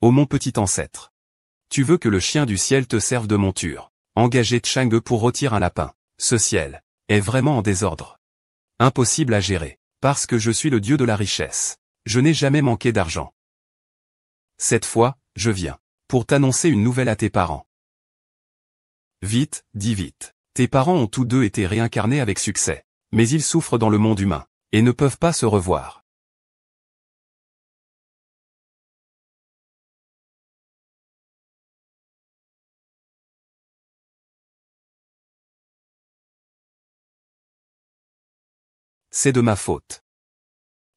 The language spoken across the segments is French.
Ô mon petit ancêtre. Tu veux que le chien du ciel te serve de monture. Engager Chang'e pour rôtir un lapin. Ce ciel est vraiment en désordre. Impossible à gérer. Parce que je suis le dieu de la richesse. Je n'ai jamais manqué d'argent. Cette fois, je viens pour t'annoncer une nouvelle à tes parents. Vite, dis vite. Tes parents ont tous deux été réincarnés avec succès. Mais ils souffrent dans le monde humain et ne peuvent pas se revoir. C'est de ma faute.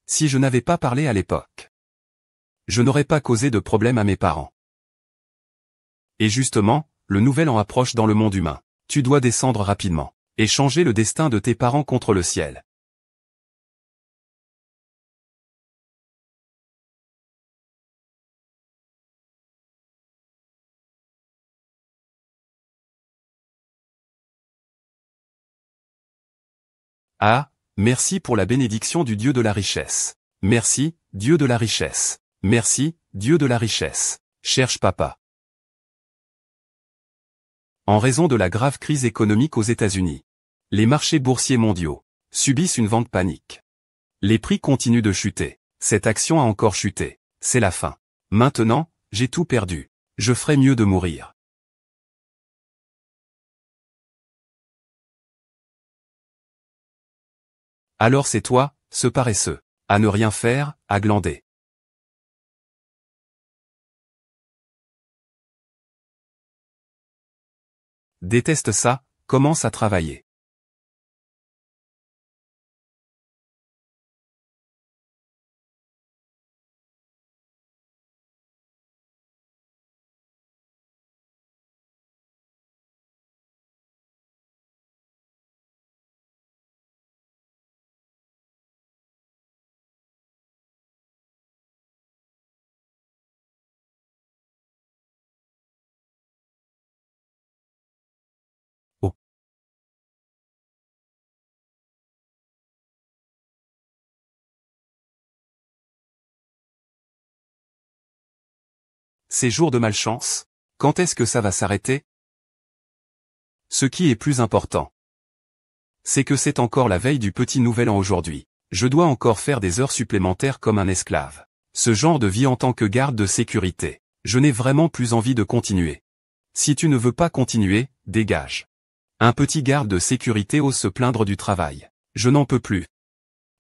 Si je n'avais pas parlé à l'époque, je n'aurais pas causé de problème à mes parents. Et justement, le nouvel an approche dans le monde humain. Tu dois descendre rapidement et changer le destin de tes parents contre le ciel. Ah, merci pour la bénédiction du Dieu de la richesse. Merci, Dieu de la richesse. Merci, Dieu de la richesse. Cherche papa. En raison de la grave crise économique aux États-Unis, les marchés boursiers mondiaux subissent une vente panique. Les prix continuent de chuter. Cette action a encore chuté. C'est la fin. Maintenant, j'ai tout perdu. Je ferais mieux de mourir. Alors c'est toi, ce paresseux, à ne rien faire, à glander. Déteste ça, commence à travailler. Oh. Ces jours de malchance, quand est-ce que ça va s'arrêter? Ce qui est plus important, c'est que c'est encore la veille du petit nouvel an aujourd'hui. Je dois encore faire des heures supplémentaires comme un esclave. Ce genre de vie en tant que garde de sécurité. Je n'ai vraiment plus envie de continuer. Si tu ne veux pas continuer, dégage. Un petit garde de sécurité ose se plaindre du travail. Je n'en peux plus.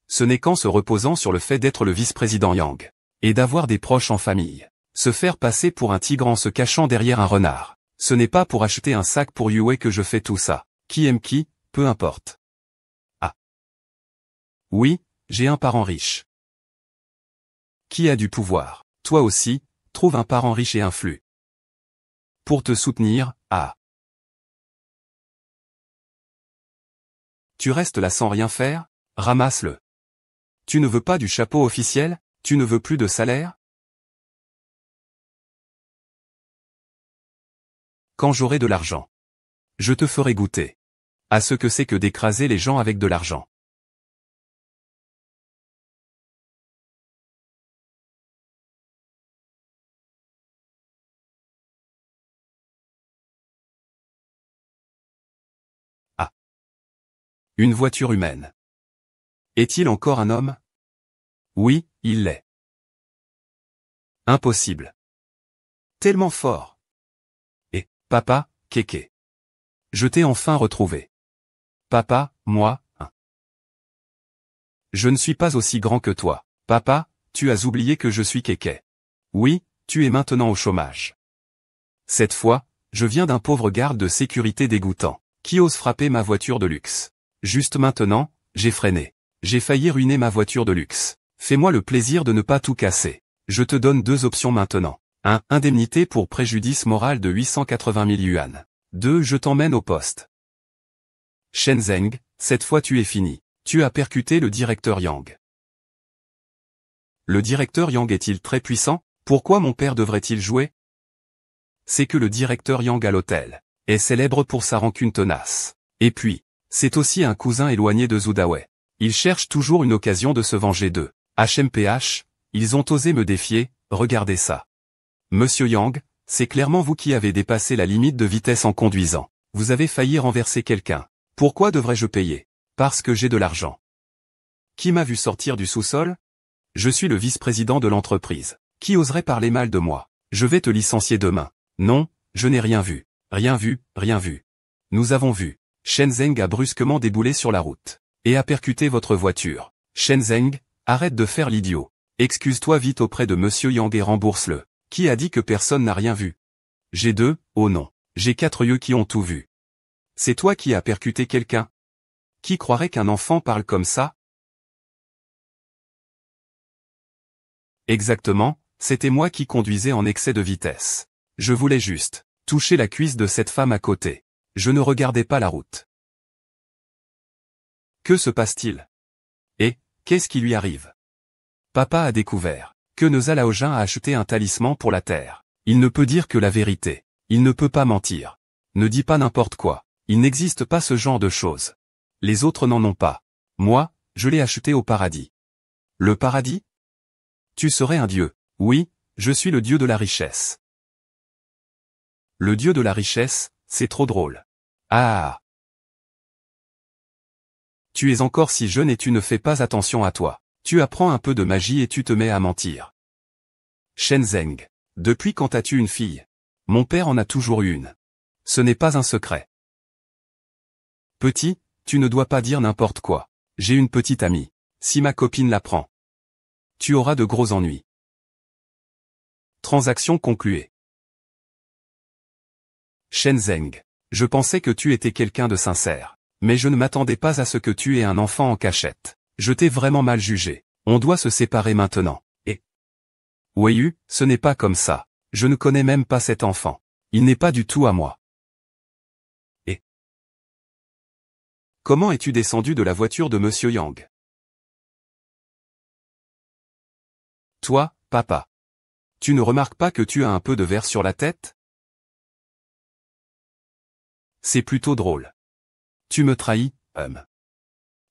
Ce n'est qu'en se reposant sur le fait d'être le vice-président Yang. Et d'avoir des proches en famille. Se faire passer pour un tigre en se cachant derrière un renard. Ce n'est pas pour acheter un sac pour Yue que je fais tout ça. Qui aime qui, peu importe. Ah. Oui, j'ai un parent riche. Qui a du pouvoir. Toi aussi, trouve un parent riche et influent. Pour te soutenir, ah. Tu restes là sans rien faire? Ramasse-le. Tu ne veux pas du chapeau officiel? Tu ne veux plus de salaire? Quand j'aurai de l'argent, je te ferai goûter à ce que c'est que d'écraser les gens avec de l'argent. Ah. Une voiture humaine. Est-il encore un homme? Oui, il l'est. Impossible. Tellement fort. Et, papa, kéké. Je t'ai enfin retrouvé. Papa, moi, hein. Je ne suis pas aussi grand que toi. Papa, tu as oublié que je suis kéké. Oui, tu es maintenant au chômage. Cette fois, je viens d'un pauvre garde de sécurité dégoûtant, qui ose frapper ma voiture de luxe. Juste maintenant, j'ai freiné. J'ai failli ruiner ma voiture de luxe. Fais-moi le plaisir de ne pas tout casser. Je te donne deux options maintenant. 1. Indemnité pour préjudice moral de 880 000 yuan. 2. Je t'emmène au poste. Shenzeng, cette fois tu es fini. Tu as percuté le directeur Yang. Le directeur Yang est-il très puissant? Pourquoi mon père devrait-il jouer? C'est que le directeur Yang à l'hôtel est célèbre pour sa rancune tenace. Et puis, c'est aussi un cousin éloigné de Zhu Dawei. Il cherche toujours une occasion de se venger d'eux. HMPH, ils ont osé me défier, regardez ça. Monsieur Yang, c'est clairement vous qui avez dépassé la limite de vitesse en conduisant. Vous avez failli renverser quelqu'un. Pourquoi devrais-je payer? Parce que j'ai de l'argent. Qui m'a vu sortir du sous-sol? Je suis le vice-président de l'entreprise. Qui oserait parler mal de moi? Je vais te licencier demain. Non, je n'ai rien vu. Rien vu, rien vu. Nous avons vu. Shen Zeng a brusquement déboulé sur la route. Et a percuté votre voiture. Shen Zeng, arrête de faire l'idiot. Excuse-toi vite auprès de Monsieur Yang et rembourse-le. Qui a dit que personne n'a rien vu? J'ai deux, oh non. J'ai 4 yeux qui ont tout vu. C'est toi qui as percuté quelqu'un? Qui croirait qu'un enfant parle comme ça? Exactement, c'était moi qui conduisais en excès de vitesse. Je voulais juste toucher la cuisse de cette femme à côté. Je ne regardais pas la route. Que se passe-t-il? Et, qu'est-ce qui lui arrive? Papa a découvert que Neuza Laojin a acheté un talisman pour la terre. Il ne peut dire que la vérité. Il ne peut pas mentir. Ne dis pas n'importe quoi. Il n'existe pas ce genre de choses. Les autres n'en ont pas. Moi, je l'ai acheté au paradis. Le paradis? Tu serais un dieu. Oui, je suis le dieu de la richesse. Le dieu de la richesse, c'est trop drôle. Ah! Tu es encore si jeune et tu ne fais pas attention à toi. Tu apprends un peu de magie et tu te mets à mentir. Shen Zeng. Depuis quand as-tu une fille? Mon père en a toujours eu une. Ce n'est pas un secret. Petit, tu ne dois pas dire n'importe quoi. J'ai une petite amie. Si ma copine l'apprend, tu auras de gros ennuis. Transaction concluée. Shen Zeng. Je pensais que tu étais quelqu'un de sincère. Mais je ne m'attendais pas à ce que tu aies un enfant en cachette. Je t'ai vraiment mal jugé. On doit se séparer maintenant. Et Weiyu, ce n'est pas comme ça. Je ne connais même pas cet enfant. Il n'est pas du tout à moi. Et comment es-tu descendu de la voiture de Monsieur Yang? Toi, papa. Tu ne remarques pas que tu as un peu de verre sur la tête? C'est plutôt drôle. Tu me trahis,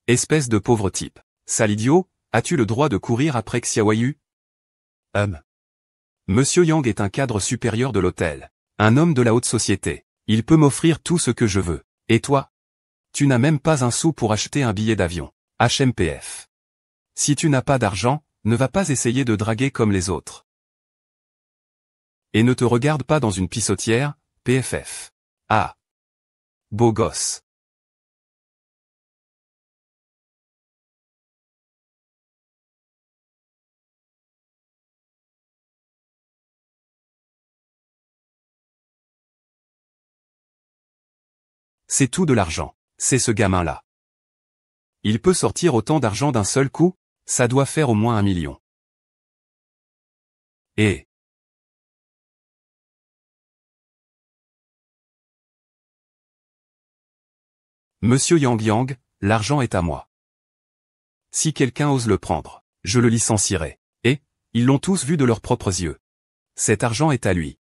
Espèce de pauvre type. Sale idiot, as-tu le droit de courir après Xiaoyu? Monsieur Yang est un cadre supérieur de l'hôtel. Un homme de la haute société. Il peut m'offrir tout ce que je veux. Et toi? Tu n'as même pas un sou pour acheter un billet d'avion. HMPF. Si tu n'as pas d'argent, ne va pas essayer de draguer comme les autres. Et ne te regarde pas dans une pissotière, PFF. Ah. Beau gosse. C'est tout de l'argent. C'est ce gamin-là. Il peut sortir autant d'argent d'un seul coup? Ça doit faire au moins 1 million. Et Monsieur Yang, l'argent est à moi. Si quelqu'un ose le prendre, je le licencierai. Et, ils l'ont tous vu de leurs propres yeux. Cet argent est à lui.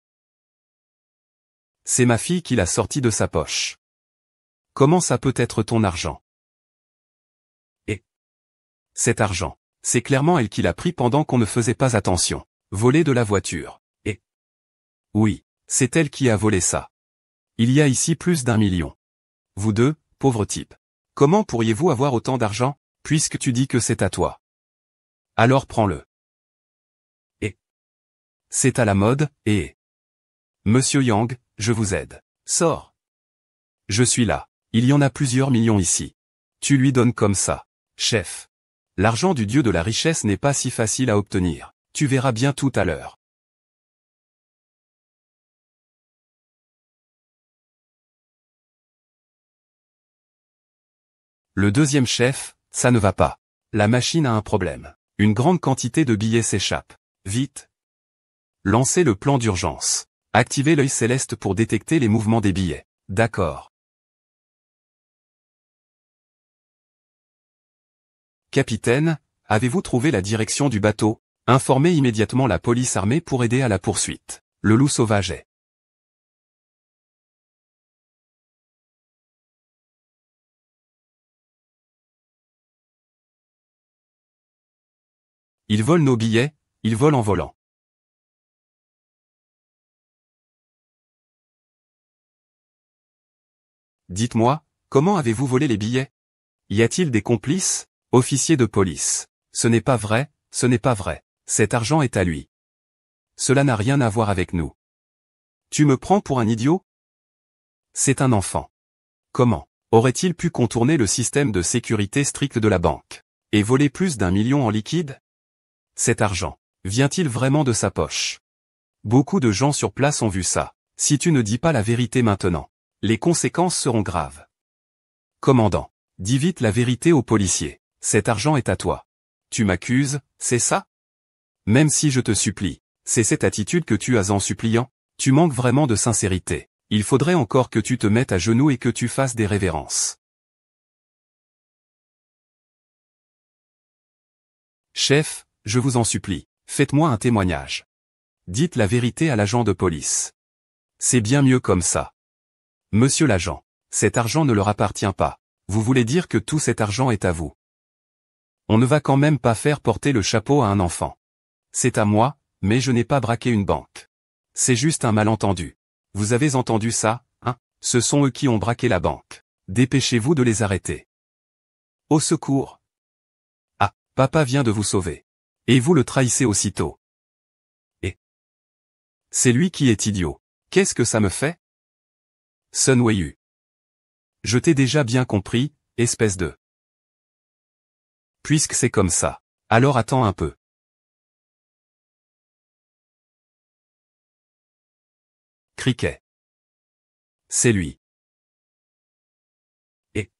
C'est ma fille qui l'a sorti de sa poche. Comment ça peut être ton argent? Et cet argent, c'est clairement elle qui l'a pris pendant qu'on ne faisait pas attention. Volé de la voiture. Et oui, c'est elle qui a volé ça. Il y a ici plus d'1 million. Vous deux, pauvres types. Comment pourriez-vous avoir autant d'argent, puisque tu dis que c'est à toi? Alors prends-le. Et c'est à la mode, et Monsieur Yang, je vous aide. Sors. Je suis là. Il y en a plusieurs millions ici. Tu lui donnes comme ça. Chef. L'argent du dieu de la richesse n'est pas si facile à obtenir. Tu verras bien tout à l'heure. Le deuxième chef, ça ne va pas. La machine a un problème. Une grande quantité de billets s'échappe. Vite. Lancez le plan d'urgence. Activez l'œil céleste pour détecter les mouvements des billets. D'accord. Capitaine, avez-vous trouvé la direction du bateau? Informez immédiatement la police armée pour aider à la poursuite. Le loup sauvage est. Ils volent nos billets, ils volent en volant. Dites-moi, comment avez-vous volé les billets? Y a-t-il des complices? Officier de police. Ce n'est pas vrai, ce n'est pas vrai. Cet argent est à lui. Cela n'a rien à voir avec nous. Tu me prends pour un idiot? C'est un enfant. Comment aurait-il pu contourner le système de sécurité strict de la banque et voler plus d'1 million en liquide? Cet argent vient-il vraiment de sa poche? Beaucoup de gens sur place ont vu ça. Si tu ne dis pas la vérité maintenant, les conséquences seront graves. Commandant, dis vite la vérité aux policiers. Cet argent est à toi. Tu m'accuses, c'est ça? Même si je te supplie, c'est cette attitude que tu as en suppliant? Tu manques vraiment de sincérité. Il faudrait encore que tu te mettes à genoux et que tu fasses des révérences. Chef, je vous en supplie, faites-moi un témoignage. Dites la vérité à l'agent de police. C'est bien mieux comme ça. Monsieur l'agent, cet argent ne leur appartient pas. Vous voulez dire que tout cet argent est à vous? On ne va quand même pas faire porter le chapeau à un enfant. C'est à moi, mais je n'ai pas braqué une banque. C'est juste un malentendu. Vous avez entendu ça, hein? Ce sont eux qui ont braqué la banque. Dépêchez-vous de les arrêter. Au secours! Ah, papa vient de vous sauver. Et vous le trahissez aussitôt. Et c'est lui qui est idiot. Qu'est-ce que ça me fait? Sun Weiyu. Je t'ai déjà bien compris, espèce de... Puisque c'est comme ça, alors attends un peu. Cricket. C'est lui. Et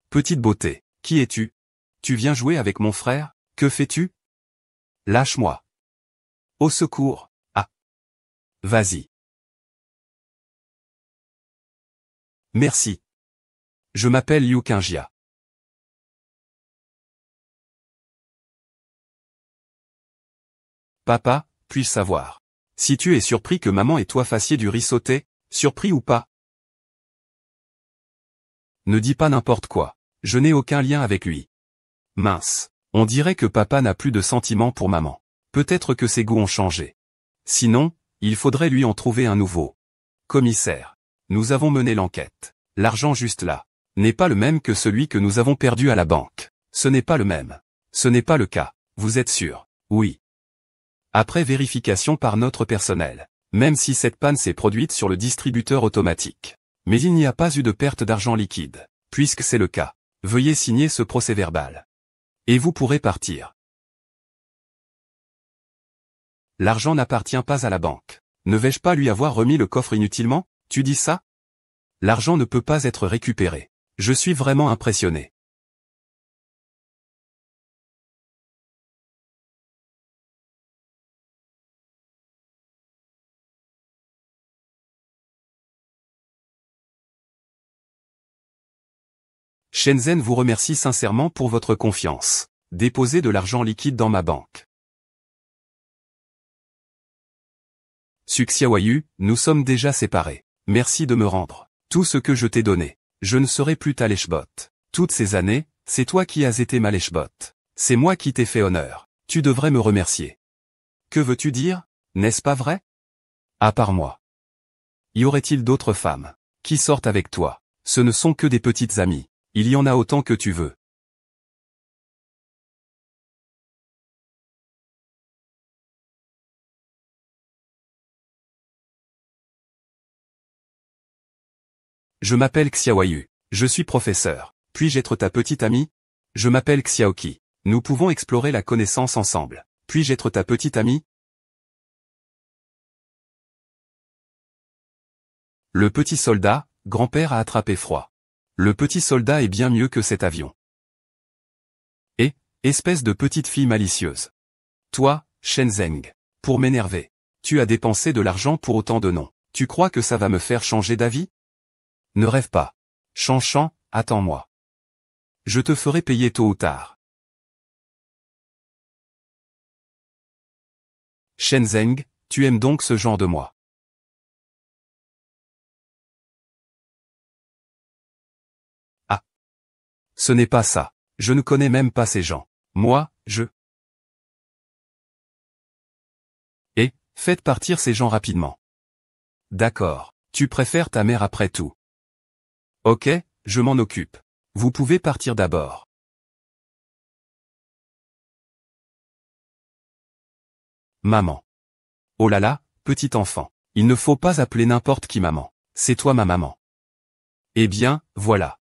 petite beauté, qui es-tu? Tu viens jouer avec mon frère? Que fais-tu? Lâche-moi. Au secours. Ah. Vas-y. Merci. Je m'appelle Yu Kinjia. Papa, puis-je savoir si tu es surpris que maman et toi fassiez du riz sauté, surpris ou pas? Ne dis pas n'importe quoi. Je n'ai aucun lien avec lui. Mince. On dirait que papa n'a plus de sentiments pour maman. Peut-être que ses goûts ont changé. Sinon, il faudrait lui en trouver un nouveau. Commissaire. Nous avons mené l'enquête. L'argent juste là n'est pas le même que celui que nous avons perdu à la banque. Ce n'est pas le même. Ce n'est pas le cas. Vous êtes sûr? Oui. Après vérification par notre personnel. Même si cette panne s'est produite sur le distributeur automatique. Mais il n'y a pas eu de perte d'argent liquide. Puisque c'est le cas, veuillez signer ce procès-verbal. Et vous pourrez partir. L'argent n'appartient pas à la banque. Ne vais-je pas lui avoir remis le coffre inutilement? Tu dis ça? L'argent ne peut pas être récupéré. Je suis vraiment impressionné. Shenzhen vous remercie sincèrement pour votre confiance. Déposez de l'argent liquide dans ma banque. Xiaoyu, nous sommes déjà séparés. Merci de me rendre tout ce que je t'ai donné. Je ne serai plus ta lèche-bot. Toutes ces années, c'est toi qui as été ma lèche-bot. C'est moi qui t'ai fait honneur. Tu devrais me remercier. Que veux-tu dire? N'est-ce pas vrai? À part moi. Y aurait-il d'autres femmes qui sortent avec toi? Ce ne sont que des petites amies. Il y en a autant que tu veux. Je m'appelle Xiaoyu. Je suis professeur. Puis-je être ta petite amie? Je m'appelle Xiaoqi. Nous pouvons explorer la connaissance ensemble. Puis-je être ta petite amie? Le petit soldat, grand-père a attrapé froid. Le petit soldat est bien mieux que cet avion. Et, espèce de petite fille malicieuse. Toi, Shenzeng. Pour m'énerver. Tu as dépensé de l'argent pour autant de noms. Tu crois que ça va me faire changer d'avis? Ne rêve pas. Chanchan, attends-moi. Je te ferai payer tôt ou tard. Shenzeng, tu aimes donc ce genre de moi. Ah. Ce n'est pas ça. Je ne connais même pas ces gens. Moi, Et, faites partir ces gens rapidement. D'accord. Tu préfères ta mère après tout. Ok, je m'en occupe. Vous pouvez partir d'abord. Maman. Oh là là, petit enfant. Il ne faut pas appeler n'importe qui maman. C'est toi ma maman. Eh bien, voilà.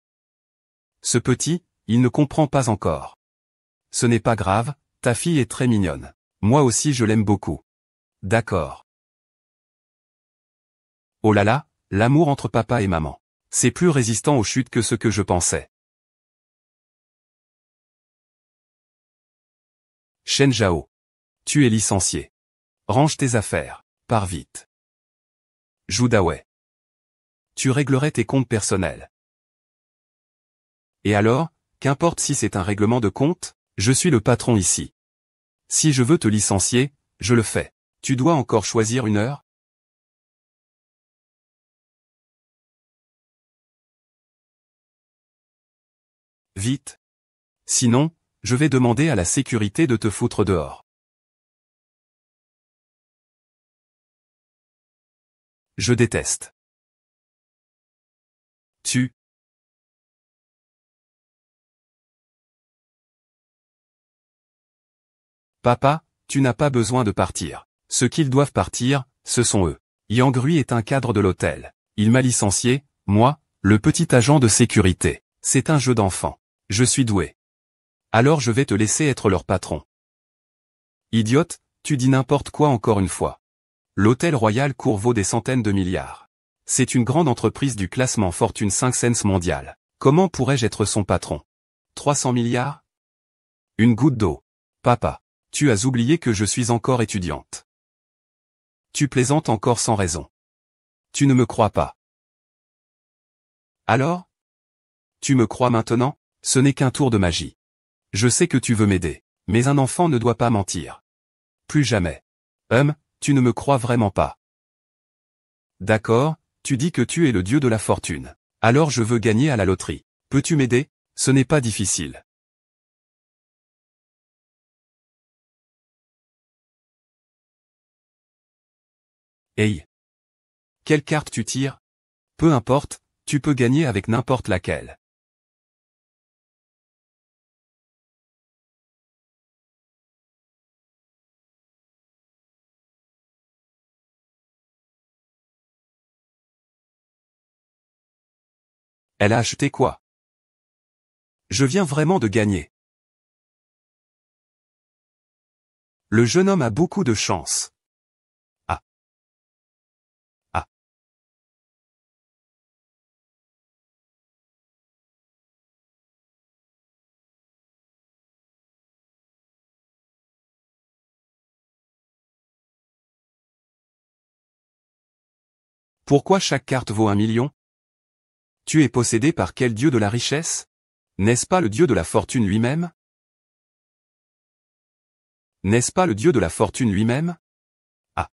Ce petit, il ne comprend pas encore. Ce n'est pas grave, ta fille est très mignonne. Moi aussi je l'aime beaucoup. D'accord. Oh là là, l'amour entre papa et maman. C'est plus résistant aux chutes que ce que je pensais. Shen Zhao. Tu es licencié. Range tes affaires. Pars vite. Zhu Dawei. Tu réglerais tes comptes personnels. Et alors, qu'importe si c'est un règlement de compte, je suis le patron ici. Si je veux te licencier, je le fais. Tu dois encore choisir une heure? Vite. Sinon, je vais demander à la sécurité de te foutre dehors. Je déteste. Tu. Papa, tu n'as pas besoin de partir. Ceux qu'ils doivent partir, ce sont eux. Yang Rui est un cadre de l'hôtel. Il m'a licencié, moi, le petit agent de sécurité. C'est un jeu d'enfant. Je suis doué. Alors je vais te laisser être leur patron. Idiote, tu dis n'importe quoi encore une fois. L'hôtel Royal Court vaut des centaines de milliards. C'est une grande entreprise du classement Fortune 500 mondial. Comment pourrais-je être son patron? 300 milliards? Une goutte d'eau. Papa. Tu as oublié que je suis encore étudiante. Tu plaisantes encore sans raison. Tu ne me crois pas. Alors? Tu me crois maintenant? Ce n'est qu'un tour de magie. Je sais que tu veux m'aider, mais un enfant ne doit pas mentir. Plus jamais. Tu ne me crois vraiment pas. D'accord, tu dis que tu es le dieu de la fortune. Alors je veux gagner à la loterie. Peux-tu m'aider? Ce n'est pas difficile. Hey! Quelle carte tu tires? Peu importe, tu peux gagner avec n'importe laquelle. Elle a acheté quoi? Je viens vraiment de gagner. Le jeune homme a beaucoup de chance. Ah. Ah. Pourquoi chaque carte vaut 1 million? Tu es possédé par quel dieu de la richesse? N'est-ce pas le dieu de la fortune lui-même? N'est-ce pas le dieu de la fortune lui-même? Ah.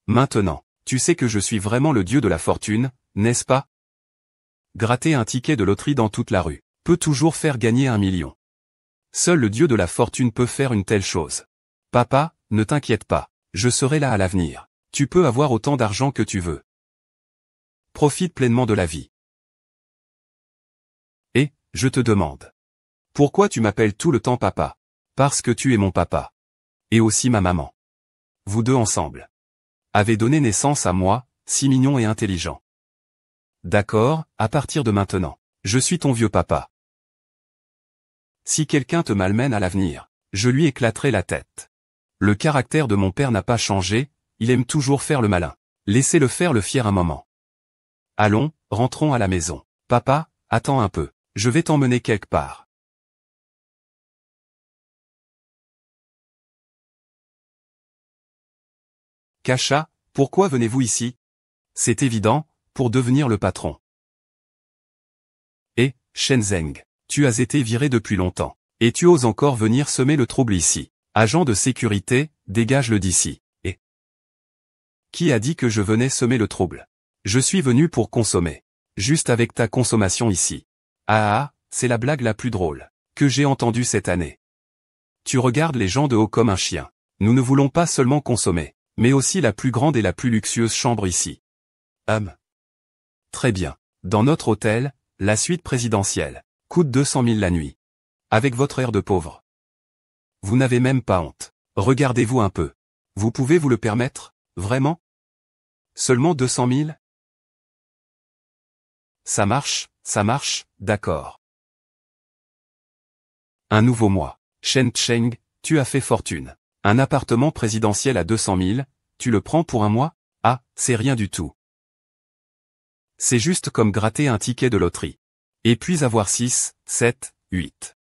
Maintenant, tu sais que je suis vraiment le dieu de la fortune, n'est-ce pas? Gratter un ticket de loterie dans toute la rue peut toujours faire gagner 1 million. Seul le dieu de la fortune peut faire une telle chose. Papa, ne t'inquiète pas, je serai là à l'avenir. Tu peux avoir autant d'argent que tu veux. Profite pleinement de la vie. Et, je te demande. Pourquoi tu m'appelles tout le temps papa? Parce que tu es mon papa. Et aussi ma maman. Vous deux ensemble avez donné naissance à moi, si mignon et intelligent. D'accord, à partir de maintenant, je suis ton vieux papa. Si quelqu'un te malmène à l'avenir, je lui éclaterai la tête. Le caractère de mon père n'a pas changé, il aime toujours faire le malin. Laissez-le faire le fier un moment. Allons, rentrons à la maison. Papa, attends un peu, je vais t'emmener quelque part. Kasha, pourquoi venez-vous ici? C'est évident, pour devenir le patron. Et, Shenzeng, tu as été viré depuis longtemps, et tu oses encore venir semer le trouble ici. Agent de sécurité, dégage-le d'ici. Et qui a dit que je venais semer le trouble? Je suis venu pour consommer. Juste avec ta consommation ici. Ah, c'est la blague la plus drôle que j'ai entendue cette année. Tu regardes les gens de haut comme un chien. Nous ne voulons pas seulement consommer, mais aussi la plus grande et la plus luxueuse chambre ici. Très bien. Dans notre hôtel, la suite présidentielle coûte 200 000 la nuit. Avec votre air de pauvre. Vous n'avez même pas honte. Regardez-vous un peu. Vous pouvez vous le permettre, vraiment? Seulement 200 000? Ça marche, d'accord. Un nouveau mois. Shen Cheng, tu as fait fortune. Un appartement présidentiel à 200 000, tu le prends pour un mois? Ah, c'est rien du tout. C'est juste comme gratter un ticket de loterie. Et puis avoir 6, 7, 8.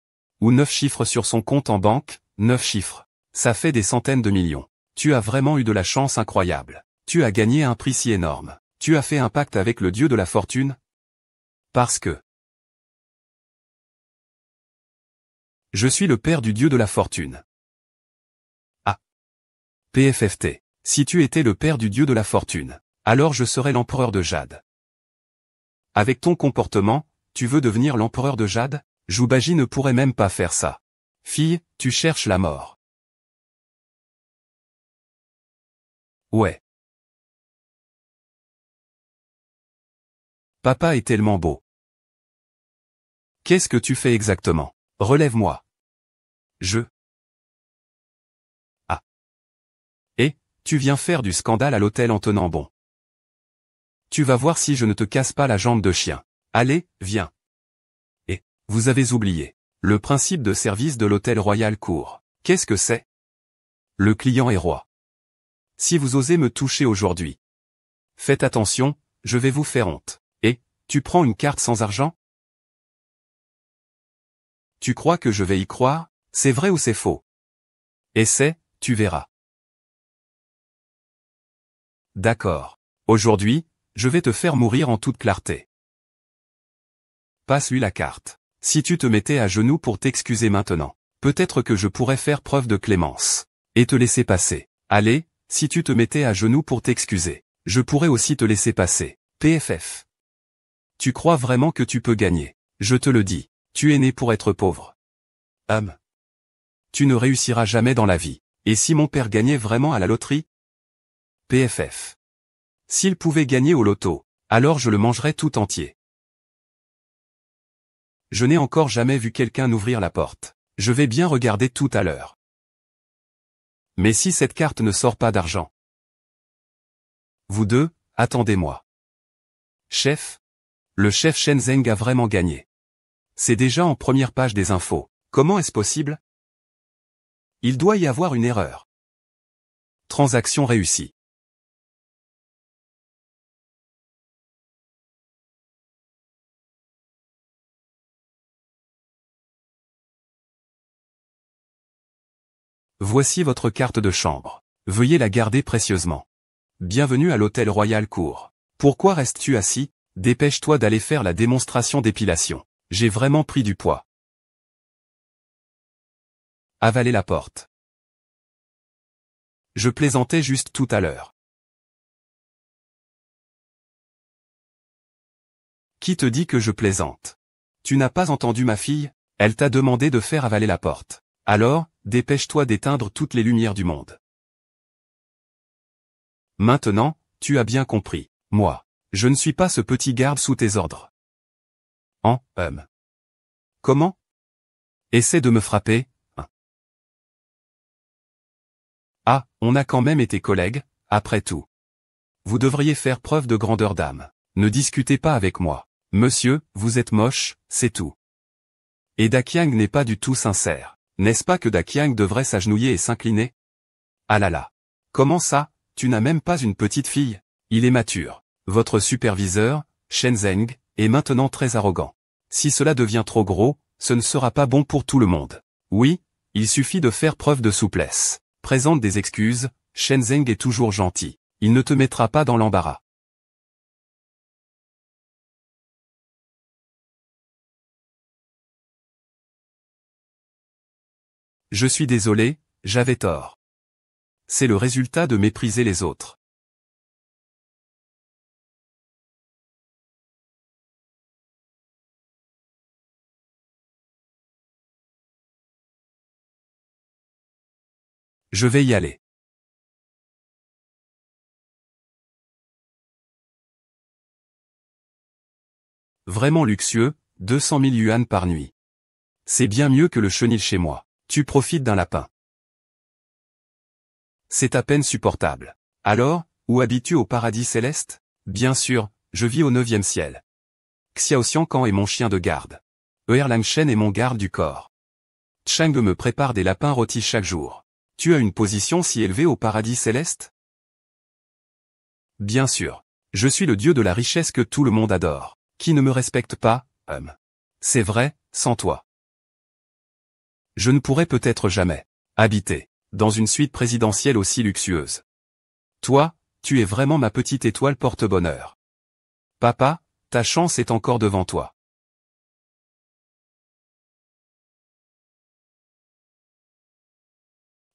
Ou 9 chiffres sur son compte en banque, 9 chiffres. Ça fait des centaines de millions. Tu as vraiment eu de la chance incroyable. Tu as gagné un prix si énorme. Tu as fait un pacte avec le dieu de la fortune? Parce que je suis le père du dieu de la fortune. Ah. PFFT. Si tu étais le père du dieu de la fortune, alors je serais l'empereur de Jade. Avec ton comportement, tu veux devenir l'empereur de Jade? Joubaji ne pourrait même pas faire ça. Fille, tu cherches la mort. Ouais. Papa est tellement beau. Qu'est-ce que tu fais exactement? Relève-moi. Ah. Et, tu viens faire du scandale à l'hôtel en tenant bon. Tu vas voir si je ne te casse pas la jambe de chien. Allez, viens. Et, vous avez oublié. Le principe de service de l'hôtel Royal Court. Qu'est-ce que c'est? Le client est roi. Si vous osez me toucher aujourd'hui. Faites attention, je vais vous faire honte. Et, tu prends une carte sans argent? Tu crois que je vais y croire? C'est vrai ou c'est faux? Essaie, tu verras. D'accord. Aujourd'hui, je vais te faire mourir en toute clarté. Passe-lui la carte. Si tu te mettais à genoux pour t'excuser maintenant, peut-être que je pourrais faire preuve de clémence. Et te laisser passer. Allez, si tu te mettais à genoux pour t'excuser, je pourrais aussi te laisser passer. PFF. Tu crois vraiment que tu peux gagner? Je te le dis, tu es né pour être pauvre. Tu ne réussiras jamais dans la vie. Et si mon père gagnait vraiment à la loterie? PFF. S'il pouvait gagner au loto, alors je le mangerais tout entier. Je n'ai encore jamais vu quelqu'un ouvrir la porte. Je vais bien regarder tout à l'heure. Mais si cette carte ne sort pas d'argent? Vous deux, attendez-moi. Chef? Le chef Shenzeng a vraiment gagné. C'est déjà en première page des infos. Comment est-ce possible? Il doit y avoir une erreur. Transaction réussie. Voici votre carte de chambre. Veuillez la garder précieusement. Bienvenue à l'hôtel Royal Court. Pourquoi restes-tu assis? Dépêche-toi d'aller faire la démonstration d'épilation. J'ai vraiment pris du poids. Avalez la porte. Je plaisantais juste tout à l'heure. Qui te dit que je plaisante? Tu n'as pas entendu ma fille? Elle t'a demandé de faire avaler la porte. Alors, dépêche-toi d'éteindre toutes les lumières du monde. Maintenant, tu as bien compris. Moi, je ne suis pas ce petit garde sous tes ordres. Comment? Essaie de me frapper, hein. Ah, on a quand même été collègues, après tout. Vous devriez faire preuve de grandeur d'âme. Ne discutez pas avec moi. Monsieur, vous êtes moche, c'est tout. Et Daqiang n'est pas du tout sincère. N'est-ce pas que Daqiang devrait s'agenouiller et s'incliner? Ah là là. Comment ça, tu n'as même pas une petite fille? Il est mature. Votre superviseur, Shenzeng, est maintenant très arrogant. Si cela devient trop gros, ce ne sera pas bon pour tout le monde. Oui, il suffit de faire preuve de souplesse. Présente des excuses, Shenzeng est toujours gentil. Il ne te mettra pas dans l'embarras. Je suis désolé, j'avais tort. C'est le résultat de mépriser les autres. Je vais y aller. Vraiment luxueux, 200 000 yuan par nuit. C'est bien mieux que le chenil chez moi. Tu profites d'un lapin. C'est à peine supportable. Alors, où habites-tu au paradis céleste? Bien sûr, je vis au 9e ciel. Xiao Xiangkan est mon chien de garde. Erlang Shen est mon garde du corps. Chang me prépare des lapins rôtis chaque jour. Tu as une position si élevée au paradis céleste? Bien sûr. Je suis le dieu de la richesse que tout le monde adore. Qui ne me respecte pas, C'est vrai, sans toi. Je ne pourrais peut-être jamais habiter dans une suite présidentielle aussi luxueuse. Toi, tu es vraiment ma petite étoile porte-bonheur. Papa, ta chance est encore devant toi.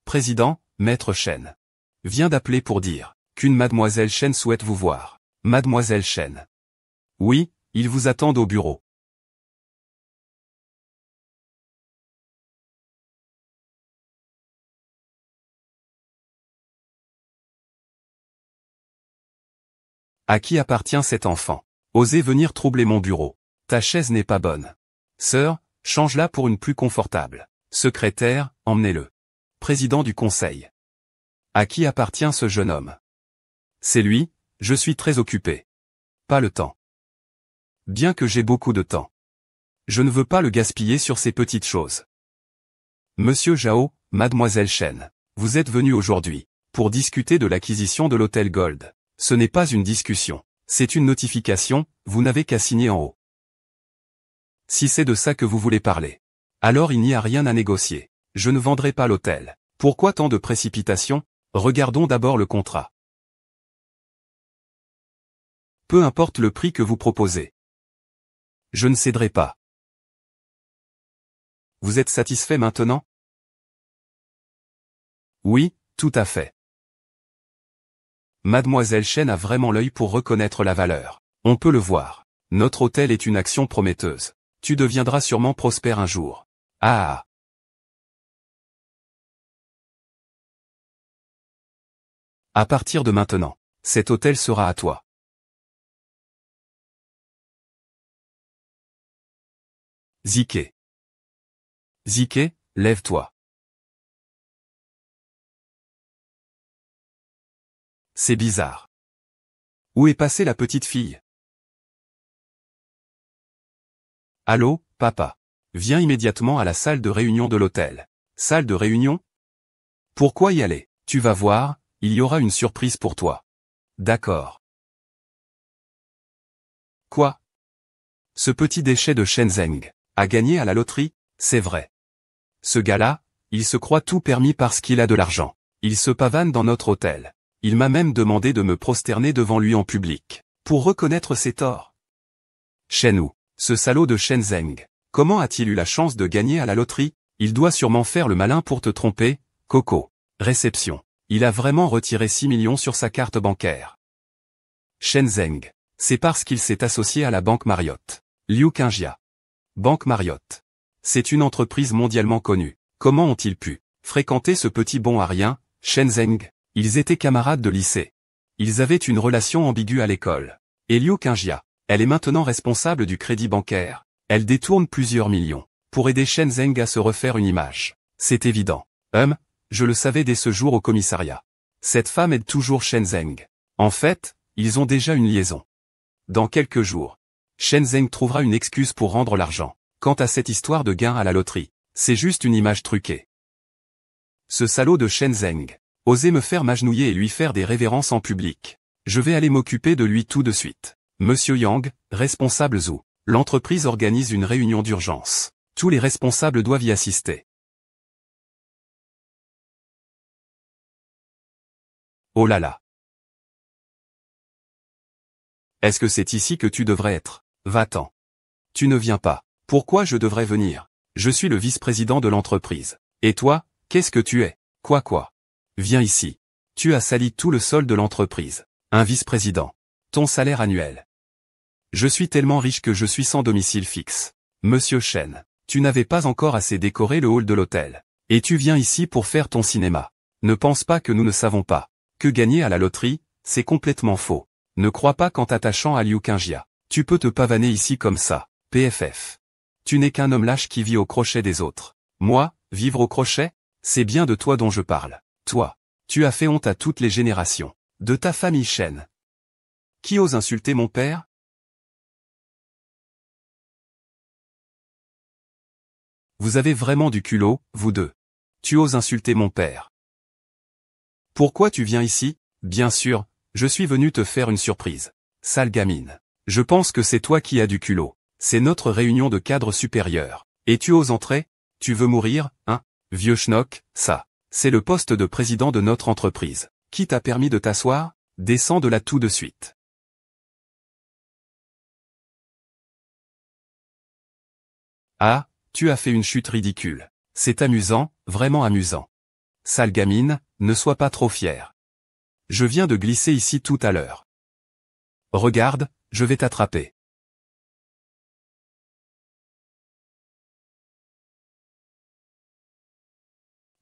Président, Maître Shen. Vient d'appeler pour dire qu'une mademoiselle Shen souhaite vous voir. Mademoiselle Shen. Oui, ils vous attendent au bureau. À qui appartient cet enfant? Osez venir troubler mon bureau. Ta chaise n'est pas bonne. Sœur, change-la pour une plus confortable. Secrétaire, emmenez-le. Président du conseil. À qui appartient ce jeune homme? C'est lui, je suis très occupé. Pas le temps. Bien que j'ai beaucoup de temps. Je ne veux pas le gaspiller sur ces petites choses. Monsieur Zhao, Mademoiselle Shen, vous êtes venu aujourd'hui pour discuter de l'acquisition de l'hôtel Gold. Ce n'est pas une discussion, c'est une notification, vous n'avez qu'à signer en haut. Si c'est de ça que vous voulez parler, alors il n'y a rien à négocier. Je ne vendrai pas l'hôtel. Pourquoi tant de précipitation? Regardons d'abord le contrat. Peu importe le prix que vous proposez. Je ne céderai pas. Vous êtes satisfait maintenant? Oui, tout à fait. Mademoiselle Shen a vraiment l'œil pour reconnaître la valeur. On peut le voir. Notre hôtel est une action prometteuse. Tu deviendras sûrement prospère un jour. Ah. À partir de maintenant, cet hôtel sera à toi. Ziké. Ziké, lève-toi. C'est bizarre. Où est passée la petite fille? Allô, papa. Viens immédiatement à la salle de réunion de l'hôtel. Salle de réunion? Pourquoi y aller? Tu vas voir, il y aura une surprise pour toi. D'accord. Quoi? Ce petit déchet de Shenzeng a gagné à la loterie, c'est vrai. Ce gars-là, il se croit tout permis parce qu'il a de l'argent. Il se pavane dans notre hôtel. Il m'a même demandé de me prosterner devant lui en public, pour reconnaître ses torts. Shen Wu, ce salaud de Shenzeng, comment a-t-il eu la chance de gagner à la loterie? Il doit sûrement faire le malin pour te tromper, Coco. Réception. Il a vraiment retiré 6 millions sur sa carte bancaire. Shenzeng. C'est parce qu'il s'est associé à la Banque Marriott. Liu Qingjia. Banque Marriott. C'est une entreprise mondialement connue. Comment ont-ils pu fréquenter ce petit bon à rien, Shenzeng? Ils étaient camarades de lycée. Ils avaient une relation ambiguë à l'école. Et Liu Qingjia, elle est maintenant responsable du crédit bancaire. Elle détourne plusieurs millions pour aider Shenzeng à se refaire une image. C'est évident. Je le savais dès ce jour au commissariat. Cette femme aide toujours Shenzeng. En fait, ils ont déjà une liaison. Dans quelques jours, Shenzeng trouvera une excuse pour rendre l'argent. Quant à cette histoire de gain à la loterie, c'est juste une image truquée. Ce salaud de Shenzeng, osez me faire m'agenouiller et lui faire des révérences en public. Je vais aller m'occuper de lui tout de suite. Monsieur Yang, responsable Zhu. L'entreprise organise une réunion d'urgence. Tous les responsables doivent y assister. Oh là là. Est-ce que c'est ici que tu devrais être? Va-t'en. Tu ne viens pas. Pourquoi je devrais venir? Je suis le vice-président de l'entreprise. Et toi, qu'est-ce que tu es? Quoi? Viens ici. Tu as sali tout le sol de l'entreprise. Un vice-président. Ton salaire annuel. Je suis tellement riche que je suis sans domicile fixe. Monsieur Shen, tu n'avais pas encore assez décoré le hall de l'hôtel. Et tu viens ici pour faire ton cinéma. Ne pense pas que nous ne savons pas que gagner à la loterie, c'est complètement faux. Ne crois pas qu'en t'attachant à Liu Qingjia, Tu peux te pavaner ici comme ça, PFF. Tu n'es qu'un homme lâche qui vit au crochet des autres. Moi, vivre au crochet? C'est bien de toi dont je parle. Toi. Tu as fait honte à toutes les générations. De ta famille Shen. Qui ose insulter mon père? Vous avez vraiment du culot, vous deux. Tu oses insulter mon père. Pourquoi tu viens ici? Bien sûr, je suis venu te faire une surprise. Sale gamine. Je pense que c'est toi qui as du culot. C'est notre réunion de cadre supérieur. Et tu oses entrer? Tu veux mourir, hein? Vieux schnock, ça. C'est le poste de président de notre entreprise. Qui t'a permis de t'asseoir? Descends de là tout de suite. Ah, tu as fait une chute ridicule. C'est amusant, vraiment amusant. Sale gamine, ne sois pas trop fière. Je viens de glisser ici tout à l'heure. Regarde, je vais t'attraper.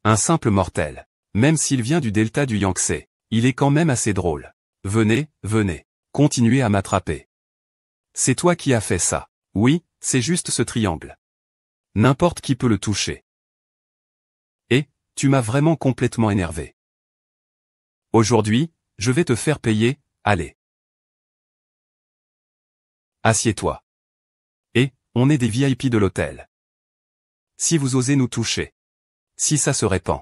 Un simple mortel. Même s'il vient du delta du Yangtze, il est quand même assez drôle. Venez, venez. Continuez à m'attraper. C'est toi qui as fait ça. Oui, c'est juste ce triangle. N'importe qui peut le toucher. Et, tu m'as vraiment complètement énervé. Aujourd'hui, je vais te faire payer, allez. Assieds-toi. Et, on est des VIP de l'hôtel. Si vous osez nous toucher. Si ça se répand.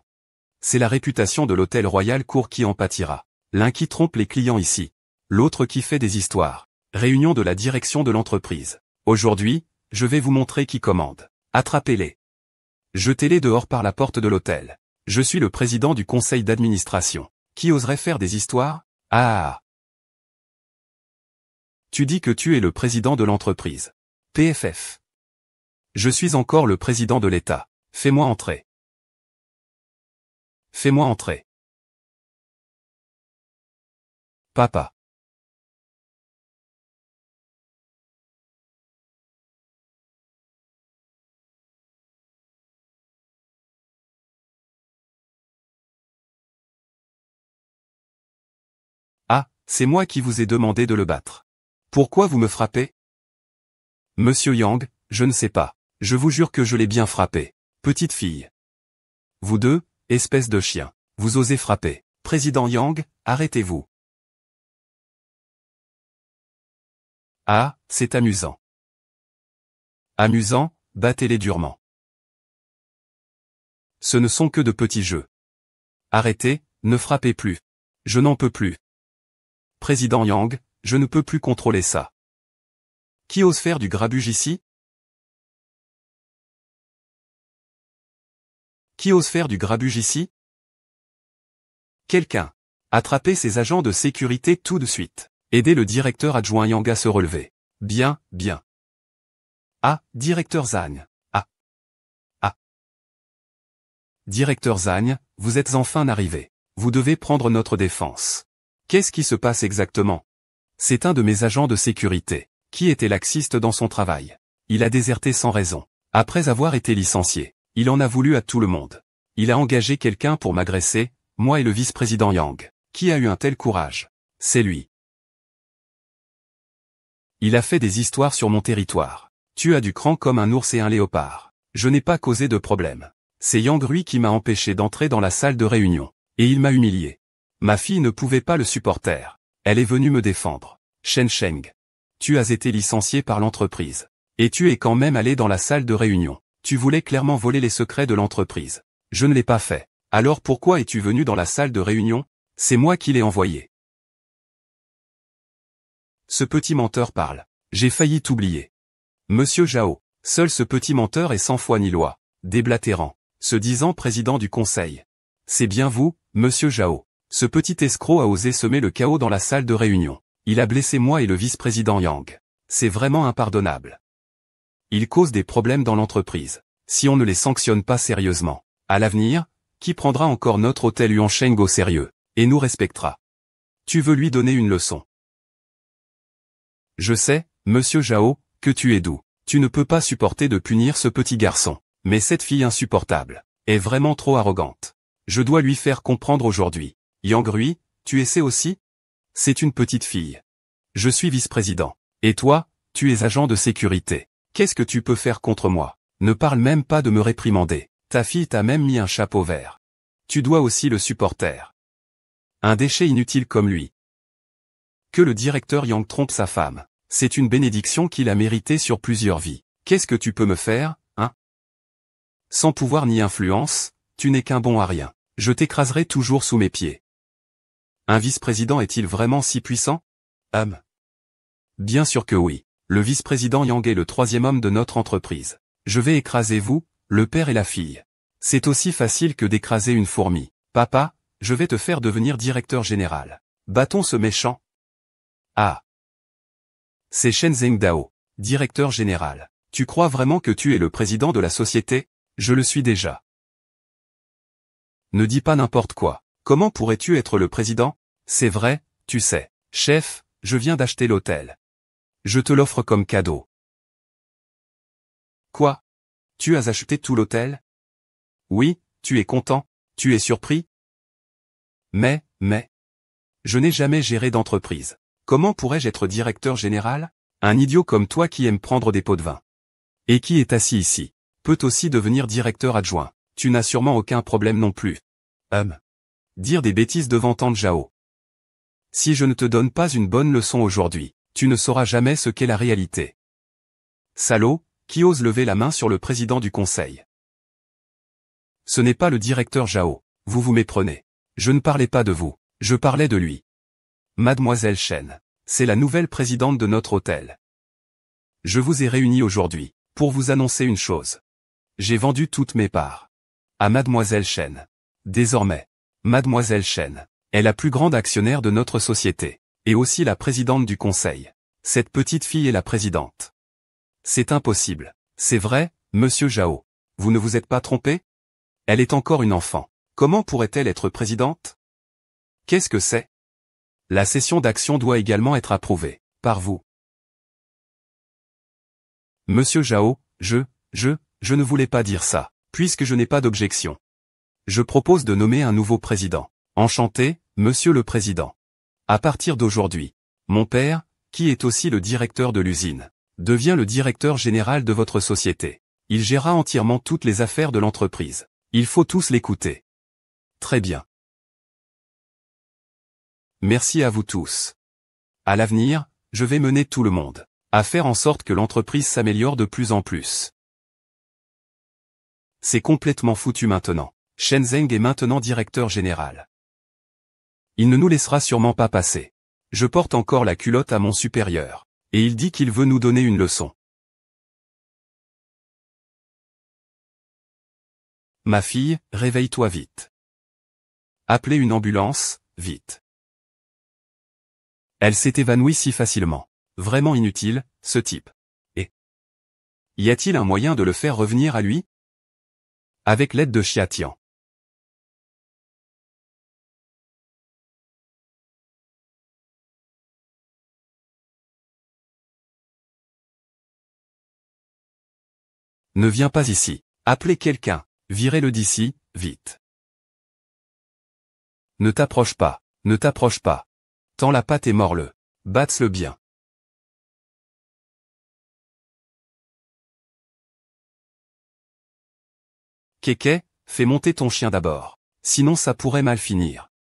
C'est la réputation de l'hôtel Royal Court qui en pâtira. L'un qui trompe les clients ici. L'autre qui fait des histoires. Réunion de la direction de l'entreprise. Aujourd'hui, je vais vous montrer qui commande. Attrapez-les. Jetez-les dehors par la porte de l'hôtel. Je suis le président du conseil d'administration. Qui oserait faire des histoires? Ah. Tu dis que tu es le président de l'entreprise. PFF. Je suis encore le président de l'État. Fais-moi entrer. Fais-moi entrer. Papa. Ah, c'est moi qui vous ai demandé de le battre. Pourquoi vous me frappez? Monsieur Yang, je ne sais pas. Je vous jure que je l'ai bien frappé. Petite fille. Vous deux, espèce de chien. Vous osez frapper. Président Yang, arrêtez-vous. Ah, c'est amusant. Amusant, battez-les durement. Ce ne sont que de petits jeux. Arrêtez, ne frappez plus. Je n'en peux plus. Président Yang, je ne peux plus contrôler ça. Qui ose faire du grabuge ici? Qui ose faire du grabuge ici? Quelqu'un. Attrapez ces agents de sécurité tout de suite. Aidez le directeur adjoint Yang à se relever. Bien, bien. Ah, directeur Zhang. Ah. Ah. Directeur Zhang, vous êtes enfin arrivé. Vous devez prendre notre défense. Qu'est-ce qui se passe exactement? C'est un de mes agents de sécurité, qui était laxiste dans son travail. Il a déserté sans raison. Après avoir été licencié, il en a voulu à tout le monde. Il a engagé quelqu'un pour m'agresser, moi et le vice-président Yang. Qui a eu un tel courage? C'est lui. Il a fait des histoires sur mon territoire. Tu as du cran comme un ours et un léopard. Je n'ai pas causé de problème. C'est Yang Rui qui m'a empêché d'entrer dans la salle de réunion. Et il m'a humilié. Ma fille ne pouvait pas le supporter. Elle est venue me défendre. Shen Sheng. Tu as été licencié par l'entreprise. Et tu es quand même allé dans la salle de réunion. Tu voulais clairement voler les secrets de l'entreprise. Je ne l'ai pas fait. Alors pourquoi es-tu venu dans la salle de réunion? C'est moi qui l'ai envoyé. Ce petit menteur parle. J'ai failli t'oublier. Monsieur Zhao. Seul ce petit menteur est sans foi ni loi. Déblatérant. Se disant président du conseil. C'est bien vous, monsieur Zhao. Ce petit escroc a osé semer le chaos dans la salle de réunion. Il a blessé moi et le vice-président Yang. C'est vraiment impardonnable. Il cause des problèmes dans l'entreprise. Si on ne les sanctionne pas sérieusement, à l'avenir, qui prendra encore notre hôtel Yuansheng au sérieux, et nous respectera? Tu veux lui donner une leçon? Je sais, monsieur Zhao, que tu es doux. Tu ne peux pas supporter de punir ce petit garçon. Mais cette fille insupportable est vraiment trop arrogante. Je dois lui faire comprendre aujourd'hui. Yang Rui, tu essaies aussi? C'est une petite fille. Je suis vice-président. Et toi, Tu es agent de sécurité. Qu'est-ce que tu peux faire contre moi? Ne parle même pas de me réprimander. Ta fille t'a même mis un chapeau vert. Tu dois aussi le supporter. Un déchet inutile comme lui. Que le directeur Yang trompe sa femme. C'est une bénédiction qu'il a méritée sur plusieurs vies. Qu'est-ce que tu peux me faire, hein? Sans pouvoir ni influence, tu n'es qu'un bon à rien. Je t'écraserai toujours sous mes pieds. Un vice-président est-il vraiment si puissant? Bien sûr que oui. Le vice-président Yang est le troisième homme de notre entreprise. Je vais écraser vous, le père et la fille. C'est aussi facile que d'écraser une fourmi. Papa, je vais te faire devenir directeur général. Battons ce méchant. Ah. C'est Shen Zhengdao, directeur général. Tu crois vraiment que tu es le président de la société? Je le suis déjà. Ne dis pas n'importe quoi. Comment pourrais-tu être le président? C'est vrai, tu sais. Chef, je viens d'acheter l'hôtel. Je te l'offre comme cadeau. Quoi? Tu as acheté tout l'hôtel? Oui, tu es content, tu es surpris? Mais, je n'ai jamais géré d'entreprise. Comment pourrais-je être directeur général? Un idiot comme toi qui aime prendre des pots de vin. Et qui est assis ici, peut aussi devenir directeur adjoint. Tu n'as sûrement aucun problème non plus. Dire des bêtises devant Tante Zhao. Si je ne te donne pas une bonne leçon aujourd'hui, tu ne sauras jamais ce qu'est la réalité. Salaud, qui ose lever la main sur le président du conseil? Ce n'est pas le directeur Zhao, vous vous méprenez. Je ne parlais pas de vous, je parlais de lui. Mademoiselle Shen, c'est la nouvelle présidente de notre hôtel. Je vous ai réunis aujourd'hui, pour vous annoncer une chose. J'ai vendu toutes mes parts. À Mademoiselle Shen. Désormais, Mademoiselle Shen est la plus grande actionnaire de notre société, et aussi la présidente du conseil. Cette petite fille est la présidente. C'est impossible. C'est vrai, monsieur Zhao. Vous ne vous êtes pas trompé? Elle est encore une enfant. Comment pourrait-elle être présidente? Qu'est-ce que c'est? La cession d'actions doit également être approuvée, par vous. Monsieur Zhao, je ne voulais pas dire ça, puisque je n'ai pas d'objection. Je propose de nommer un nouveau président. Enchanté, monsieur le président. À partir d'aujourd'hui, mon père, qui est aussi le directeur de l'usine, devient le directeur général de votre société. Il gérera entièrement toutes les affaires de l'entreprise. Il faut tous l'écouter. Très bien. Merci à vous tous. À l'avenir, je vais mener tout le monde à faire en sorte que l'entreprise s'améliore de plus en plus. C'est complètement foutu maintenant. Shen Zheng est maintenant directeur général. Il ne nous laissera sûrement pas passer. Je porte encore la culotte à mon supérieur, et il dit qu'il veut nous donner une leçon. Ma fille, réveille-toi vite. Appelez une ambulance, vite. Elle s'est évanouie si facilement. Vraiment inutile, ce type. Et y a-t-il un moyen de le faire revenir à lui? Avec l'aide de Xia Tian. Ne viens pas ici. Appelez quelqu'un. Virez-le d'ici, vite. Ne t'approche pas. Ne t'approche pas. Tends la patte et mords-le. Batte-le bien. Kéké, fais monter ton chien d'abord. Sinon ça pourrait mal finir.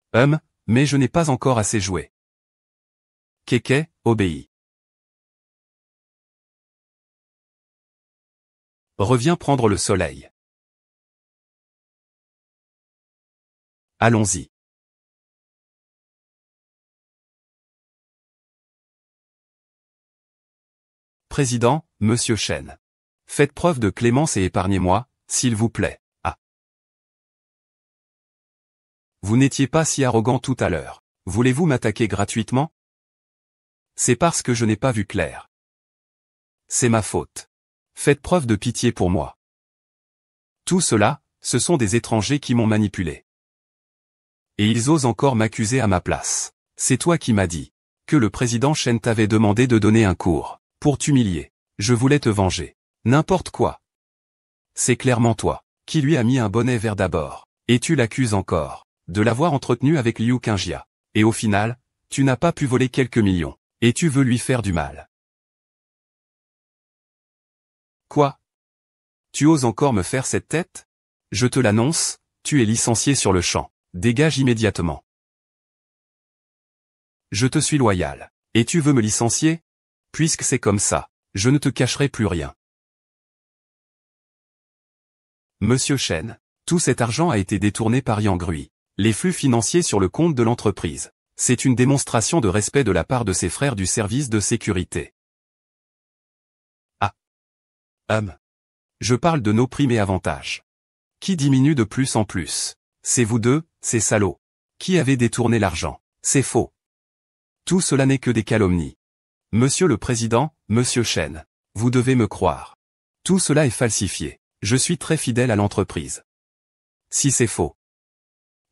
Mais je n'ai pas encore assez joué. Kéké, obéis. Reviens prendre le soleil. Allons-y. Président, monsieur Shen. Faites preuve de clémence et épargnez-moi, s'il vous plaît. Ah. Vous n'étiez pas si arrogant tout à l'heure. Voulez-vous m'attaquer gratuitement? C'est parce que je n'ai pas vu clair. C'est ma faute. Faites preuve de pitié pour moi. Tout cela, ce sont des étrangers qui m'ont manipulé. Et ils osent encore m'accuser à ma place. C'est toi qui m'as dit que le président Shen t'avait demandé de donner un cours pour t'humilier. Je voulais te venger. N'importe quoi. C'est clairement toi qui lui as mis un bonnet vert d'abord. Et tu l'accuses encore de l'avoir entretenu avec Liu Qingjia. Et au final, tu n'as pas pu voler quelques millions. Et tu veux lui faire du mal. Quoi? Tu oses encore me faire cette tête? Je te l'annonce, tu es licencié sur le champ. Dégage immédiatement. Je te suis loyal. Et tu veux me licencier? Puisque c'est comme ça, je ne te cacherai plus rien. Monsieur Chen, tout cet argent a été détourné par Yang Rui. Les flux financiers sur le compte de l'entreprise. C'est une démonstration de respect de la part de ses frères du service de sécurité. Ah. Je parle de nos primes et avantages. Qui diminue de plus en plus? C'est vous deux, ces salauds. Qui avez détourné l'argent? C'est faux. Tout cela n'est que des calomnies. Monsieur le Président, Monsieur Chen, vous devez me croire. Tout cela est falsifié. Je suis très fidèle à l'entreprise. Si c'est faux.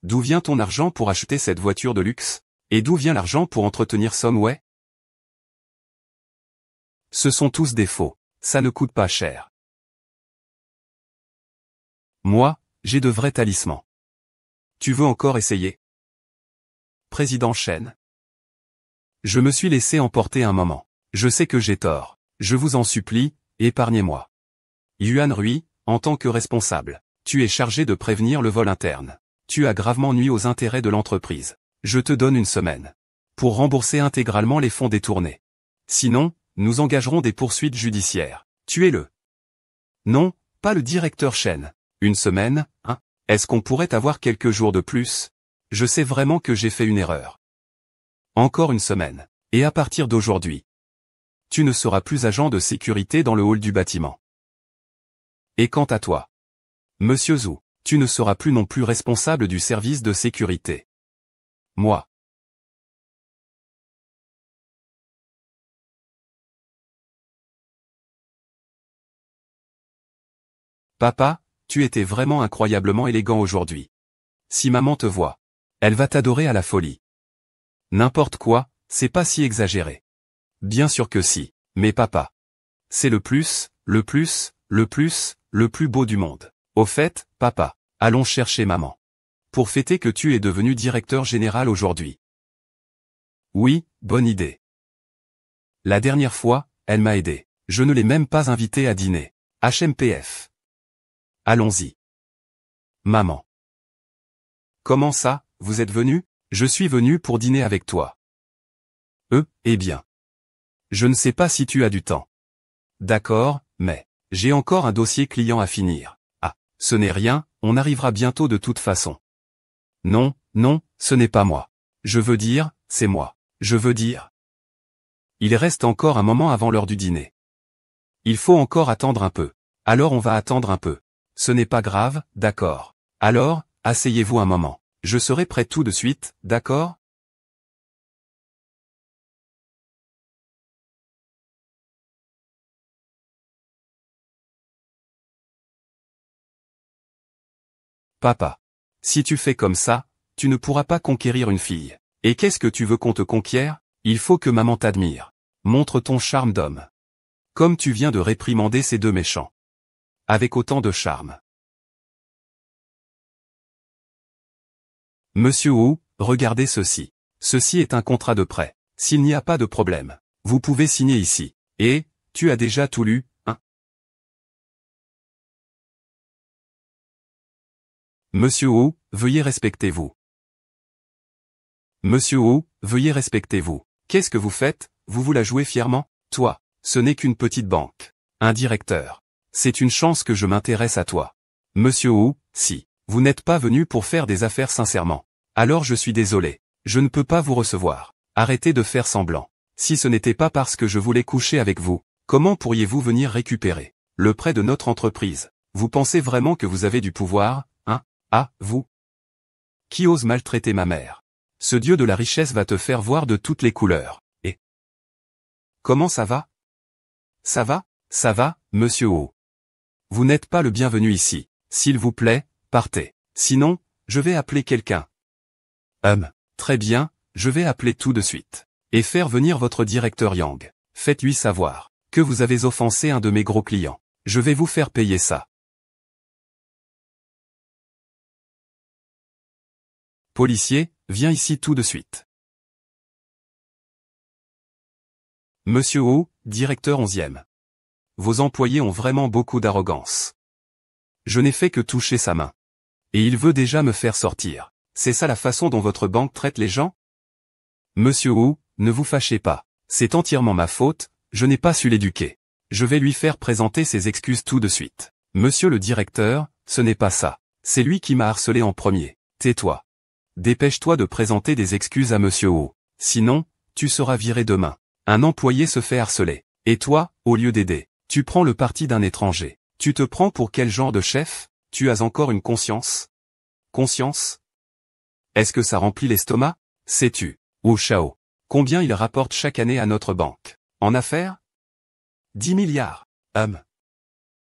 D'où vient ton argent pour acheter cette voiture de luxe? Et d'où vient l'argent pour entretenir Somway? Ce sont tous des faux. Ça ne coûte pas cher. Moi, j'ai de vrais talismans. Tu veux encore essayer? Président Chen. Je me suis laissé emporter un moment. Je sais que j'ai tort. Je vous en supplie, épargnez-moi. Yuan Rui, en tant que responsable, tu es chargé de prévenir le vol interne. Tu as gravement nui aux intérêts de l'entreprise. Je te donne une semaine pour rembourser intégralement les fonds détournés. Sinon, nous engagerons des poursuites judiciaires. Tuez-le. Non, pas le directeur Chen. Une semaine, hein? Est-ce qu'on pourrait avoir quelques jours de plus? Je sais vraiment que j'ai fait une erreur. Encore une semaine. Et à partir d'aujourd'hui, tu ne seras plus agent de sécurité dans le hall du bâtiment. Et quant à toi, Monsieur Zhu, tu ne seras plus non plus responsable du service de sécurité. Moi. Papa, tu étais vraiment incroyablement élégant aujourd'hui. Si maman te voit, elle va t'adorer à la folie. N'importe quoi, c'est pas si exagéré. Bien sûr que si, mais papa. C'est le plus beau du monde. Au fait, papa, allons chercher maman. Pour fêter que tu es devenu directeur général aujourd'hui. Oui, bonne idée. La dernière fois, elle m'a aidé. Je ne l'ai même pas invitée à dîner. HMPF. Allons-y. Maman. Comment ça, vous êtes venu? Je suis venu pour dîner avec toi. Eh bien. Je ne sais pas si tu as du temps. D'accord, mais j'ai encore un dossier client à finir. Ah, ce n'est rien, on arrivera bientôt de toute façon. Non, ce n'est pas moi. Je veux dire, c'est moi. Je veux dire. Il reste encore un moment avant l'heure du dîner. Il faut encore attendre un peu. Alors on va attendre un peu. Ce n'est pas grave, d'accord. Alors, asseyez-vous un moment. Je serai prêt tout de suite, d'accord? Papa. Si tu fais comme ça, tu ne pourras pas conquérir une fille. Et qu'est-ce que tu veux qu'on te conquiert? Il faut que maman t'admire. Montre ton charme d'homme. Comme tu viens de réprimander ces deux méchants. Avec autant de charme. Monsieur Wu, regardez ceci. Ceci est un contrat de prêt. S'il n'y a pas de problème, vous pouvez signer ici. Et, tu as déjà tout lu, hein? Monsieur Wu, veuillez respectez-vous. Monsieur Wu, veuillez respectez-vous. Qu'est-ce que vous faites? Vous vous la jouez fièrement? Toi, ce n'est qu'une petite banque. Un directeur. C'est une chance que je m'intéresse à toi. Monsieur Wu, si vous n'êtes pas venu pour faire des affaires sincèrement, alors je suis désolé. Je ne peux pas vous recevoir. Arrêtez de faire semblant. Si ce n'était pas parce que je voulais coucher avec vous, comment pourriez-vous venir récupérer le prêt de notre entreprise? Vous pensez vraiment que vous avez du pouvoir, hein? Ah, vous? Qui ose maltraiter ma mère? Ce dieu de la richesse va te faire voir de toutes les couleurs. Et comment ça va? Ça va, monsieur Wu. Vous n'êtes pas le bienvenu ici. S'il vous plaît, partez. Sinon, je vais appeler quelqu'un. Très bien, je vais appeler tout de suite. Et faire venir votre directeur Yang. Faites-lui savoir que vous avez offensé un de mes gros clients. Je vais vous faire payer ça. Policier, viens ici tout de suite. Monsieur Wu, directeur 11e. vos employés ont vraiment beaucoup d'arrogance. Je n'ai fait que toucher sa main. Et il veut déjà me faire sortir. C'est ça la façon dont votre banque traite les gens? Monsieur Wu, ne vous fâchez pas. C'est entièrement ma faute, je n'ai pas su l'éduquer. Je vais lui faire présenter ses excuses tout de suite. Monsieur le directeur, ce n'est pas ça. C'est lui qui m'a harcelé en premier. Tais-toi. Dépêche-toi de présenter des excuses à Monsieur Wu. Sinon, tu seras viré demain. Un employé se fait harceler. Et toi, au lieu d'aider, tu prends le parti d'un étranger. Tu te prends pour quel genre de chef? Tu as encore une conscience? Conscience? Est-ce que ça remplit l'estomac? Sais-tu, Wu Shao, combien il rapporte chaque année à notre banque? En affaires? 10 milliards.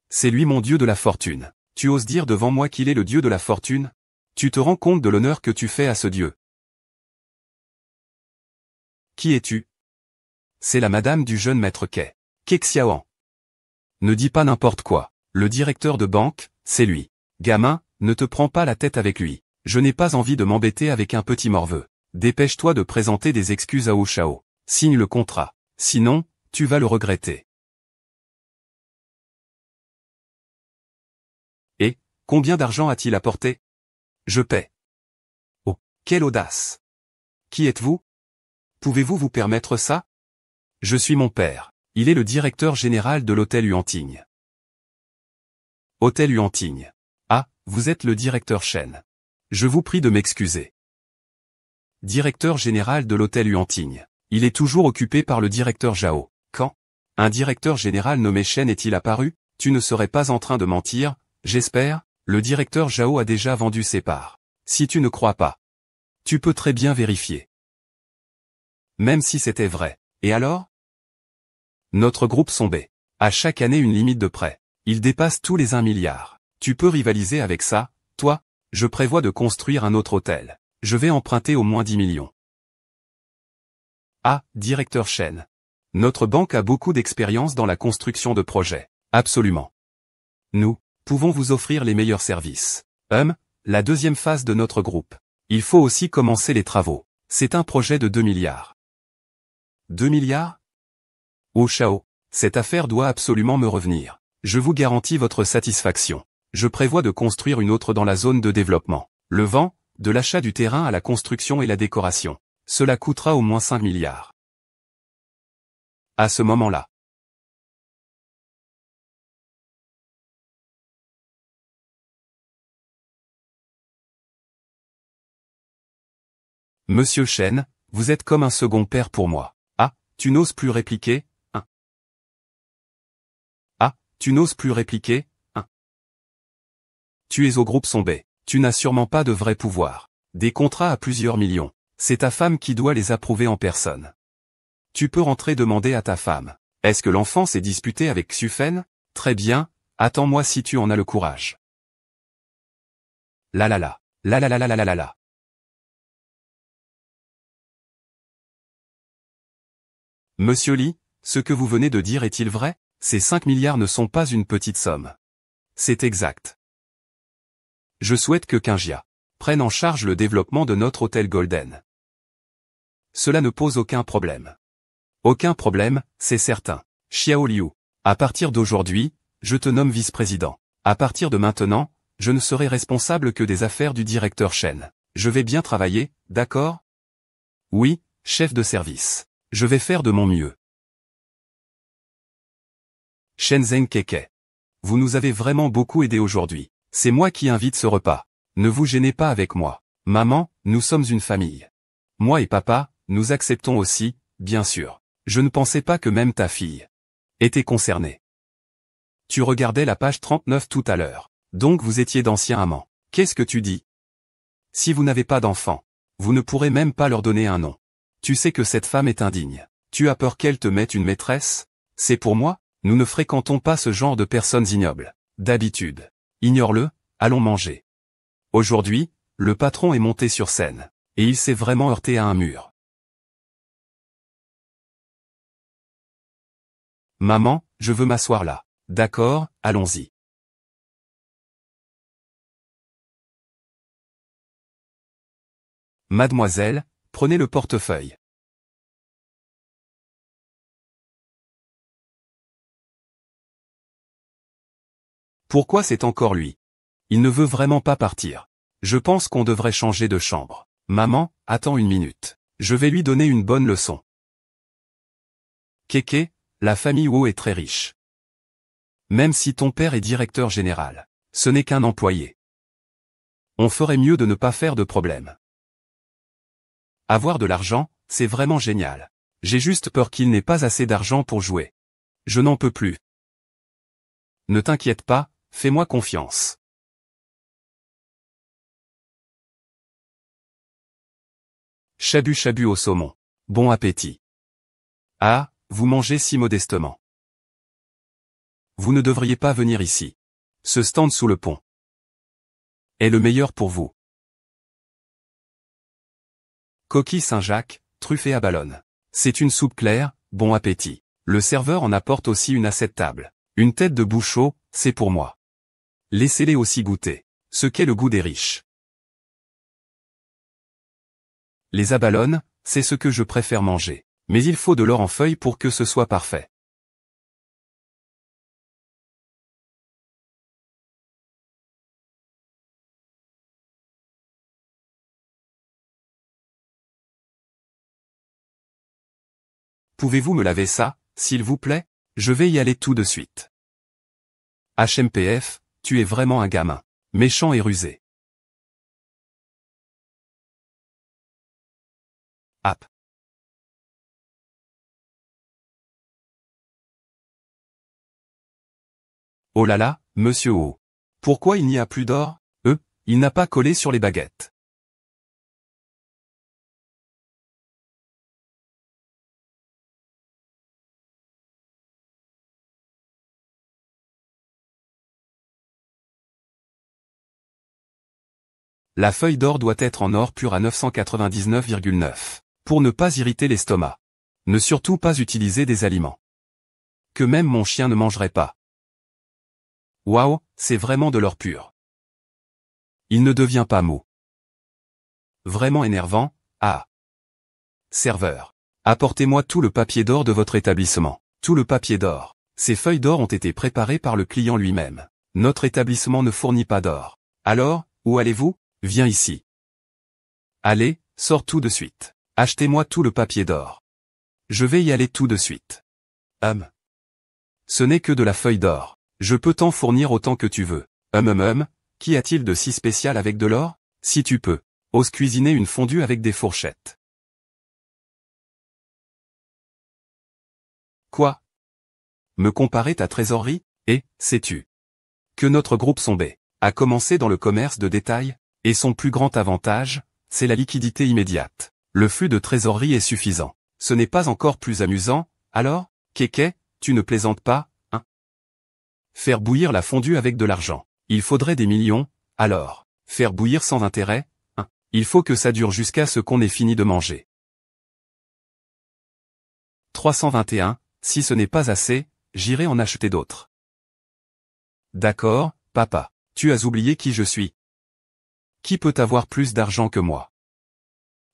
C'est lui mon dieu de la fortune. Tu oses dire devant moi qu'il est le dieu de la fortune? Tu te rends compte de l'honneur que tu fais à ce dieu? Qui es-tu? C'est la madame du jeune maître Kei. Kexiaoan. Ne dis pas n'importe quoi. Le directeur de banque, c'est lui. Gamin, ne te prends pas la tête avec lui. Je n'ai pas envie de m'embêter avec un petit morveux. Dépêche-toi de présenter des excuses à Wu Shao. Signe le contrat. Sinon, tu vas le regretter. Et, combien d'argent a-t-il apporté? Je paie. Oh, quelle audace! Qui êtes-vous? Pouvez-vous vous permettre ça? Je suis mon père. Il est le directeur général de l'hôtel Yuanting. Hôtel Yuanting. Ah, vous êtes le directeur Shen. Je vous prie de m'excuser. Directeur général de l'hôtel Yuanting. Il est toujours occupé par le directeur Zhao. Quand un directeur général nommé Shen est-il apparu? Tu ne serais pas en train de mentir, j'espère. Le directeur Zhao a déjà vendu ses parts. Si tu ne crois pas, tu peux très bien vérifier. Même si c'était vrai. Et alors? Notre groupe Sombe a chaque année une limite de prêt. Il dépasse tous les 1 milliard. Tu peux rivaliser avec ça, toi? Je prévois de construire un autre hôtel. Je vais emprunter au moins 10 millions. Ah, directeur Shen. Notre banque a beaucoup d'expérience dans la construction de projets. Absolument. Nous pouvons vous offrir les meilleurs services. La deuxième phase de notre groupe. Il faut aussi commencer les travaux. C'est un projet de 2 milliards. 2 milliards? Oh Shao, cette affaire doit absolument me revenir. Je vous garantis votre satisfaction. Je prévois de construire une autre dans la zone de développement. Le vent, de l'achat du terrain à la construction et la décoration. Cela coûtera au moins 5 milliards. À ce moment-là. Monsieur Shen, vous êtes comme un second père pour moi. Ah, tu n'oses plus répliquer, hein? Ah, tu n'oses plus répliquer, hein? Tu es au groupe Sombe. Tu n'as sûrement pas de vrai pouvoir. Des contrats à plusieurs millions. C'est ta femme qui doit les approuver en personne. Tu peux rentrer demander à ta femme. Est-ce que l'enfant s'est disputé avec Xufen? Très bien, attends-moi si tu en as le courage. La la la. La la la la la la la la. Monsieur Li, ce que vous venez de dire est-il vrai? Ces 5 milliards ne sont pas une petite somme. C'est exact. Je souhaite que Kinjia prenne en charge le développement de notre hôtel Golden. Cela ne pose aucun problème. Aucun problème, c'est certain. Xiao Liu. À partir d'aujourd'hui, je te nomme vice-président. À partir de maintenant, je ne serai responsable que des affaires du directeur Shen. Je vais bien travailler, d'accord? Oui, chef de service. Je vais faire de mon mieux. Shenzhen Keke. Vous nous avez vraiment beaucoup aidé aujourd'hui. C'est moi qui invite ce repas. Ne vous gênez pas avec moi. Maman, nous sommes une famille. Moi et papa, nous acceptons aussi, bien sûr. Je ne pensais pas que même ta fille était concernée. Tu regardais la page 39 tout à l'heure. Donc vous étiez d'anciens amants. Qu'est-ce que tu dis? Si vous n'avez pas d'enfants, vous ne pourrez même pas leur donner un nom. Tu sais que cette femme est indigne. Tu as peur qu'elle te mette une maîtresse? C'est pour moi? Nous ne fréquentons pas ce genre de personnes ignobles. D'habitude. Ignore-le, allons manger. Aujourd'hui, le patron est monté sur scène. Et il s'est vraiment heurté à un mur. Maman, je veux m'asseoir là. D'accord, allons-y. Mademoiselle, prenez le portefeuille. Pourquoi c'est encore lui? Il ne veut vraiment pas partir. Je pense qu'on devrait changer de chambre. Maman, attends une minute. Je vais lui donner une bonne leçon. Kéké, la famille Wu est très riche. Même si ton père est directeur général, ce n'est qu'un employé. On ferait mieux de ne pas faire de problème. Avoir de l'argent, c'est vraiment génial. J'ai juste peur qu'il n'ait pas assez d'argent pour jouer. Je n'en peux plus. Ne t'inquiète pas, fais-moi confiance. Chabu chabu au saumon. Bon appétit. Ah, vous mangez si modestement. Vous ne devriez pas venir ici. Ce stand sous le pont est le meilleur pour vous. Coquille Saint-Jacques, truffée à ballonne. C'est une soupe claire, bon appétit. Le serveur en apporte aussi une à cette table. Une tête de bouchot, c'est pour moi. Laissez-les aussi goûter. Ce qu'est le goût des riches. Les aballones, c'est ce que je préfère manger. Mais il faut de l'or en feuilles pour que ce soit parfait. Pouvez-vous me laver ça, s'il vous plaît? Je vais y aller tout de suite. HMPF, tu es vraiment un gamin. Méchant et rusé. App. Oh là là, monsieur O. Pourquoi il n'y a plus d'or? Il n'a pas collé sur les baguettes. La feuille d'or doit être en or pur à 999,9. Pour ne pas irriter l'estomac. Ne surtout pas utiliser des aliments que même mon chien ne mangerait pas. Waouh, c'est vraiment de l'or pur. Il ne devient pas mou. Vraiment énervant, ah. Serveur. Apportez-moi tout le papier d'or de votre établissement. Tout le papier d'or. Ces feuilles d'or ont été préparées par le client lui-même. Notre établissement ne fournit pas d'or. Alors, où allez-vous? Viens ici. Allez, sors tout de suite. Achetez-moi tout le papier d'or. Je vais y aller tout de suite. Ce n'est que de la feuille d'or. Je peux t'en fournir autant que tu veux. Qu'y a-t-il de si spécial avec de l'or? Si tu peux, ose cuisiner une fondue avec des fourchettes. Quoi? Me comparer ta trésorerie? Et, sais-tu que notre groupe Sombé a commencé dans le commerce de détail, et son plus grand avantage, c'est la liquidité immédiate. Le flux de trésorerie est suffisant. Ce n'est pas encore plus amusant, alors, Kéké, tu ne plaisantes pas, hein? Faire bouillir la fondue avec de l'argent. Il faudrait des millions, alors. Faire bouillir sans intérêt, hein? Il faut que ça dure jusqu'à ce qu'on ait fini de manger. 321, si ce n'est pas assez, j'irai en acheter d'autres. D'accord, papa. Tu as oublié qui je suis. Qui peut avoir plus d'argent que moi?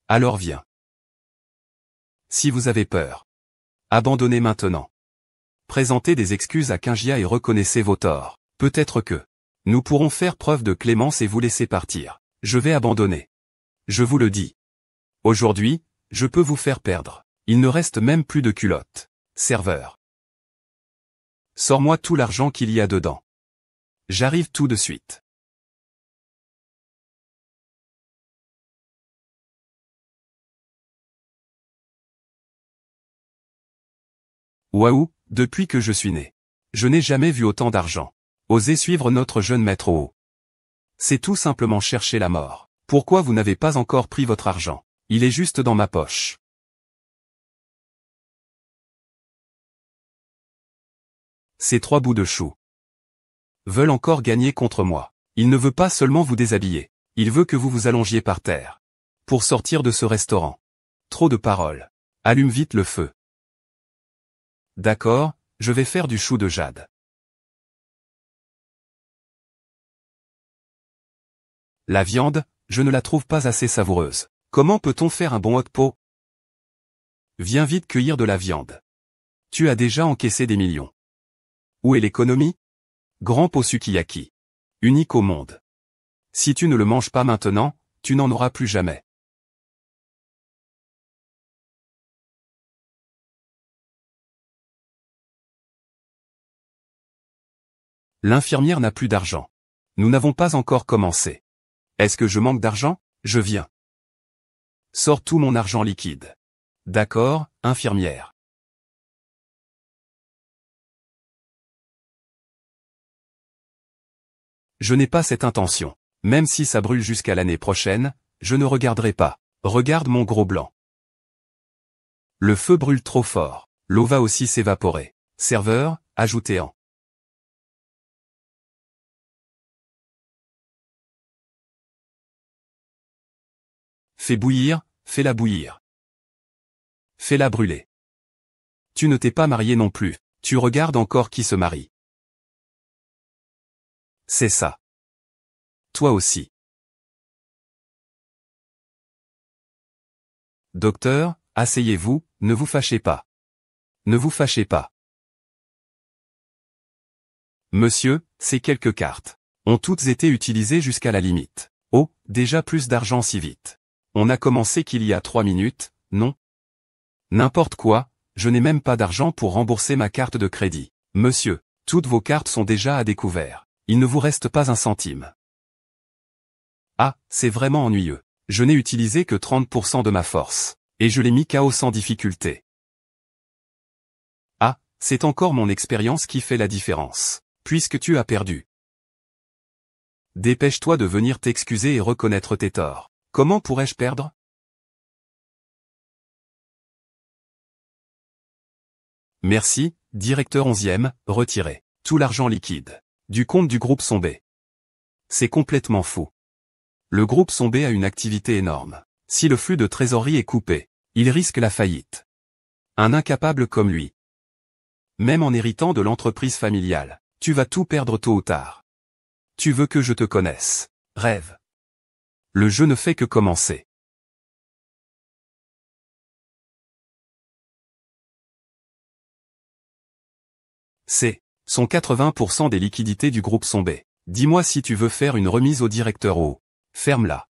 Alors viens. Si vous avez peur, abandonnez maintenant. Présentez des excuses à Kingia et reconnaissez vos torts. Peut-être que nous pourrons faire preuve de clémence et vous laisser partir. Je vais abandonner. Je vous le dis. Aujourd'hui, je peux vous faire perdre. Il ne reste même plus de culottes. Serveur. Sors-moi tout l'argent qu'il y a dedans. J'arrive tout de suite. Waouh, depuis que je suis né. Je n'ai jamais vu autant d'argent. Osez suivre notre jeune maître au. C'est tout simplement chercher la mort. Pourquoi vous n'avez pas encore pris votre argent? Il est juste dans ma poche. Ces 3 bouts de chou veulent encore gagner contre moi. Il ne veut pas seulement vous déshabiller. Il veut que vous vous allongiez par terre. Pour sortir de ce restaurant. Trop de paroles. Allume vite le feu. D'accord, je vais faire du chou de jade. La viande, je ne la trouve pas assez savoureuse. Comment peut-on faire un bon hot pot? Viens vite cueillir de la viande. Tu as déjà encaissé des millions. Où est l'économie? Grand pot sukiyaki. Unique au monde. Si tu ne le manges pas maintenant, tu n'en auras plus jamais. L'infirmière n'a plus d'argent. Nous n'avons pas encore commencé. Est-ce que je manque d'argent? Je viens. Sors tout mon argent liquide. D'accord, infirmière. Je n'ai pas cette intention. Même si ça brûle jusqu'à l'année prochaine, je ne regarderai pas. Regarde mon gros blanc. Le feu brûle trop fort. L'eau va aussi s'évaporer. Serveur, ajoutez en. Fais bouillir, fais-la bouillir. Fais-la brûler. Tu ne t'es pas marié non plus. Tu regardes encore qui se marie. C'est ça. Toi aussi. Docteur, asseyez-vous, ne vous fâchez pas. Ne vous fâchez pas. Monsieur, ces quelques cartes ont toutes été utilisées jusqu'à la limite. Oh, déjà plus d'argent si vite. On a commencé qu'il y a 3 minutes, non? N'importe quoi, je n'ai même pas d'argent pour rembourser ma carte de crédit. Monsieur, toutes vos cartes sont déjà à découvert. Il ne vous reste pas un centime. Ah, c'est vraiment ennuyeux. Je n'ai utilisé que 30% de ma force. Et je l'ai mis KO sans difficulté. Ah, c'est encore mon expérience qui fait la différence. Puisque tu as perdu. Dépêche-toi de venir t'excuser et reconnaître tes torts. Comment pourrais-je perdre? Merci, directeur 11e, retirez tout l'argent liquide du compte du groupe Sombé. C'est complètement fou. Le groupe Sombé a une activité énorme. Si le flux de trésorerie est coupé, il risque la faillite. Un incapable comme lui. Même en héritant de l'entreprise familiale, tu vas tout perdre tôt ou tard. Tu veux que je te connaisse. Rêve. Le jeu ne fait que commencer. Sont 80% des liquidités du groupe Sombé. Dis-moi si tu veux faire une remise au directeur O. Ferme-la.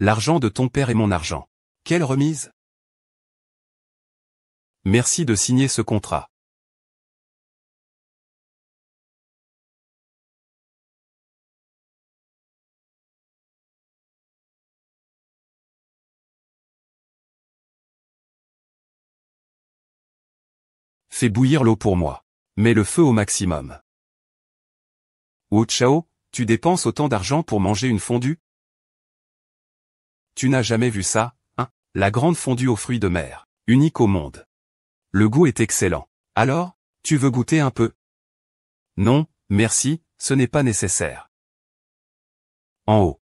L'argent de ton père est mon argent. Quelle remise? Merci de signer ce contrat. Fais bouillir l'eau pour moi. Mets le feu au maximum. Wu Chao, tu dépenses autant d'argent pour manger une fondue? Tu n'as jamais vu ça, hein? La grande fondue aux fruits de mer, unique au monde. Le goût est excellent. Alors, tu veux goûter un peu? Non, merci, ce n'est pas nécessaire. En haut.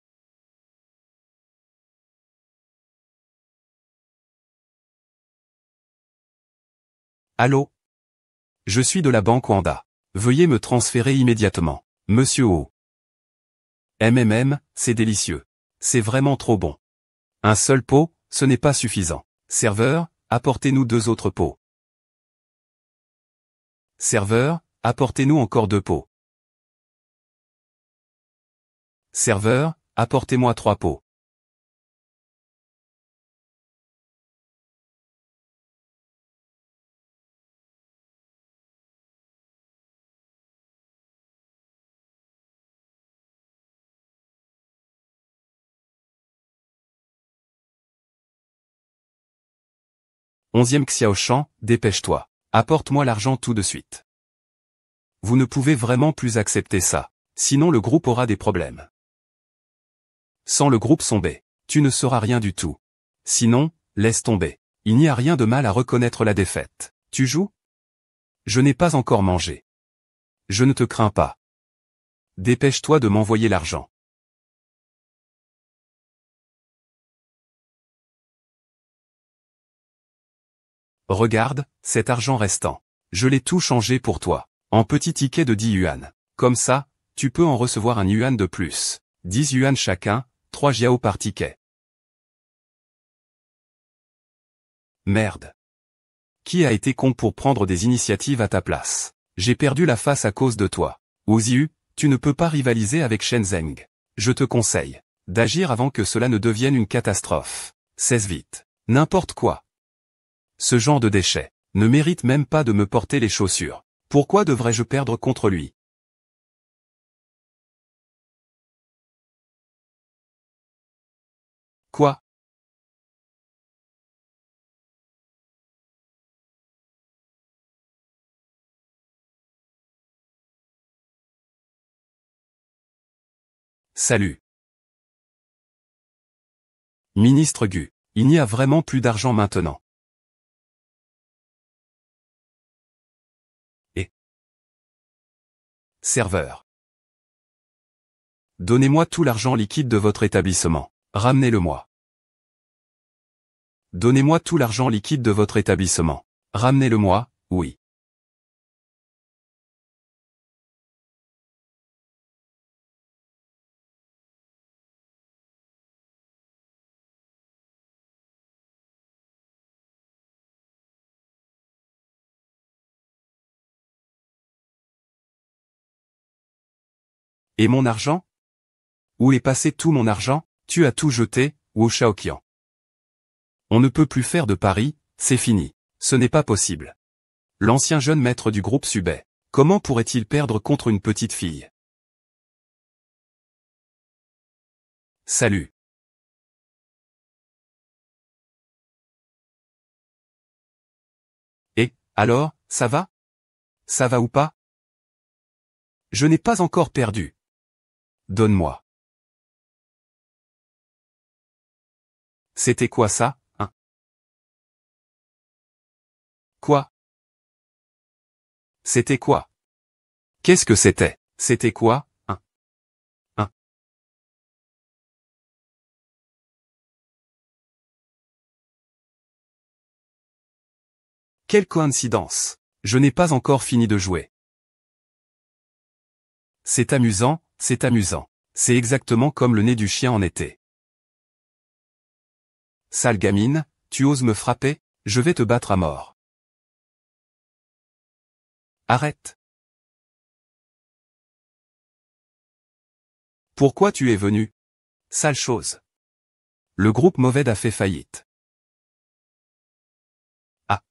Allô? Je suis de la banque Wanda. Veuillez me transférer immédiatement. Monsieur O. C'est délicieux. C'est vraiment trop bon. Un seul pot, ce n'est pas suffisant. Serveur, apportez-nous 2 autres pots. Serveur, apportez-nous encore 2 pots. Serveur, apportez-moi 3 pots. Onzième Xiaoshan, dépêche-toi. Apporte-moi l'argent tout de suite. Vous ne pouvez vraiment plus accepter ça. Sinon le groupe aura des problèmes. Sans le groupe Sombé, tu ne seras rien du tout. Sinon, laisse tomber. Il n'y a rien de mal à reconnaître la défaite. Tu joues? Je n'ai pas encore mangé. Je ne te crains pas. Dépêche-toi de m'envoyer l'argent. Regarde, cet argent restant. Je l'ai tout changé pour toi. En petits tickets de 10 yuan. Comme ça, tu peux en recevoir un yuan de plus. 10 yuan chacun, 3 jiao par ticket. Merde. Qui a été con pour prendre des initiatives à ta place? J'ai perdu la face à cause de toi. Wu Ziyu, tu ne peux pas rivaliser avec Shen Zeng. Je te conseille d'agir avant que cela ne devienne une catastrophe. Cesse vite. N'importe quoi. Ce genre de déchet ne mérite même pas de me porter les chaussures. Pourquoi devrais-je perdre contre lui? Quoi? Salut. Ministre Gu. Il n'y a vraiment plus d'argent maintenant. Et serveur. Donnez-moi tout l'argent liquide de votre établissement. Ramenez-le-moi. Donnez-moi tout l'argent liquide de votre établissement. Ramenez-le-moi, oui. Et mon argent? Où est passé tout mon argent? Tu as tout jeté, Wu Shaoqian. On ne peut plus faire de paris, c'est fini. Ce n'est pas possible. L'ancien jeune maître du groupe Subei. Comment pourrait-il perdre contre une petite fille? Salut. Et, alors, ça va? Ça va ou pas? Je n'ai pas encore perdu. Donne-moi. C'était quoi ça, hein? Quoi? C'était quoi? Qu'est-ce que c'était? C'était quoi, hein? Hein? Quelle coïncidence. Je n'ai pas encore fini de jouer. C'est amusant, c'est amusant. C'est exactement comme le nez du chien en été. Sale gamine, tu oses me frapper? Je vais te battre à mort. Arrête. Pourquoi tu es venu? Sale chose. Le groupe Mauvais a fait faillite. Ah.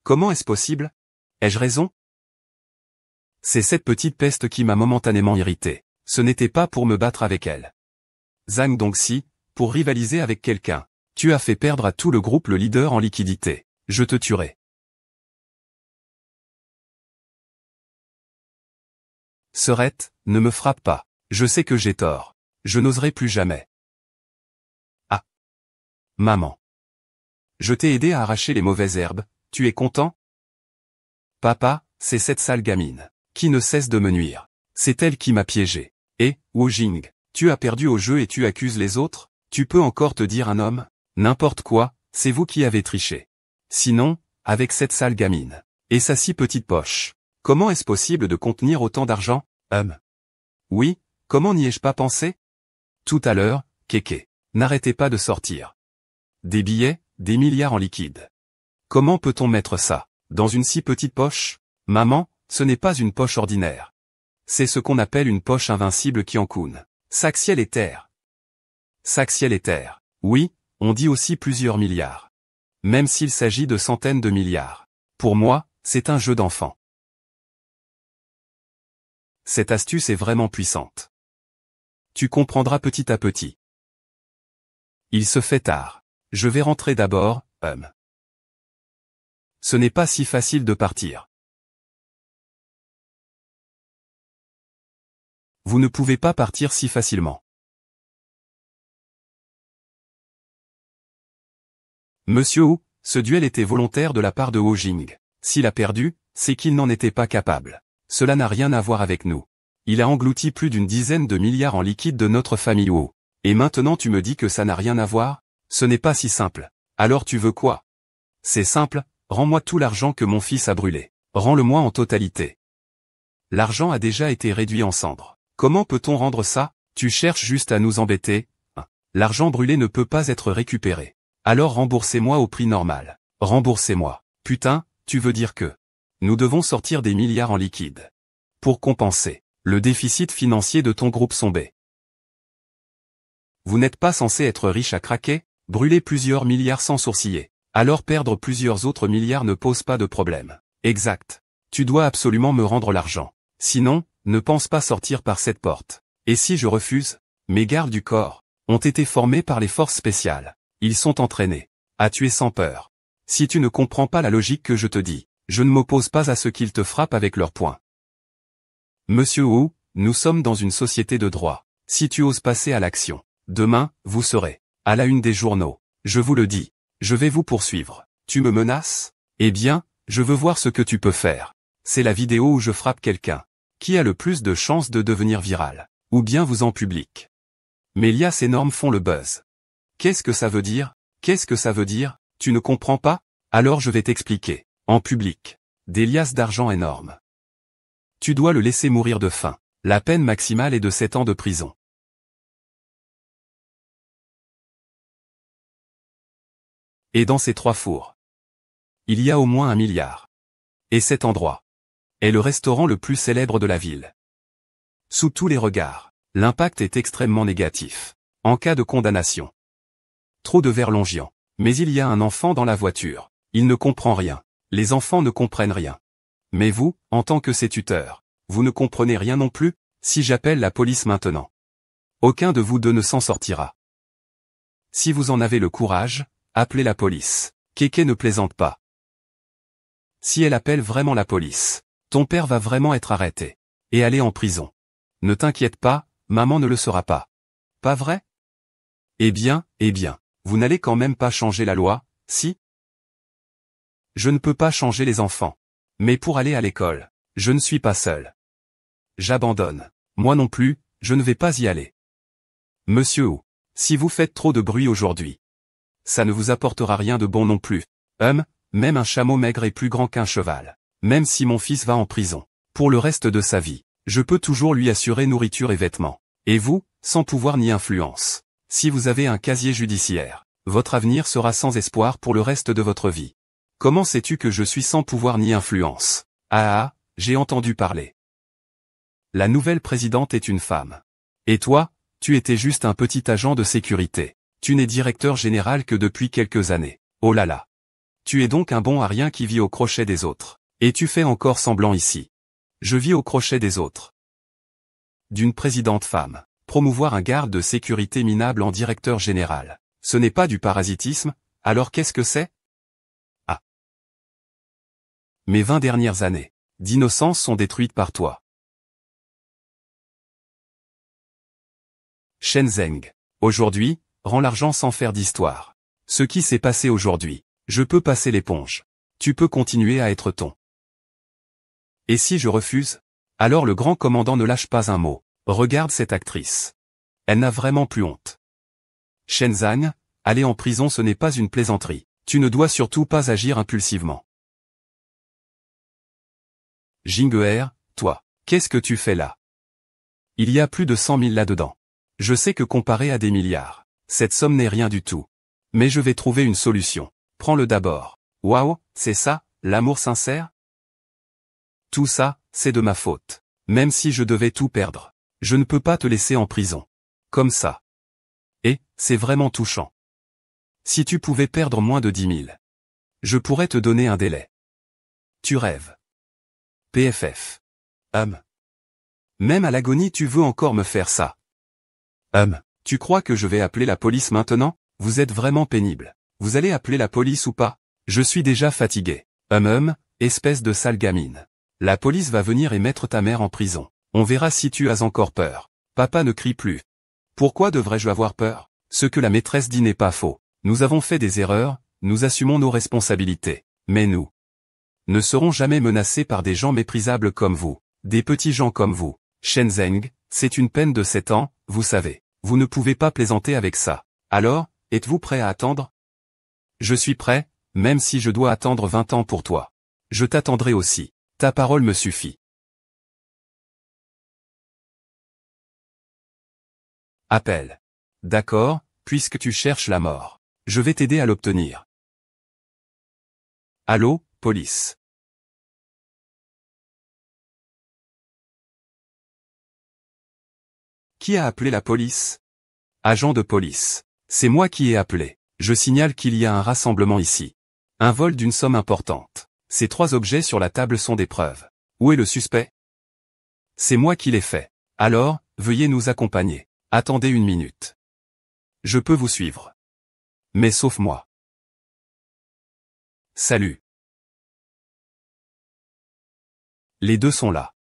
Comment est-ce possible? Ai-je raison? C'est cette petite peste qui m'a momentanément irrité. Ce n'était pas pour me battre avec elle. Zhang Dongxi, pour rivaliser avec quelqu'un. Tu as fait perdre à tout le groupe le leader en liquidité. Je te tuerai. Serette, ne me frappe pas. Je sais que j'ai tort. Je n'oserai plus jamais. Ah. Maman. Je t'ai aidé à arracher les mauvaises herbes, tu es content? Papa, c'est cette sale gamine, qui ne cesse de me nuire. C'est elle qui m'a piégé. Et, Wu Jing, tu as perdu au jeu et tu accuses les autres? Tu peux encore te dire un homme? N'importe quoi, c'est vous qui avez triché. Sinon, avec cette sale gamine, et sa si petite poche, comment est-ce possible de contenir autant d'argent? Oui, comment n'y ai-je pas pensé? Tout à l'heure, Kéké, n'arrêtez pas de sortir. Des billets, des milliards en liquide. Comment peut-on mettre ça dans une si petite poche? Maman, ce n'est pas une poche ordinaire. C'est ce qu'on appelle une poche invincible qui encoune. Sac ciel et terre. Sac ciel et terre. Oui, on dit aussi plusieurs milliards. Même s'il s'agit de centaines de milliards. Pour moi, c'est un jeu d'enfant. Cette astuce est vraiment puissante. Tu comprendras petit à petit. Il se fait tard. Je vais rentrer d'abord, Ce n'est pas si facile de partir. Vous ne pouvez pas partir si facilement. Monsieur Wu, ce duel était volontaire de la part de Wu Jing. S'il a perdu, c'est qu'il n'en était pas capable. Cela n'a rien à voir avec nous. Il a englouti plus d'une dizaine de milliards en liquide de notre famille Wu. Et maintenant tu me dis que ça n'a rien à voir? Ce n'est pas si simple. Alors tu veux quoi? C'est simple, rends-moi tout l'argent que mon fils a brûlé. Rends-le-moi en totalité. L'argent a déjà été réduit en cendres. Comment peut-on rendre ça? Tu cherches juste à nous embêter? L'argent brûlé ne peut pas être récupéré. Alors remboursez-moi au prix normal. Remboursez-moi. Putain, tu veux dire que nous devons sortir des milliards en liquide. pour compenser le déficit financier de ton groupe Sombé. Vous n'êtes pas censé être riche à craquer, brûler plusieurs milliards sans sourciller. Alors perdre plusieurs autres milliards ne pose pas de problème. Exact. Tu dois absolument me rendre l'argent. Sinon, ne pense pas sortir par cette porte. Et si je refuse? Mes gardes du corps ont été formés par les forces spéciales. Ils sont entraînés à tuer sans peur. Si tu ne comprends pas la logique que je te dis, je ne m'oppose pas à ce qu'ils te frappent avec leurs poings. Monsieur Wu, nous sommes dans une société de droit. Si tu oses passer à l'action, demain, vous serez à la une des journaux. Je vous le dis, je vais vous poursuivre. Tu me menaces? Eh bien, je veux voir ce que tu peux faire. C'est la vidéo où je frappe quelqu'un. Qui a le plus de chances de devenir viral? Ou bien vous en public? Mes liasses énormes font le buzz. Qu'est-ce que ça veut dire? Qu'est-ce que ça veut dire? Tu ne comprends pas? Alors je vais t'expliquer. En public. Des liasses d'argent énormes. Tu dois le laisser mourir de faim. La peine maximale est de 7 ans de prison. Et dans ces 3 fours, il y a au moins 1 milliard. Et cet endroit est le restaurant le plus célèbre de la ville. Sous tous les regards, l'impact est extrêmement négatif. En cas de condamnation. Trop de vers longians. Mais il y a un enfant dans la voiture. Il ne comprend rien. Les enfants ne comprennent rien. Mais vous, en tant que ses tuteurs, vous ne comprenez rien non plus? Si j'appelle la police maintenant, aucun de vous deux ne s'en sortira. Si vous en avez le courage, appelez la police. Kéké ne plaisante pas. Si elle appelle vraiment la police, ton père va vraiment être arrêté. Et aller en prison. Ne t'inquiète pas, maman ne le sera pas. Pas vrai? Eh bien, vous n'allez quand même pas changer la loi, si? Je ne peux pas changer les enfants. Mais pour aller à l'école, je ne suis pas seul. J'abandonne. Moi non plus, je ne vais pas y aller. Monsieur Wu, si vous faites trop de bruit aujourd'hui, ça ne vous apportera rien de bon non plus. Même un chameau maigre est plus grand qu'un cheval. Même si mon fils va en prison, pour le reste de sa vie, je peux toujours lui assurer nourriture et vêtements. Et vous, sans pouvoir ni influence, si vous avez un casier judiciaire, votre avenir sera sans espoir pour le reste de votre vie. Comment sais-tu que je suis sans pouvoir ni influence? Ah, j'ai entendu parler. La nouvelle présidente est une femme. Et toi, tu étais juste un petit agent de sécurité. Tu n'es directeur général que depuis quelques années. Oh là là. Tu es donc un bon à rien qui vit au crochet des autres. Et tu fais encore semblant ici. Je vis au crochet des autres. D'une présidente femme. Promouvoir un garde de sécurité minable en directeur général. Ce n'est pas du parasitisme, alors qu'est-ce que c'est? Ah. Mes 20 dernières années d'innocence sont détruites par toi. Shenzeng. Aujourd'hui, rends l'argent sans faire d'histoire. Ce qui s'est passé aujourd'hui, je peux passer l'éponge. Tu peux continuer à être ton. Et si je refuse? Alors le grand commandant ne lâche pas un mot. Regarde cette actrice. Elle n'a vraiment plus honte. Shenzhen, aller en prison ce n'est pas une plaisanterie. Tu ne dois surtout pas agir impulsivement. Jing'er, toi, qu'est-ce que tu fais là? Il y a plus de 100 000 là-dedans. Je sais que comparé à des milliards, cette somme n'est rien du tout. Mais je vais trouver une solution. Prends-le d'abord. Waouh, c'est ça, l'amour sincère? Tout ça, c'est de ma faute. Même si je devais tout perdre, je ne peux pas te laisser en prison. Comme ça. Et, c'est vraiment touchant. Si tu pouvais perdre moins de 10 000, je pourrais te donner un délai. Tu rêves. PFF. Même à l'agonie tu veux encore me faire ça. Tu crois que je vais appeler la police maintenant? Vous êtes vraiment pénible. Vous allez appeler la police ou pas? Je suis déjà fatigué. Espèce de sale gamine. La police va venir et mettre ta mère en prison. On verra si tu as encore peur. Papa ne crie plus. Pourquoi devrais-je avoir peur? Ce que la maîtresse dit n'est pas faux. Nous avons fait des erreurs, nous assumons nos responsabilités. Mais nous ne serons jamais menacés par des gens méprisables comme vous. Des petits gens comme vous. Shenzhen, c'est une peine de 7 ans, vous savez. Vous ne pouvez pas plaisanter avec ça. Alors, êtes-vous prêt à attendre? Je suis prêt, même si je dois attendre 20 ans pour toi. Je t'attendrai aussi. Ta parole me suffit. Appel. D'accord, puisque tu cherches la mort. Je vais t'aider à l'obtenir. Allô, police. Qui a appelé la police? Agent de police. C'est moi qui ai appelé. Je signale qu'il y a un rassemblement ici. Un vol d'une somme importante. Ces 3 objets sur la table sont des preuves. Où est le suspect? C'est moi qui l'ai fait. Alors, veuillez nous accompagner. Attendez une minute. Je peux vous suivre. Mais sauf moi. Salut. Les deux sont là.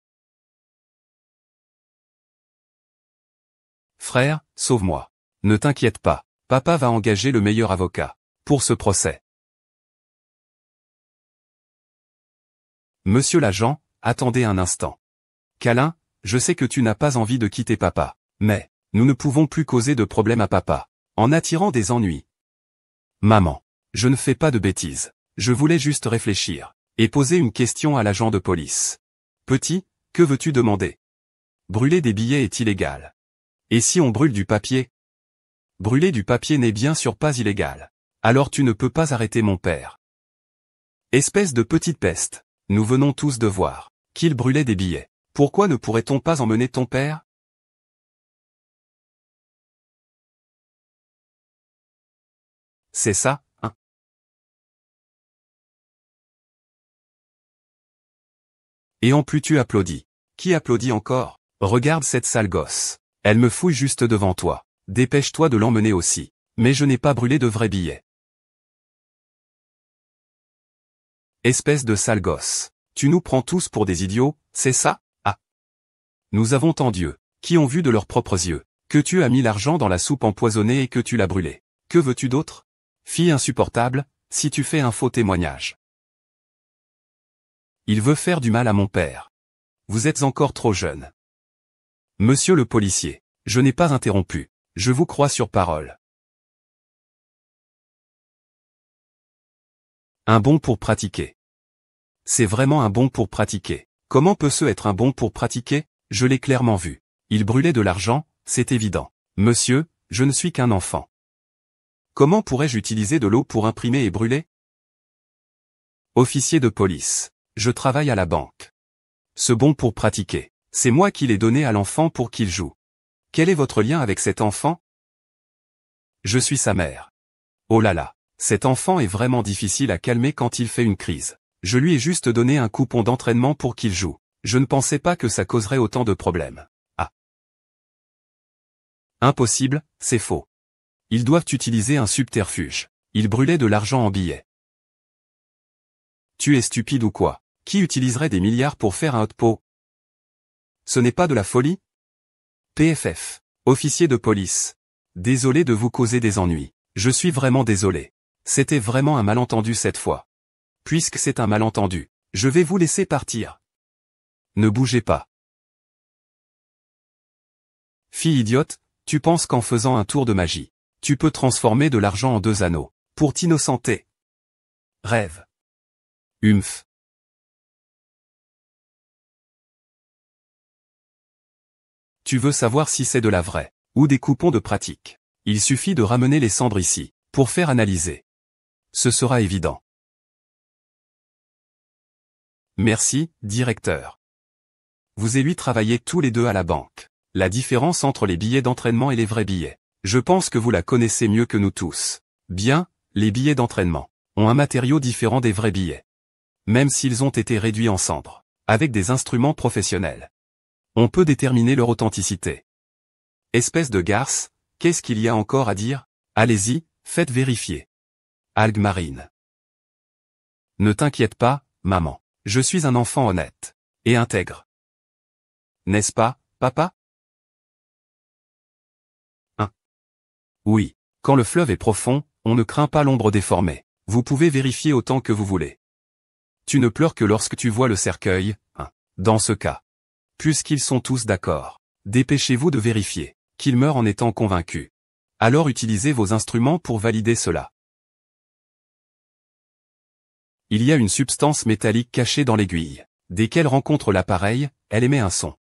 Frère, sauve-moi. Ne t'inquiète pas. Papa va engager le meilleur avocat. Pour ce procès. Monsieur l'agent, attendez un instant. Câlin, je sais que tu n'as pas envie de quitter papa. Mais, nous ne pouvons plus causer de problème à papa. En attirant des ennuis. Maman. Je ne fais pas de bêtises. Je voulais juste réfléchir. Et poser une question à l'agent de police. Petit, que veux-tu demander? Brûler des billets est illégal. Et si on brûle du papier? Brûler du papier n'est bien sûr pas illégal. Alors tu ne peux pas arrêter mon père. Espèce de petite peste. Nous venons tous de voir qu'il brûlait des billets. Pourquoi ne pourrait-on pas emmener ton père? C'est ça, hein? Et en plus tu applaudis. Qui applaudit encore? Regarde cette sale gosse. Elle me fouille juste devant toi. Dépêche-toi de l'emmener aussi. Mais je n'ai pas brûlé de vrais billets. Espèce de sale gosse. Tu nous prends tous pour des idiots, c'est ça? Ah. Nous avons tant d'yeux, qui ont vu de leurs propres yeux, que tu as mis l'argent dans la soupe empoisonnée et que tu l'as brûlée. Que veux-tu d'autre? Fille insupportable, si tu fais un faux témoignage. Il veut faire du mal à mon père. Vous êtes encore trop jeune. Monsieur le policier, je n'ai pas interrompu. Je vous crois sur parole. Un bon pour pratiquer. C'est vraiment un bon pour pratiquer. Comment peut-ce être un bon pour pratiquer? Je l'ai clairement vu. Il brûlait de l'argent, c'est évident. Monsieur, je ne suis qu'un enfant. Comment pourrais-je utiliser de l'eau pour imprimer et brûler? Officier de police. Je travaille à la banque. Ce bon pour pratiquer, c'est moi qui l'ai donné à l'enfant pour qu'il joue. Quel est votre lien avec cet enfant? Je suis sa mère. Oh là là, cet enfant est vraiment difficile à calmer quand il fait une crise. Je lui ai juste donné un coupon d'entraînement pour qu'il joue. Je ne pensais pas que ça causerait autant de problèmes. Ah. Impossible, c'est faux. Ils doivent utiliser un subterfuge. Ils brûlaient de l'argent en billets. Tu es stupide ou quoi? Qui utiliserait des milliards pour faire un hot pot? Ce n'est pas de la folie? PFF. Officier de police. Désolé de vous causer des ennuis. Je suis vraiment désolé. C'était vraiment un malentendu cette fois. Puisque c'est un malentendu, je vais vous laisser partir. Ne bougez pas. Fille idiote, tu penses qu'en faisant un tour de magie, tu peux transformer de l'argent en 2 anneaux, pour t'innocenter. Rêve. Humph. Tu veux savoir si c'est de la vraie, ou des coupons de pratique. Il suffit de ramener les cendres ici, pour faire analyser. Ce sera évident. Merci, directeur. Vous et lui travaillez tous les deux à la banque. La différence entre les billets d'entraînement et les vrais billets. Je pense que vous la connaissez mieux que nous tous. Bien, les billets d'entraînement ont un matériau différent des vrais billets. Même s'ils ont été réduits en cendres, avec des instruments professionnels. On peut déterminer leur authenticité. Espèce de garce, qu'est-ce qu'il y a encore à dire? Allez-y, faites vérifier. Algues marine. Ne t'inquiète pas, maman. Je suis un enfant honnête. Et intègre. N'est-ce pas, papa? Hein? Oui. Quand le fleuve est profond, on ne craint pas l'ombre déformée. Vous pouvez vérifier autant que vous voulez. Tu ne pleures que lorsque tu vois le cercueil, hein. Dans ce cas. Puisqu'ils sont tous d'accord. Dépêchez-vous de vérifier qu'ils meurent en étant convaincus. Alors utilisez vos instruments pour valider cela. Il y a une substance métallique cachée dans l'aiguille. Dès qu'elle rencontre l'appareil, elle émet un son.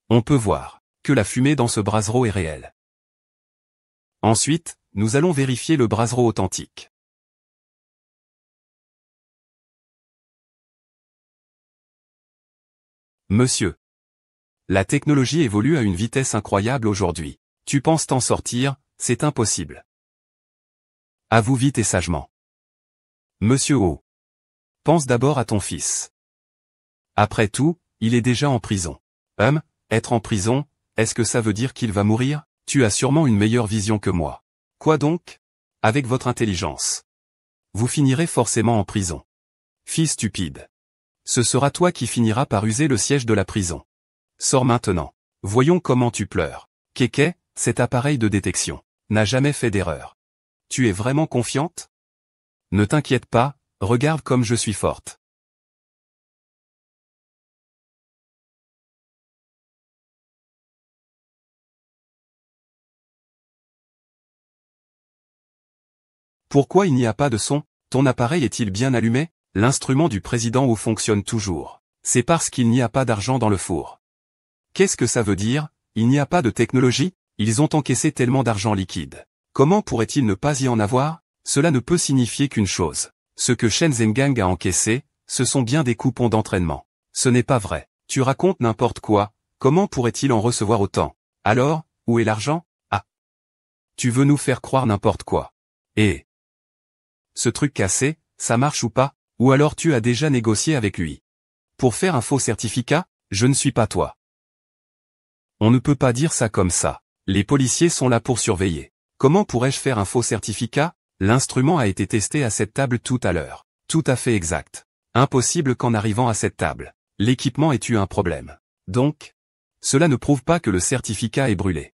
On peut voir que la fumée dans ce brasero est réelle. Ensuite, nous allons vérifier le brasero authentique. Monsieur. La technologie évolue à une vitesse incroyable aujourd'hui. Tu penses t'en sortir, c'est impossible. Avoue vite et sagement. Monsieur O. Pense d'abord à ton fils. Après tout, il est déjà en prison. Être en prison, est-ce que ça veut dire qu'il va mourir? Tu as sûrement une meilleure vision que moi. Quoi donc? Avec votre intelligence. Vous finirez forcément en prison. Fils stupide. Ce sera toi qui finiras par user le siège de la prison. Sors maintenant. Voyons comment tu pleures. Kéké, cet appareil de détection n'a jamais fait d'erreur. Tu es vraiment confiante? Ne t'inquiète pas, regarde comme je suis forte. Pourquoi il n'y a pas de son? Ton appareil est-il bien allumé? L'instrument du président O fonctionne toujours. C'est parce qu'il n'y a pas d'argent dans le four. Qu'est-ce que ça veut dire? Il n'y a pas de technologie? Ils ont encaissé tellement d'argent liquide. Comment pourrait-il ne pas y en avoir? Cela ne peut signifier qu'une chose. Ce que Shenzhen Gang a encaissé, ce sont bien des coupons d'entraînement. Ce n'est pas vrai. Tu racontes n'importe quoi. Comment pourrait-il en recevoir autant? Alors, où est l'argent? Ah. Tu veux nous faire croire n'importe quoi. Et ce truc cassé, ça marche ou pas? Ou alors tu as déjà négocié avec lui? Pour faire un faux certificat? Je ne suis pas toi. On ne peut pas dire ça comme ça. Les policiers sont là pour surveiller. Comment pourrais-je faire un faux certificat? L'instrument a été testé à cette table tout à l'heure. Tout à fait exact. Impossible qu'en arrivant à cette table, l'équipement ait eu un problème. Donc, cela ne prouve pas que le certificat est brûlé.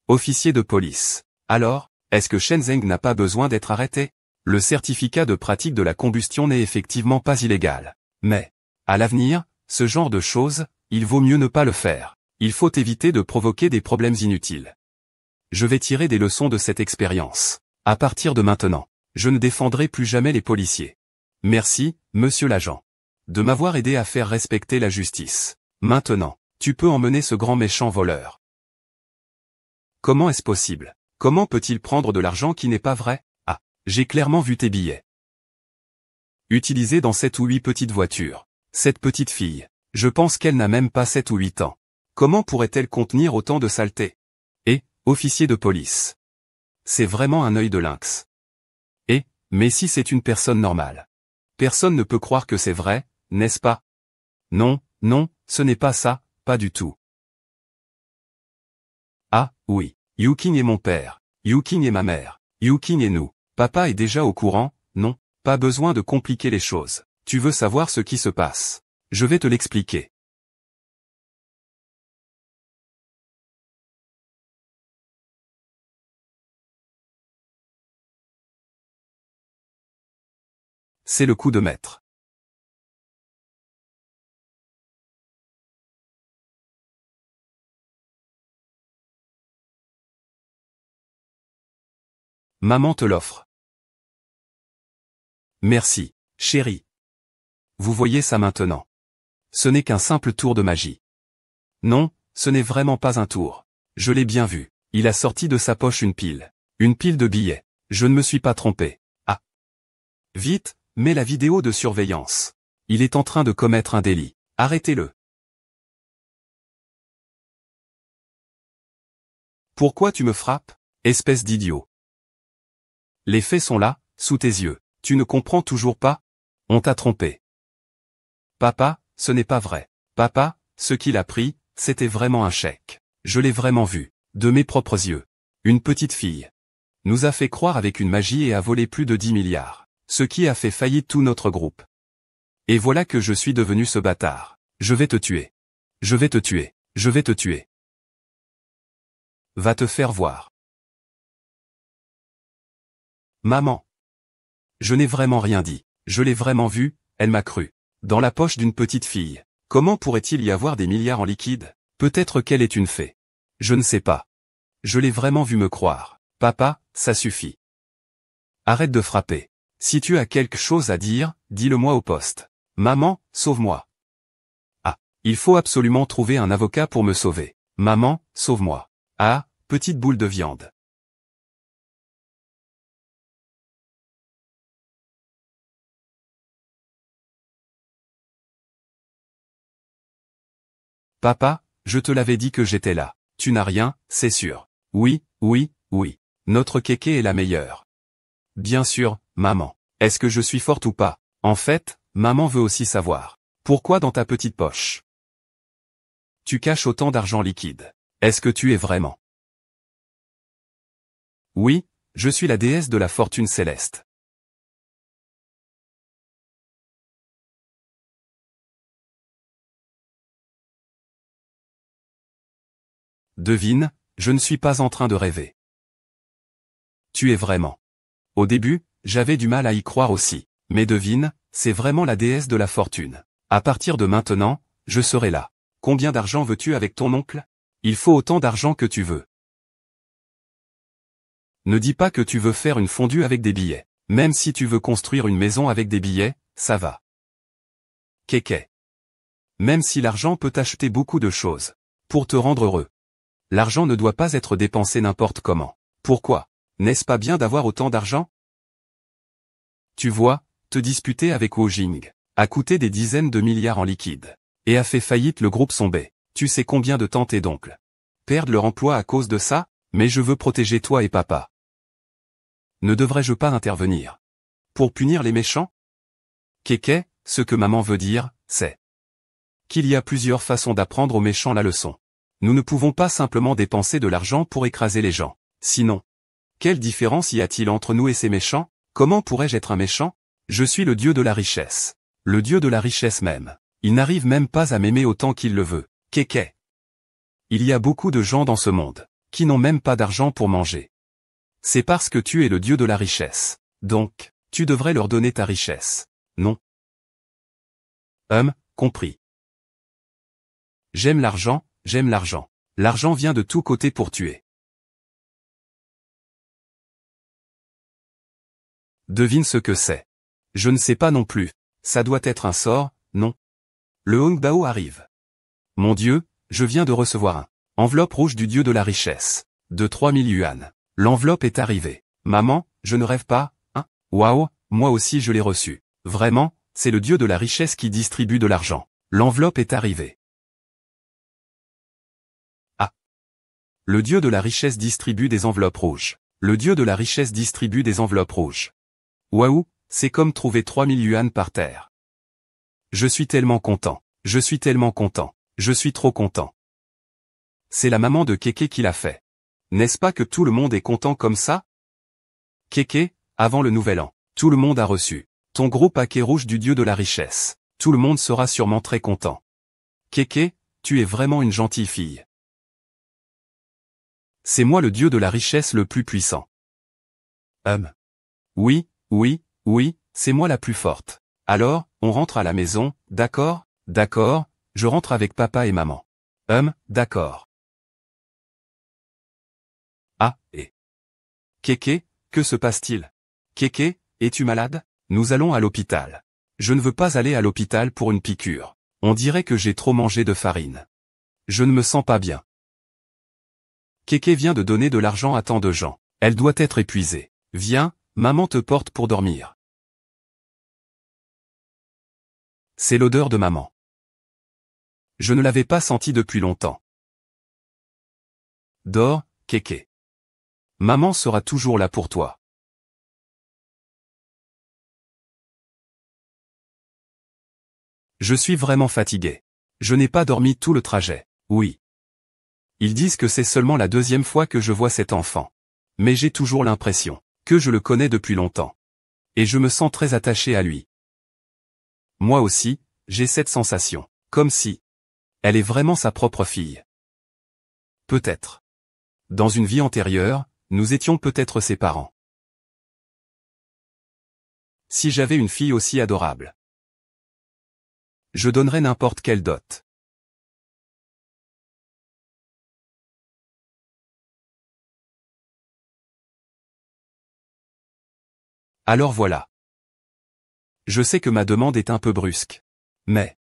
Officier de police. Alors, est-ce que Shenzhen n'a pas besoin d'être arrêté? Le certificat de pratique de la combustion n'est effectivement pas illégal. Mais, à l'avenir, ce genre de choses, il vaut mieux ne pas le faire. Il faut éviter de provoquer des problèmes inutiles. Je vais tirer des leçons de cette expérience. À partir de maintenant, je ne défendrai plus jamais les policiers. Merci, monsieur l'agent, de m'avoir aidé à faire respecter la justice. Maintenant, tu peux emmener ce grand méchant voleur. Comment est-ce possible? Comment peut-il prendre de l'argent qui n'est pas vrai? Ah, j'ai clairement vu tes billets. Utilisés dans 7 ou 8 petites voitures. Cette petite fille, je pense qu'elle n'a même pas 7 ou 8 ans. Comment pourrait-elle contenir autant de saleté? Et, officier de police. C'est vraiment un œil de lynx. Mais si c'est une personne normale. Personne ne peut croire que c'est vrai, n'est-ce pas? Non, non, ce n'est pas ça, pas du tout. Ah, oui. Yuking est mon père. Yuking est ma mère. Yuking est nous. Papa est déjà au courant, non? Pas besoin de compliquer les choses. Tu veux savoir ce qui se passe? Je vais te l'expliquer. C'est le coup de maître. Maman te l'offre. Merci, chérie. Vous voyez ça maintenant. Ce n'est qu'un simple tour de magie. Non, ce n'est vraiment pas un tour. Je l'ai bien vu. Il a sorti de sa poche une pile. Une pile de billets. Je ne me suis pas trompé. Ah. Vite, mets la vidéo de surveillance. Il est en train de commettre un délit. Arrêtez-le. Pourquoi tu me frappes, espèce d'idiot? Les faits sont là, sous tes yeux. Tu ne comprends toujours pas? On t'a trompé. Papa, ce n'est pas vrai. Papa, ce qu'il a pris, c'était vraiment un chèque. Je l'ai vraiment vu, de mes propres yeux. Une petite fille nous a fait croire avec une magie et a volé plus de 10 milliards. Ce qui a fait faillite tout notre groupe. Et voilà que je suis devenu ce bâtard. Je vais te tuer. Je vais te tuer. Je vais te tuer. Va te faire voir. Maman. Je n'ai vraiment rien dit. Je l'ai vraiment vu, elle m'a cru. Dans la poche d'une petite fille. Comment pourrait-il y avoir des milliards en liquide? Peut-être qu'elle est une fée. Je ne sais pas. Je l'ai vraiment vu me croire. Papa, ça suffit. Arrête de frapper. Si tu as quelque chose à dire, dis-le-moi au poste. Maman, sauve-moi. Ah, il faut absolument trouver un avocat pour me sauver. Maman, sauve-moi. Ah, petite boule de viande. Papa, je te l'avais dit que j'étais là. Tu n'as rien, c'est sûr. Oui, oui, oui. Notre kéké est la meilleure. Bien sûr, maman. Est-ce que je suis forte ou pas? En fait, maman veut aussi savoir. Pourquoi dans ta petite poche tu caches autant d'argent liquide? Est-ce que tu es vraiment? Oui, je suis la déesse de la fortune céleste. Devine, je ne suis pas en train de rêver. Tu es vraiment. Au début, j'avais du mal à y croire aussi. Mais devine, c'est vraiment la déesse de la fortune. À partir de maintenant, je serai là. Combien d'argent veux-tu avec ton oncle? Il faut autant d'argent que tu veux. Ne dis pas que tu veux faire une fondue avec des billets. Même si tu veux construire une maison avec des billets, ça va. Kéké. Même si l'argent peut acheter beaucoup de choses. Pour te rendre heureux. L'argent ne doit pas être dépensé n'importe comment. Pourquoi? N'est-ce pas bien d'avoir autant d'argent? Tu vois, te disputer avec Wu Jing a coûté des dizaines de milliards en liquide. Et a fait faillite le groupe Sombé. Tu sais combien de temps tes d'oncles perdent leur emploi à cause de ça? Mais je veux protéger toi et papa. Ne devrais-je pas intervenir? Pour punir les méchants? Kéké, ce que maman veut dire, c'est qu'il y a plusieurs façons d'apprendre aux méchants la leçon. Nous ne pouvons pas simplement dépenser de l'argent pour écraser les gens. Sinon, quelle différence y a-t-il entre nous et ces méchants? Comment pourrais-je être un méchant? Je suis le dieu de la richesse. Le dieu de la richesse même. Il n'arrive même pas à m'aimer autant qu'il le veut. Kéké. Il y a beaucoup de gens dans ce monde qui n'ont même pas d'argent pour manger. C'est parce que tu es le dieu de la richesse. Donc, tu devrais leur donner ta richesse. Non? Compris. J'aime l'argent, j'aime l'argent. L'argent vient de tous côtés pour tuer. Devine ce que c'est. Je ne sais pas non plus. Ça doit être un sort, non? Le Hongbao arrive. Mon Dieu, je viens de recevoir un enveloppe rouge du dieu de la richesse. De 3000 yuan. L'enveloppe est arrivée. Maman, je ne rêve pas, hein? Waouh, moi aussi je l'ai reçu. Vraiment, c'est le dieu de la richesse qui distribue de l'argent. L'enveloppe est arrivée. Ah. Le dieu de la richesse distribue des enveloppes rouges. Le dieu de la richesse distribue des enveloppes rouges. Waouh, c'est comme trouver 3000 yuan par terre. Je suis tellement content. Je suis tellement content. Je suis trop content. C'est la maman de Kéké qui l'a fait. N'est-ce pas que tout le monde est content comme ça? Kéké, avant le nouvel an, tout le monde a reçu ton gros paquet rouge du dieu de la richesse. Tout le monde sera sûrement très content. Kéké, tu es vraiment une gentille fille. C'est moi le dieu de la richesse le plus puissant. Oui, oui, oui, c'est moi la plus forte. Alors, on rentre à la maison, d'accord? D'accord, je rentre avec papa et maman. D'accord. Ah, et Kéké, que se passe-t-il? Kéké, es-tu malade? Nous allons à l'hôpital. Je ne veux pas aller à l'hôpital pour une piqûre. On dirait que j'ai trop mangé de farine. Je ne me sens pas bien. Kéké vient de donner de l'argent à tant de gens. Elle doit être épuisée. Viens, maman te porte pour dormir. C'est l'odeur de maman. Je ne l'avais pas sentie depuis longtemps. Dors, Kéké. Maman sera toujours là pour toi. Je suis vraiment fatigué. Je n'ai pas dormi tout le trajet. Oui. Ils disent que c'est seulement la deuxième fois que je vois cet enfant. Mais j'ai toujours l'impression que je le connais depuis longtemps. Et je me sens très attaché à lui. Moi aussi, j'ai cette sensation. Comme si elle est vraiment sa propre fille. Peut-être. Dans une vie antérieure, nous étions peut-être ses parents. Si j'avais une fille aussi adorable, je donnerais n'importe quelle dot. Alors voilà. Je sais que ma demande est un peu brusque. Mais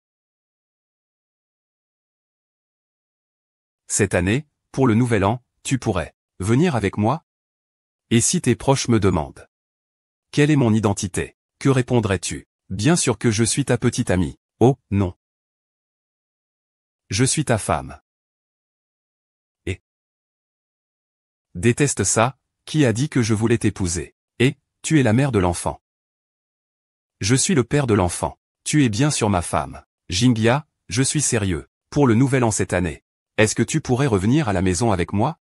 cette année, pour le nouvel an, tu pourrais venir avec moi? Et si tes proches me demandent quelle est mon identité, que répondrais-tu? Bien sûr que je suis ta petite amie. Oh, non. Je suis ta femme. Et déteste ça, qui a dit que je voulais t'épouser? Et, tu es la mère de l'enfant. Je suis le père de l'enfant. Tu es bien sûr ma femme. Jinghya, je suis sérieux. Pour le nouvel an cette année. Est-ce que tu pourrais revenir à la maison avec moi?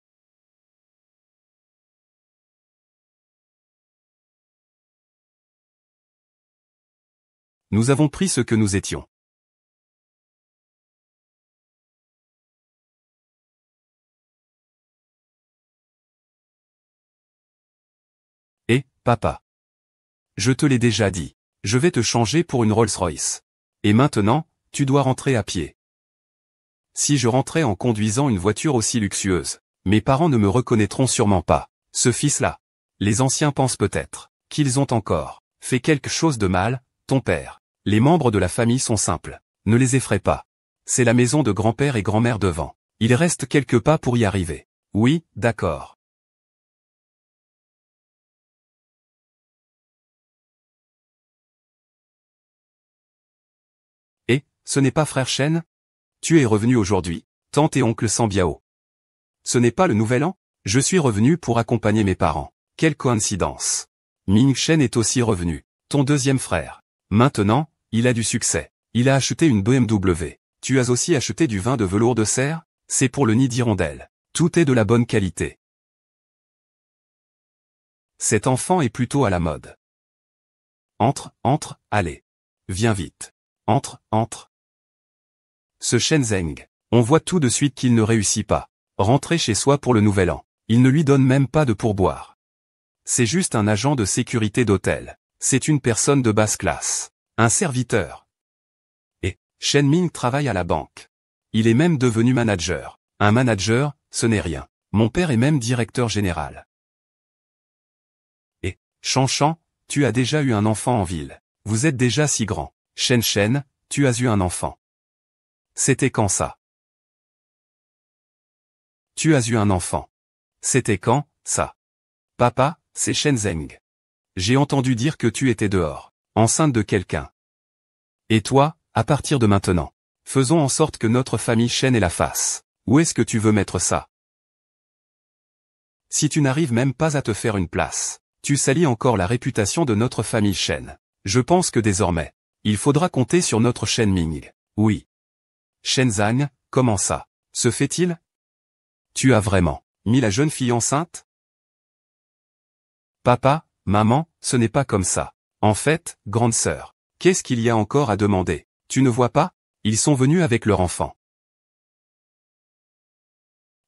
Nous avons pris ce que nous étions. Et, papa. Je te l'ai déjà dit. Je vais te changer pour une Rolls-Royce. Et maintenant, tu dois rentrer à pied. Si je rentrais en conduisant une voiture aussi luxueuse, mes parents ne me reconnaîtront sûrement pas. Ce fils-là. Les anciens pensent peut-être qu'ils ont encore fait quelque chose de mal, ton père. Les membres de la famille sont simples. Ne les effraie pas. C'est la maison de grand-père et grand-mère devant. Il reste quelques pas pour y arriver. Oui, d'accord. Et, ce n'est pas frère Shen? Tu es revenu aujourd'hui, tante et oncle Sambiao. Ce n'est pas le nouvel an? Je suis revenu pour accompagner mes parents. Quelle coïncidence. Ming Shen est aussi revenu, ton deuxième frère. Maintenant, il a du succès. Il a acheté une BMW. Tu as aussi acheté du vin de velours de cerf? C'est pour le nid d'hirondelle. Tout est de la bonne qualité. Cet enfant est plutôt à la mode. Entre, allez. Viens vite. Entre. Ce Shenzeng, on voit tout de suite qu'il ne réussit pas. Rentrer chez soi pour le nouvel an. Il ne lui donne même pas de pourboire. C'est juste un agent de sécurité d'hôtel. C'est une personne de basse classe. Un serviteur. Et, Shen Ming travaille à la banque. Il est même devenu manager. Un manager, ce n'est rien. Mon père est même directeur général. Et, Shan, tu as déjà eu un enfant en ville. Vous êtes déjà si grand. Shen, tu as eu un enfant. C'était quand ça? Tu as eu un enfant. C'était quand, ça? Papa, c'est Shenzeng. J'ai entendu dire que tu étais dehors, enceinte de quelqu'un. Et toi, à partir de maintenant, faisons en sorte que notre famille Shen ait la face. Où est-ce que tu veux mettre ça? Si tu n'arrives même pas à te faire une place, tu salis encore la réputation de notre famille Shen. Je pense que désormais, il faudra compter sur notre Shen Ming. Oui. Shenzang, comment ça se fait-il? Tu as vraiment mis la jeune fille enceinte? Papa, maman, ce n'est pas comme ça. En fait, grande sœur, qu'est-ce qu'il y a encore à demander? Tu ne vois pas? Ils sont venus avec leur enfant.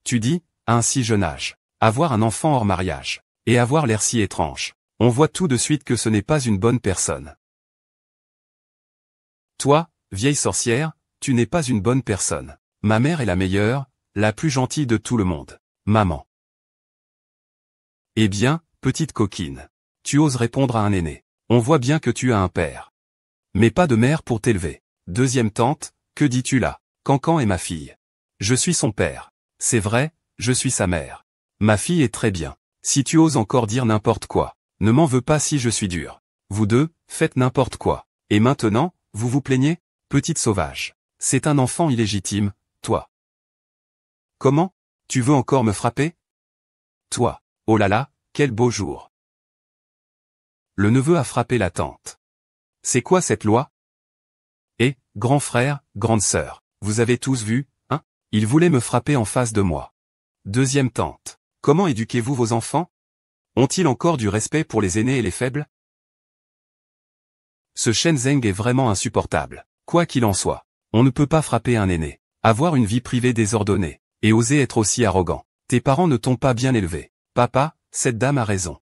Tu dis, à un si jeune âge, avoir un enfant hors mariage, et avoir l'air si étrange. On voit tout de suite que ce n'est pas une bonne personne. Toi, vieille sorcière, tu n'es pas une bonne personne. Ma mère est la meilleure, la plus gentille de tout le monde. Maman. Eh bien, petite coquine. Tu oses répondre à un aîné. On voit bien que tu as un père. Mais pas de mère pour t'élever. Deuxième tante, que dis-tu là? Cancan est ma fille. Je suis son père. C'est vrai, je suis sa mère. Ma fille est très bien. Si tu oses encore dire n'importe quoi, ne m'en veux pas si je suis dur. Vous deux, faites n'importe quoi. Et maintenant, vous vous plaignez? Petite sauvage. C'est un enfant illégitime, toi. Comment? Tu veux encore me frapper? Toi. Oh là là, quel beau jour. Le neveu a frappé la tante. C'est quoi cette loi? Eh, grand frère, grande sœur, vous avez tous vu, hein? Il voulait me frapper en face de moi. Deuxième tante. Comment éduquez-vous vos enfants? Ont-ils encore du respect pour les aînés et les faibles? Ce Shenzeng est vraiment insupportable. Quoi qu'il en soit, on ne peut pas frapper un aîné, avoir une vie privée désordonnée, et oser être aussi arrogant. Tes parents ne t'ont pas bien élevé. Papa, cette dame a raison.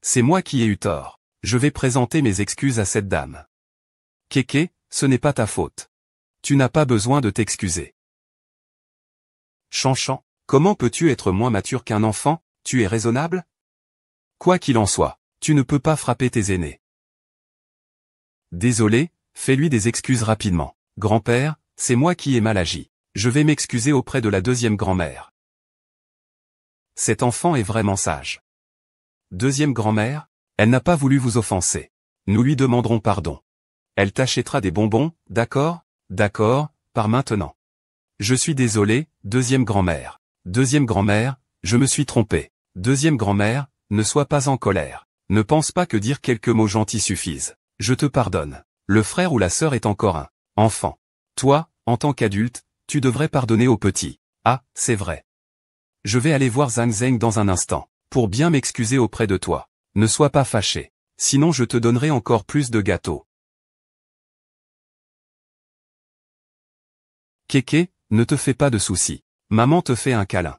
C'est moi qui ai eu tort. Je vais présenter mes excuses à cette dame. Kéké, ce n'est pas ta faute. Tu n'as pas besoin de t'excuser. Chanchan, comment peux-tu être moins mature qu'un enfant? Tu es raisonnable? Quoi qu'il en soit, tu ne peux pas frapper tes aînés. Désolé, fais-lui des excuses rapidement. Grand-père, c'est moi qui ai mal agi. Je vais m'excuser auprès de la deuxième grand-mère. Cet enfant est vraiment sage. Deuxième grand-mère, elle n'a pas voulu vous offenser. Nous lui demanderons pardon. Elle t'achètera des bonbons, d'accord? D'accord, par maintenant. Je suis désolé, deuxième grand-mère. Deuxième grand-mère, je me suis trompé. Deuxième grand-mère, ne sois pas en colère. Ne pense pas que dire quelques mots gentils suffisent. Je te pardonne. Le frère ou la sœur est encore un enfant. Toi, en tant qu'adulte, tu devrais pardonner au petit. Ah, c'est vrai. Je vais aller voir Zhang Zheng dans un instant, pour bien m'excuser auprès de toi. Ne sois pas fâché. Sinon je te donnerai encore plus de gâteaux. Kéké, ne te fais pas de soucis. Maman te fait un câlin.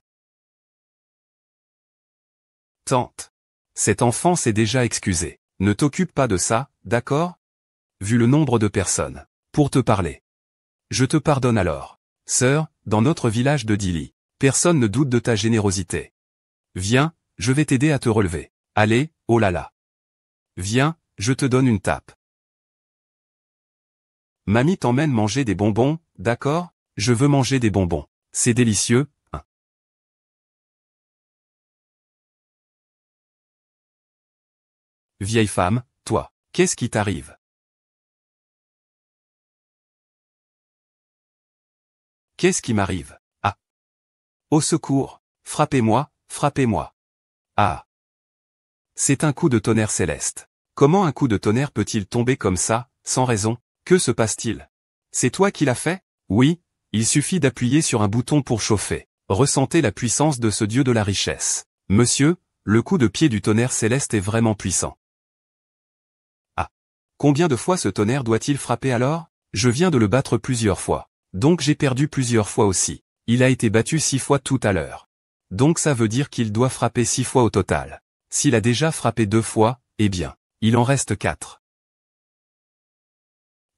Tante. Cet enfant s'est déjà excusé. Ne t'occupe pas de ça, d'accord? Vu le nombre de personnes. Pour te parler. Je te pardonne alors. Sœur, dans notre village de Dili, personne ne doute de ta générosité. Viens, je vais t'aider à te relever. Allez, oh là là. Viens, je te donne une tape. Mamie t'emmène manger des bonbons, d'accord? Je veux manger des bonbons. C'est délicieux, hein? Vieille femme, toi, qu'est-ce qui t'arrive? Qu'est-ce qui m'arrive? Ah. Au secours, frappez-moi, frappez-moi. Ah. C'est un coup de tonnerre céleste. Comment un coup de tonnerre peut-il tomber comme ça, sans raison? Que se passe-t-il? C'est toi qui l'as fait? Oui, il suffit d'appuyer sur un bouton pour chauffer. Ressentez la puissance de ce dieu de la richesse. Monsieur, le coup de pied du tonnerre céleste est vraiment puissant. Ah. Combien de fois ce tonnerre doit-il frapper alors? Je viens de le battre plusieurs fois. Donc j'ai perdu plusieurs fois aussi. Il a été battu 6 fois tout à l'heure. Donc ça veut dire qu'il doit frapper 6 fois au total. S'il a déjà frappé 2 fois, eh bien, il en reste 4.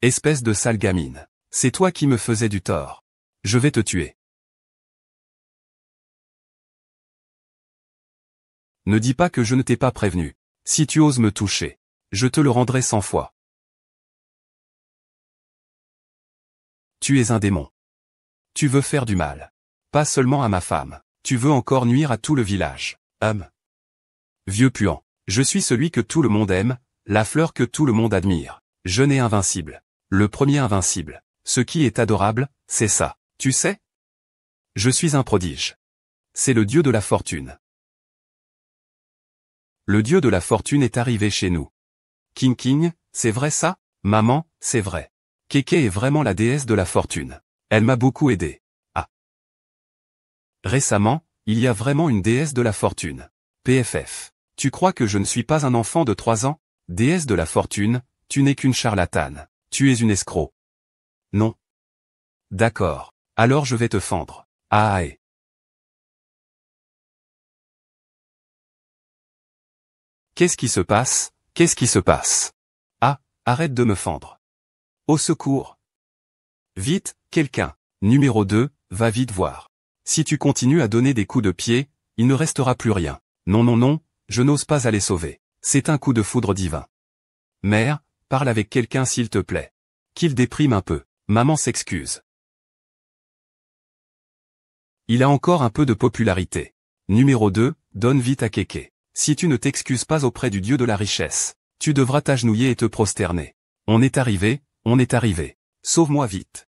Espèce de sale gamine. C'est toi qui me faisais du tort. Je vais te tuer. Ne dis pas que je ne t'ai pas prévenu. Si tu oses me toucher, je te le rendrai 100 fois. Tu es un démon. Tu veux faire du mal. Pas seulement à ma femme. Tu veux encore nuire à tout le village. Vieux puant. Je suis celui que tout le monde aime, la fleur que tout le monde admire. Jeune et invincible. Le premier invincible. Ce qui est adorable, c'est ça. Tu sais? Je suis un prodige. C'est le dieu de la fortune. Le dieu de la fortune est arrivé chez nous. King, c'est vrai ça? Maman, c'est vrai. Kéké est vraiment la déesse de la fortune. Elle m'a beaucoup aidé. Ah. Récemment, il y a vraiment une déesse de la fortune. PFF. Tu crois que je ne suis pas un enfant de 3 ans? Déesse de la fortune, tu n'es qu'une charlatane. Tu es une escroc. Non. D'accord. Alors je vais te fendre. Ah. Qu'est-ce qui se passe? Qu'est-ce qui se passe? Ah, arrête de me fendre. Au secours. Vite, quelqu'un. Numéro 2, va vite voir. Si tu continues à donner des coups de pied, il ne restera plus rien. Non, je n'ose pas aller sauver. C'est un coup de foudre divin. Mère, parle avec quelqu'un s'il te plaît. Qu'il déprime un peu. Maman s'excuse. Il a encore un peu de popularité. Numéro 2, donne vite à Kéké. Si tu ne t'excuses pas auprès du dieu de la richesse, tu devras t'agenouiller et te prosterner. On est arrivé. Sauve-moi vite.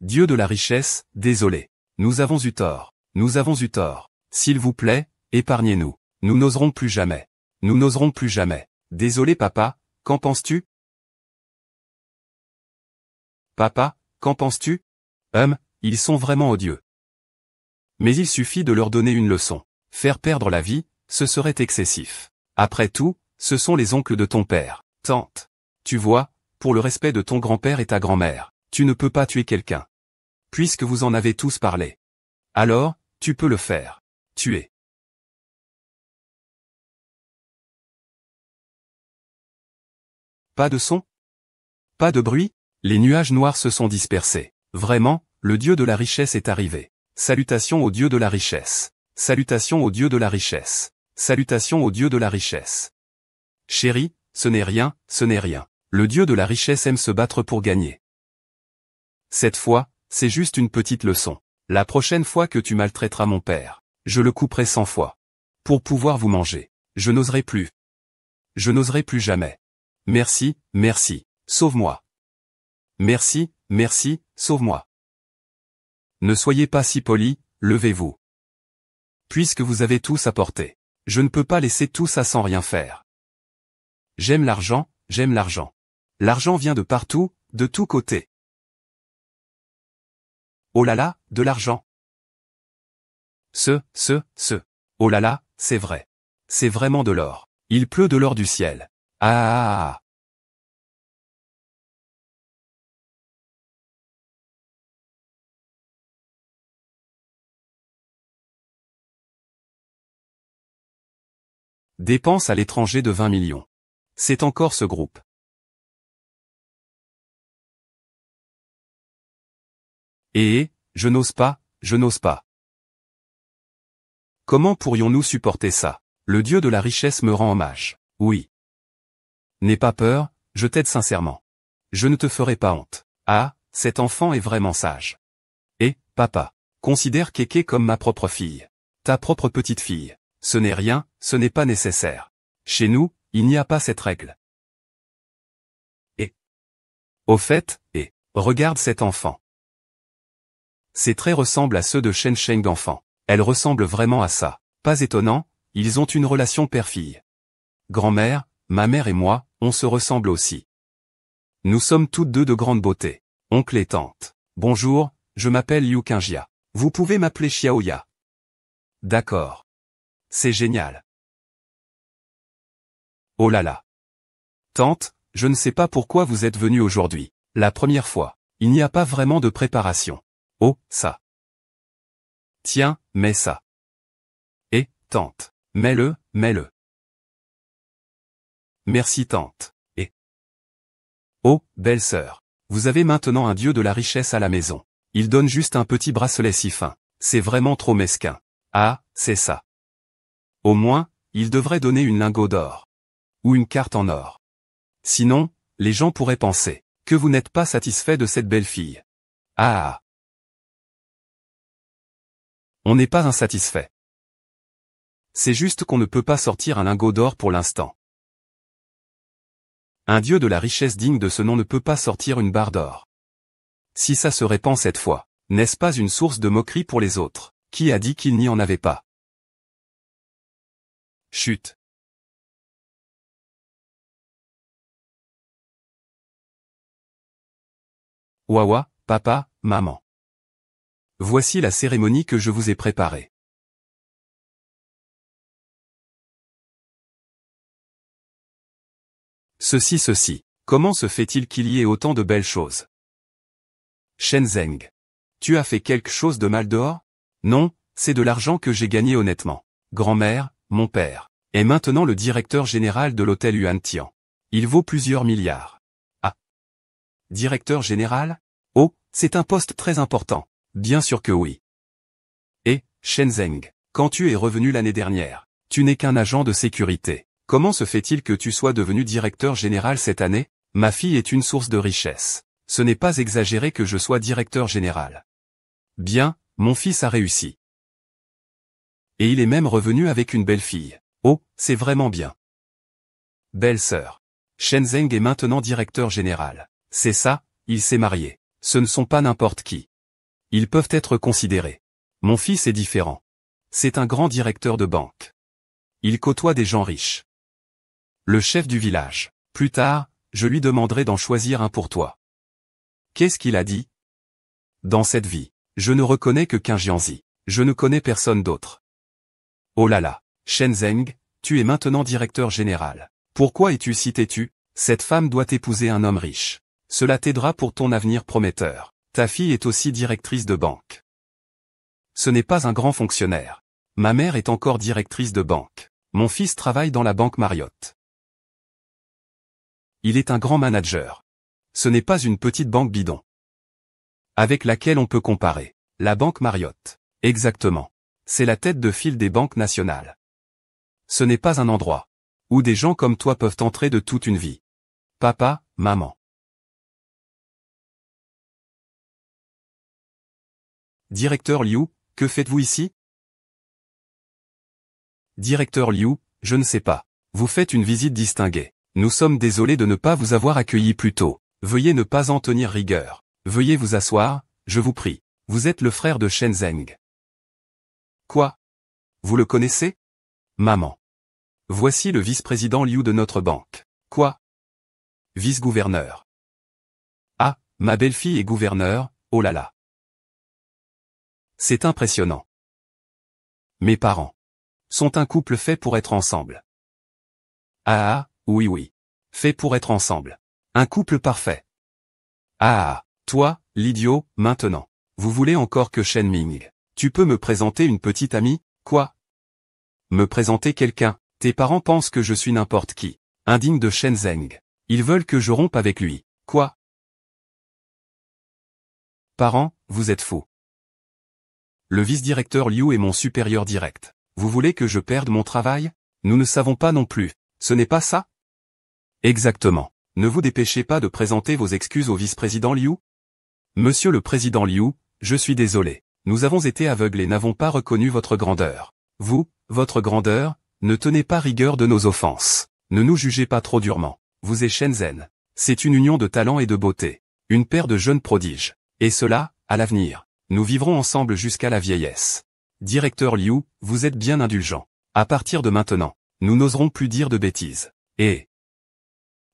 Dieu de la richesse, désolé. Nous avons eu tort. S'il vous plaît, épargnez-nous. Nous n'oserons plus jamais. Désolé papa, qu'en penses-tu? Papa, qu'en penses-tu? Ils sont vraiment odieux. Mais il suffit de leur donner une leçon. Faire perdre la vie, ce serait excessif. Après tout, ce sont les oncles de ton père. Tante. Tu vois, pour le respect de ton grand-père et ta grand-mère, tu ne peux pas tuer quelqu'un. Puisque vous en avez tous parlé. Alors, tu peux le faire. Tuer. Pas de son? Pas de bruit? Les nuages noirs se sont dispersés. Vraiment, le dieu de la richesse est arrivé. Salutations au dieu de la richesse. Salutations au dieu de la richesse. Salutations au dieu de la richesse. Chérie, ce n'est rien. Le dieu de la richesse aime se battre pour gagner. Cette fois, c'est juste une petite leçon. La prochaine fois que tu maltraiteras mon père, je le couperai 100 fois. Pour pouvoir vous manger. Je n'oserai plus. Je n'oserai plus jamais. Merci, sauve-moi. Merci, sauve-moi. Ne soyez pas si poli, levez-vous. Puisque vous avez tous apporté. Je ne peux pas laisser tout ça sans rien faire. J'aime l'argent, j'aime l'argent. L'argent vient de partout, de tous côtés. Oh là là, de l'argent. Oh là là, c'est vrai. C'est vraiment de l'or. Il pleut de l'or du ciel. Ah. Dépenses à l'étranger de 20 millions. C'est encore ce groupe. Je n'ose pas, je n'ose pas. Comment pourrions-nous supporter ça? Le dieu de la richesse me rend hommage. Oui. N'aie pas peur, je t'aide sincèrement. Je ne te ferai pas honte. Ah, cet enfant est vraiment sage. Papa, considère Kéké comme ma propre fille. Ta propre petite fille. Ce n'est rien, ce n'est pas nécessaire. Chez nous, il n'y a pas cette règle. Au fait, regarde cet enfant. Ses traits ressemblent à ceux de Shen Sheng d'enfant. Elle ressemble vraiment à ça. Pas étonnant, ils ont une relation père-fille. Grand-mère, ma mère et moi, on se ressemble aussi. Nous sommes toutes deux de grande beauté. Oncle et tante. Bonjour, je m'appelle Liu Qingjia. Vous pouvez m'appeler Xiaoya. D'accord. C'est génial. Oh là là. Tante, je ne sais pas pourquoi vous êtes venue aujourd'hui. La première fois. Il n'y a pas vraiment de préparation. Oh, ça. Tiens, mets ça. Tante. Mets-le. Merci tante. Oh, belle-sœur. Vous avez maintenant un dieu de la richesse à la maison. Il donne juste un petit bracelet si fin. C'est vraiment trop mesquin. Ah, c'est ça. Au moins, il devrait donner une lingot d'or. Ou une carte en or. Sinon, les gens pourraient penser que vous n'êtes pas satisfait de cette belle fille. Ah. On n'est pas insatisfait. C'est juste qu'on ne peut pas sortir un lingot d'or pour l'instant. Un dieu de la richesse digne de ce nom ne peut pas sortir une barre d'or. Si ça se répand cette fois, n'est-ce pas une source de moquerie pour les autres? Qui a dit qu'il n'y en avait pas? Chut. Wawa, papa, maman. Voici la cérémonie que je vous ai préparée. Ceci. Comment se fait-il qu'il y ait autant de belles choses? Shenzeng. Tu as fait quelque chose de mal dehors? Non, c'est de l'argent que j'ai gagné honnêtement. Grand-mère, mon père, est maintenant le directeur général de l'hôtel Yuantian. Il vaut plusieurs milliards. Ah. Directeur général? Oh, c'est un poste très important. Bien sûr que oui. Shenzeng, quand tu es revenu l'année dernière, tu n'es qu'un agent de sécurité. Comment se fait-il que tu sois devenu directeur général cette année? Ma fille est une source de richesse. Ce n'est pas exagéré que je sois directeur général. Bien, mon fils a réussi. Et il est même revenu avec une belle fille. Oh, c'est vraiment bien. Belle-sœur. Shenzeng est maintenant directeur général. C'est ça, il s'est marié. Ce ne sont pas n'importe qui. Ils peuvent être considérés. Mon fils est différent. C'est un grand directeur de banque. Il côtoie des gens riches. Le chef du village. Plus tard, je lui demanderai d'en choisir un pour toi. Qu'est-ce qu'il a dit? Dans cette vie, je ne reconnais que Qinjianzi. Je ne connais personne d'autre. Oh là là, Shenzeng, tu es maintenant directeur général. Pourquoi es-tu si têtu? Cette femme doit épouser un homme riche. Cela t'aidera pour ton avenir prometteur. Ta fille est aussi directrice de banque. Ce n'est pas un grand fonctionnaire. Ma mère est encore directrice de banque. Mon fils travaille dans la banque Marriott. Il est un grand manager. Ce n'est pas une petite banque bidon. Avec laquelle on peut comparer. La banque Marriott. Exactement. C'est la tête de file des banques nationales. Ce n'est pas un endroit où des gens comme toi peuvent entrer de toute une vie. Papa, maman. Directeur Liu, que faites-vous ici? Directeur Liu, je ne sais pas. Vous faites une visite distinguée. Nous sommes désolés de ne pas vous avoir accueilli plus tôt. Veuillez ne pas en tenir rigueur. Veuillez vous asseoir, je vous prie. Vous êtes le frère de Shen Zeng. Quoi? Vous le connaissez? Maman. Voici le vice-président Liu de notre banque. Quoi? Vice-gouverneur. Ah, ma belle-fille est gouverneur, oh là là. C'est impressionnant. Mes parents sont un couple fait pour être ensemble. Ah, oui oui. Fait pour être ensemble. Un couple parfait. Ah, toi, l'idiot, maintenant. Vous voulez encore que Shen Ming? Tu peux me présenter une petite amie, quoi? Me présenter quelqu'un? Tes parents pensent que je suis n'importe qui. Indigne de Shen Zeng. Ils veulent que je rompe avec lui, quoi? Parents, vous êtes fous. Le vice-directeur Liu est mon supérieur direct. Vous voulez que je perde mon travail? Nous ne savons pas non plus. Ce n'est pas ça? Exactement. Ne vous dépêchez pas de présenter vos excuses au vice-président Liu? Monsieur le président Liu, je suis désolé. Nous avons été aveugles et n'avons pas reconnu votre grandeur. Vous, votre grandeur, ne tenez pas rigueur de nos offenses. Ne nous jugez pas trop durement. Vous et Shenzhen. C'est une union de talent et de beauté. Une paire de jeunes prodiges. Et cela, à l'avenir. Nous vivrons ensemble jusqu'à la vieillesse. Directeur Liu, vous êtes bien indulgent. À partir de maintenant, nous n'oserons plus dire de bêtises. Et...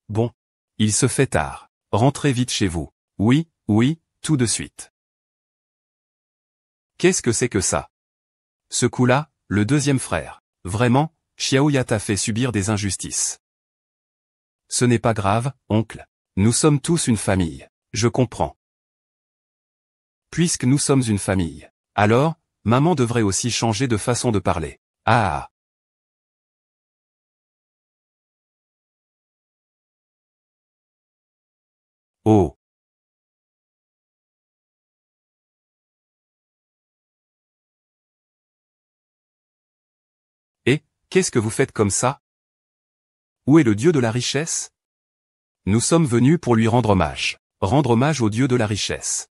Bon. Il se fait tard. Rentrez vite chez vous. Oui, oui, tout de suite. Qu'est-ce que c'est que ça? Ce coup-là, le deuxième frère. Vraiment, Xiaoya t'a fait subir des injustices. Ce n'est pas grave, oncle. Nous sommes tous une famille. Je comprends. Puisque nous sommes une famille, alors, maman devrait aussi changer de façon de parler. Ah. Oh. Et, qu'est-ce que vous faites comme ça? Où est le dieu de la richesse? Nous sommes venus pour lui rendre hommage. Rendre hommage au dieu de la richesse.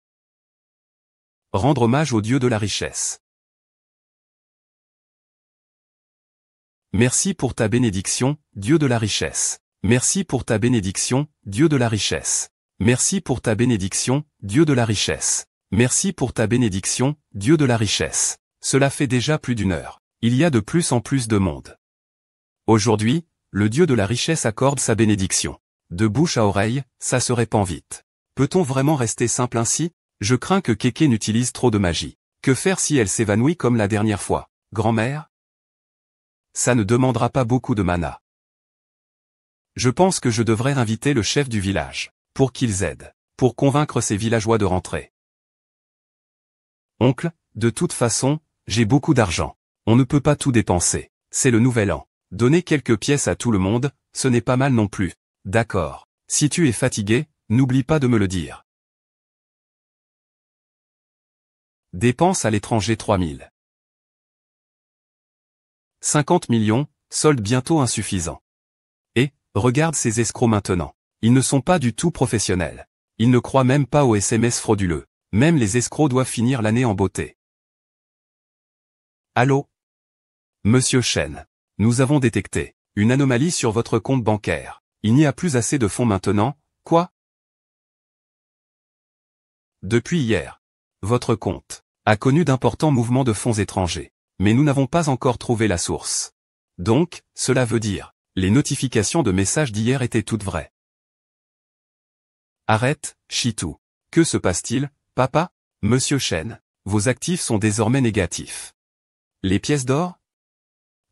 Rendre hommage au dieu de la richesse. Merci pour ta bénédiction, Dieu de la richesse. Merci pour ta bénédiction, Dieu de la richesse. Merci pour ta bénédiction, Dieu de la richesse. Merci pour ta bénédiction, Dieu de la richesse. Cela fait déjà plus d'une heure. Il y a de plus en plus de monde. Aujourd'hui, le Dieu de la richesse accorde sa bénédiction. De bouche à oreille, ça se répand vite. Peut-on vraiment rester simple ainsi? Je crains que Keke n'utilise trop de magie. Que faire si elle s'évanouit comme la dernière fois? Grand-mère? Ça ne demandera pas beaucoup de mana. Je pense que je devrais inviter le chef du village, pour qu'ils aident, pour convaincre ces villageois de rentrer. Oncle, de toute façon, j'ai beaucoup d'argent. On ne peut pas tout dépenser. C'est le nouvel an. Donner quelques pièces à tout le monde, ce n'est pas mal non plus. D'accord. Si tu es fatigué, n'oublie pas de me le dire. Dépenses à l'étranger 3000. 50 millions, solde bientôt insuffisant. Et, regarde ces escrocs maintenant. Ils ne sont pas du tout professionnels. Ils ne croient même pas aux SMS frauduleux. Même les escrocs doivent finir l'année en beauté. Allô? Monsieur Shen. Nous avons détecté une anomalie sur votre compte bancaire. Il n'y a plus assez de fonds maintenant, quoi? Depuis hier. Votre compte a connu d'importants mouvements de fonds étrangers. Mais nous n'avons pas encore trouvé la source. Donc, cela veut dire, les notifications de messages d'hier étaient toutes vraies. Arrête, Shitu. Que se passe-t-il, papa? Monsieur Shen, vos actifs sont désormais négatifs. Les pièces d'or?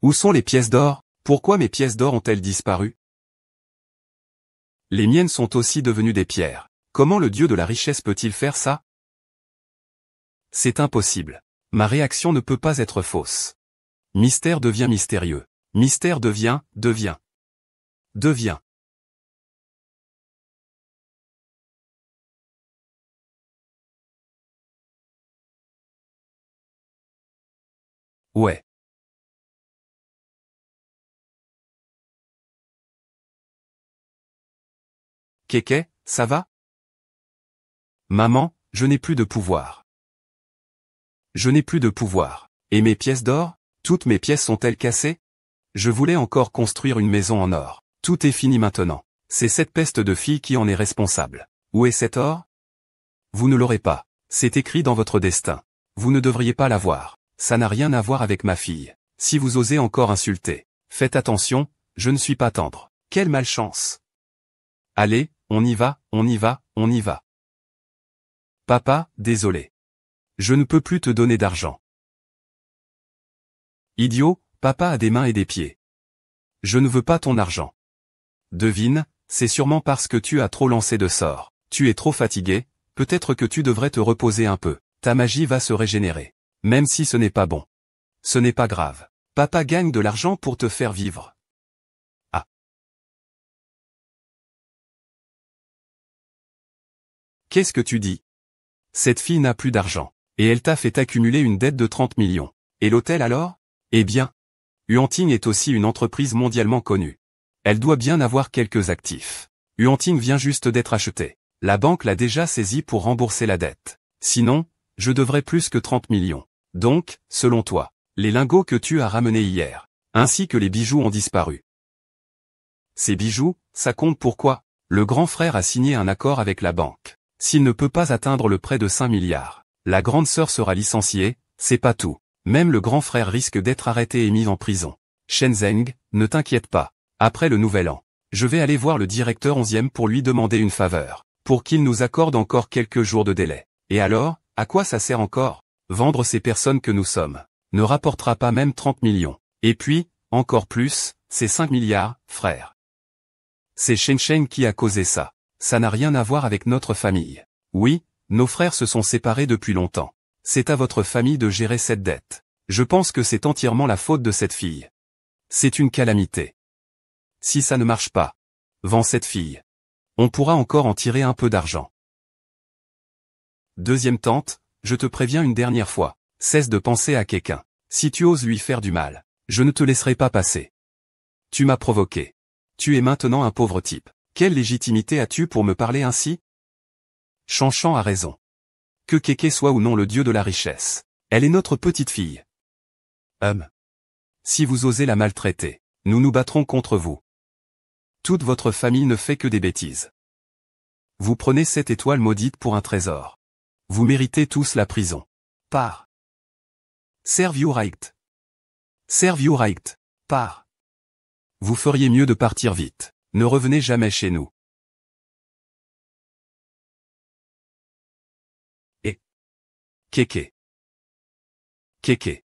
Où sont les pièces d'or? Pourquoi mes pièces d'or ont-elles disparu? Les miennes sont aussi devenues des pierres. Comment le dieu de la richesse peut-il faire ça? C'est impossible. Ma réaction ne peut pas être fausse. Mystère devient mystérieux. Mystère devient. Ouais. Keke, ça va? Maman, je n'ai plus de pouvoir. Je n'ai plus de pouvoir. Et mes pièces d'or? Toutes mes pièces sont-elles cassées? Je voulais encore construire une maison en or. Tout est fini maintenant. C'est cette peste de fille qui en est responsable. Où est cet or? Vous ne l'aurez pas. C'est écrit dans votre destin. Vous ne devriez pas l'avoir. Ça n'a rien à voir avec ma fille. Si vous osez encore insulter, faites attention, je ne suis pas tendre. Quelle malchance. Allez, on y va, on y va, on y va. Papa, désolé. Je ne peux plus te donner d'argent. Idiot, papa a des mains et des pieds. Je ne veux pas ton argent. Devine, c'est sûrement parce que tu as trop lancé de sorts. Tu es trop fatigué, peut-être que tu devrais te reposer un peu. Ta magie va se régénérer. Même si ce n'est pas bon. Ce n'est pas grave. Papa gagne de l'argent pour te faire vivre. Ah. Qu'est-ce que tu dis? Cette fille n'a plus d'argent. Et elle t'a fait accumuler une dette de 30 millions. Et l'hôtel alors? Eh bien. Huanting est aussi une entreprise mondialement connue. Elle doit bien avoir quelques actifs. Huanting vient juste d'être achetée. La banque l'a déjà saisie pour rembourser la dette. Sinon, je devrais plus que 30 millions. Donc, selon toi, les lingots que tu as ramenés hier, ainsi que les bijoux ont disparu. Ces bijoux, ça compte pourquoi? Le grand frère a signé un accord avec la banque. S'il ne peut pas atteindre le prêt de 5 milliards, la grande sœur sera licenciée, c'est pas tout. Même le grand frère risque d'être arrêté et mis en prison. Shenzeng, ne t'inquiète pas. Après le nouvel an, je vais aller voir le directeur 11e pour lui demander une faveur, pour qu'il nous accorde encore quelques jours de délai. Et alors, à quoi ça sert encore? Vendre ces personnes que nous sommes ne rapportera pas même 30 millions. Et puis, encore plus, c'est 5 milliards, frère. C'est Shenzhen qui a causé ça. Ça n'a rien à voir avec notre famille. Oui, nos frères se sont séparés depuis longtemps. C'est à votre famille de gérer cette dette. Je pense que c'est entièrement la faute de cette fille. C'est une calamité. Si ça ne marche pas, vends cette fille. On pourra encore en tirer un peu d'argent. Deuxième tante, je te préviens une dernière fois. Cesse de penser à quelqu'un. Si tu oses lui faire du mal, je ne te laisserai pas passer. Tu m'as provoqué. Tu es maintenant un pauvre type. Quelle légitimité as-tu pour me parler ainsi? Chanchan a raison. Que Kéké soit ou non le dieu de la richesse, elle est notre petite fille. Si vous osez la maltraiter, nous nous battrons contre vous. Toute votre famille ne fait que des bêtises. Vous prenez cette étoile maudite pour un trésor. Vous méritez tous la prison. Pars. Serve you right. Serve you right. Pars. Vous feriez mieux de partir vite. Ne revenez jamais chez nous. Et Kéké. Kéké.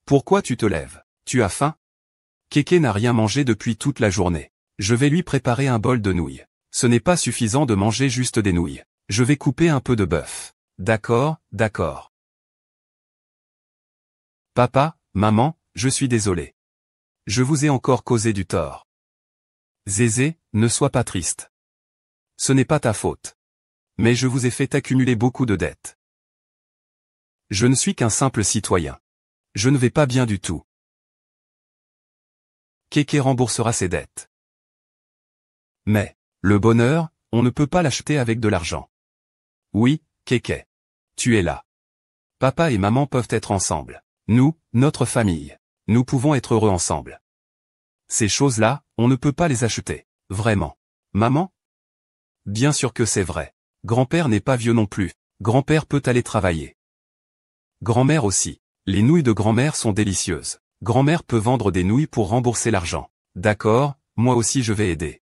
Pourquoi tu te lèves? Tu as faim? Kéké n'a rien mangé depuis toute la journée. Je vais lui préparer un bol de nouilles. Ce n'est pas suffisant de manger juste des nouilles. Je vais couper un peu de bœuf. D'accord, d'accord. Papa, maman, je suis désolé. Je vous ai encore causé du tort. Zézé, ne sois pas triste. Ce n'est pas ta faute. Mais je vous ai fait accumuler beaucoup de dettes. Je ne suis qu'un simple citoyen. Je ne vais pas bien du tout. Kéké remboursera ses dettes. Mais, le bonheur, on ne peut pas l'acheter avec de l'argent. Oui, Kéké. Tu es là. Papa et maman peuvent être ensemble. Nous, notre famille. Nous pouvons être heureux ensemble. Ces choses-là, on ne peut pas les acheter. Vraiment. Maman? Bien sûr que c'est vrai. Grand-père n'est pas vieux non plus. Grand-père peut aller travailler. Grand-mère aussi. Les nouilles de grand-mère sont délicieuses. Grand-mère peut vendre des nouilles pour rembourser l'argent. D'accord, moi aussi je vais aider.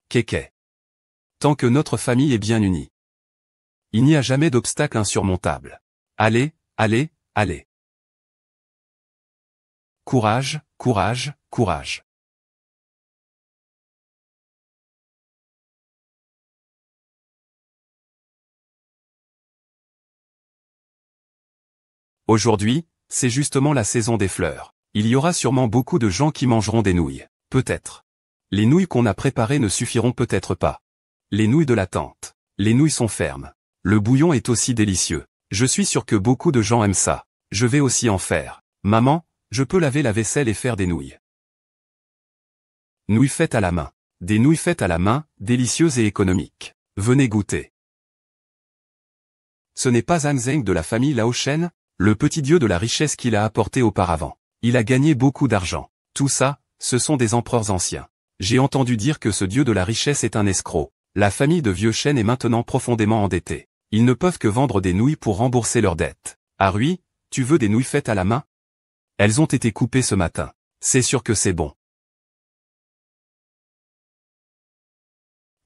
Kéké. Tant que notre famille est bien unie. Il n'y a jamais d'obstacle insurmontable. Allez, allez, allez. Courage, courage, courage. Aujourd'hui, c'est justement la saison des fleurs. Il y aura sûrement beaucoup de gens qui mangeront des nouilles. Peut-être. Les nouilles qu'on a préparées ne suffiront peut-être pas. Les nouilles de la tante. Les nouilles sont fermes. Le bouillon est aussi délicieux. Je suis sûr que beaucoup de gens aiment ça. Je vais aussi en faire. Maman, je peux laver la vaisselle et faire des nouilles. Nouilles faites à la main. Des nouilles faites à la main, délicieuses et économiques. Venez goûter. Ce n'est pas Han Zheng de la famille Lao Shen, le petit dieu de la richesse qu'il a apporté auparavant. Il a gagné beaucoup d'argent. Tout ça, Ce sont des empereurs anciens. J'ai entendu dire que ce dieu de la richesse est un escroc. La famille de vieux Shen est maintenant profondément endettée. Ils ne peuvent que vendre des nouilles pour rembourser leurs dettes. Ah oui, tu veux des nouilles faites à la main? Elles ont été coupées ce matin. C'est sûr que c'est bon.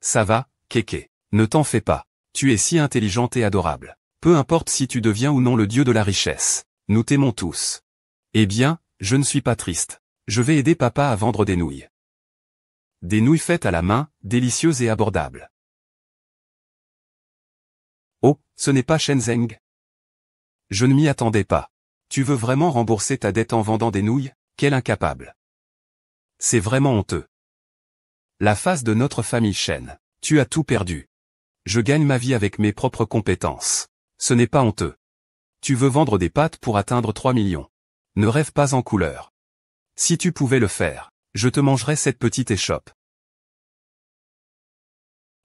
Ça va, Kéké. Ne t'en fais pas. Tu es si intelligente et adorable. Peu importe si tu deviens ou non le dieu de la richesse. Nous t'aimons tous. Eh bien, je ne suis pas triste. Je vais aider papa à vendre des nouilles. Des nouilles faites à la main, délicieuses et abordables. Oh, ce n'est pas Shenzeng. Je ne m'y attendais pas. Tu veux vraiment rembourser ta dette en vendant des nouilles? Quel incapable. C'est vraiment honteux. La face de notre famille Shen. Tu as tout perdu. Je gagne ma vie avec mes propres compétences. Ce n'est pas honteux. Tu veux vendre des pâtes pour atteindre 3 millions. Ne rêve pas en couleur. Si tu pouvais le faire, je te mangerais cette petite échoppe.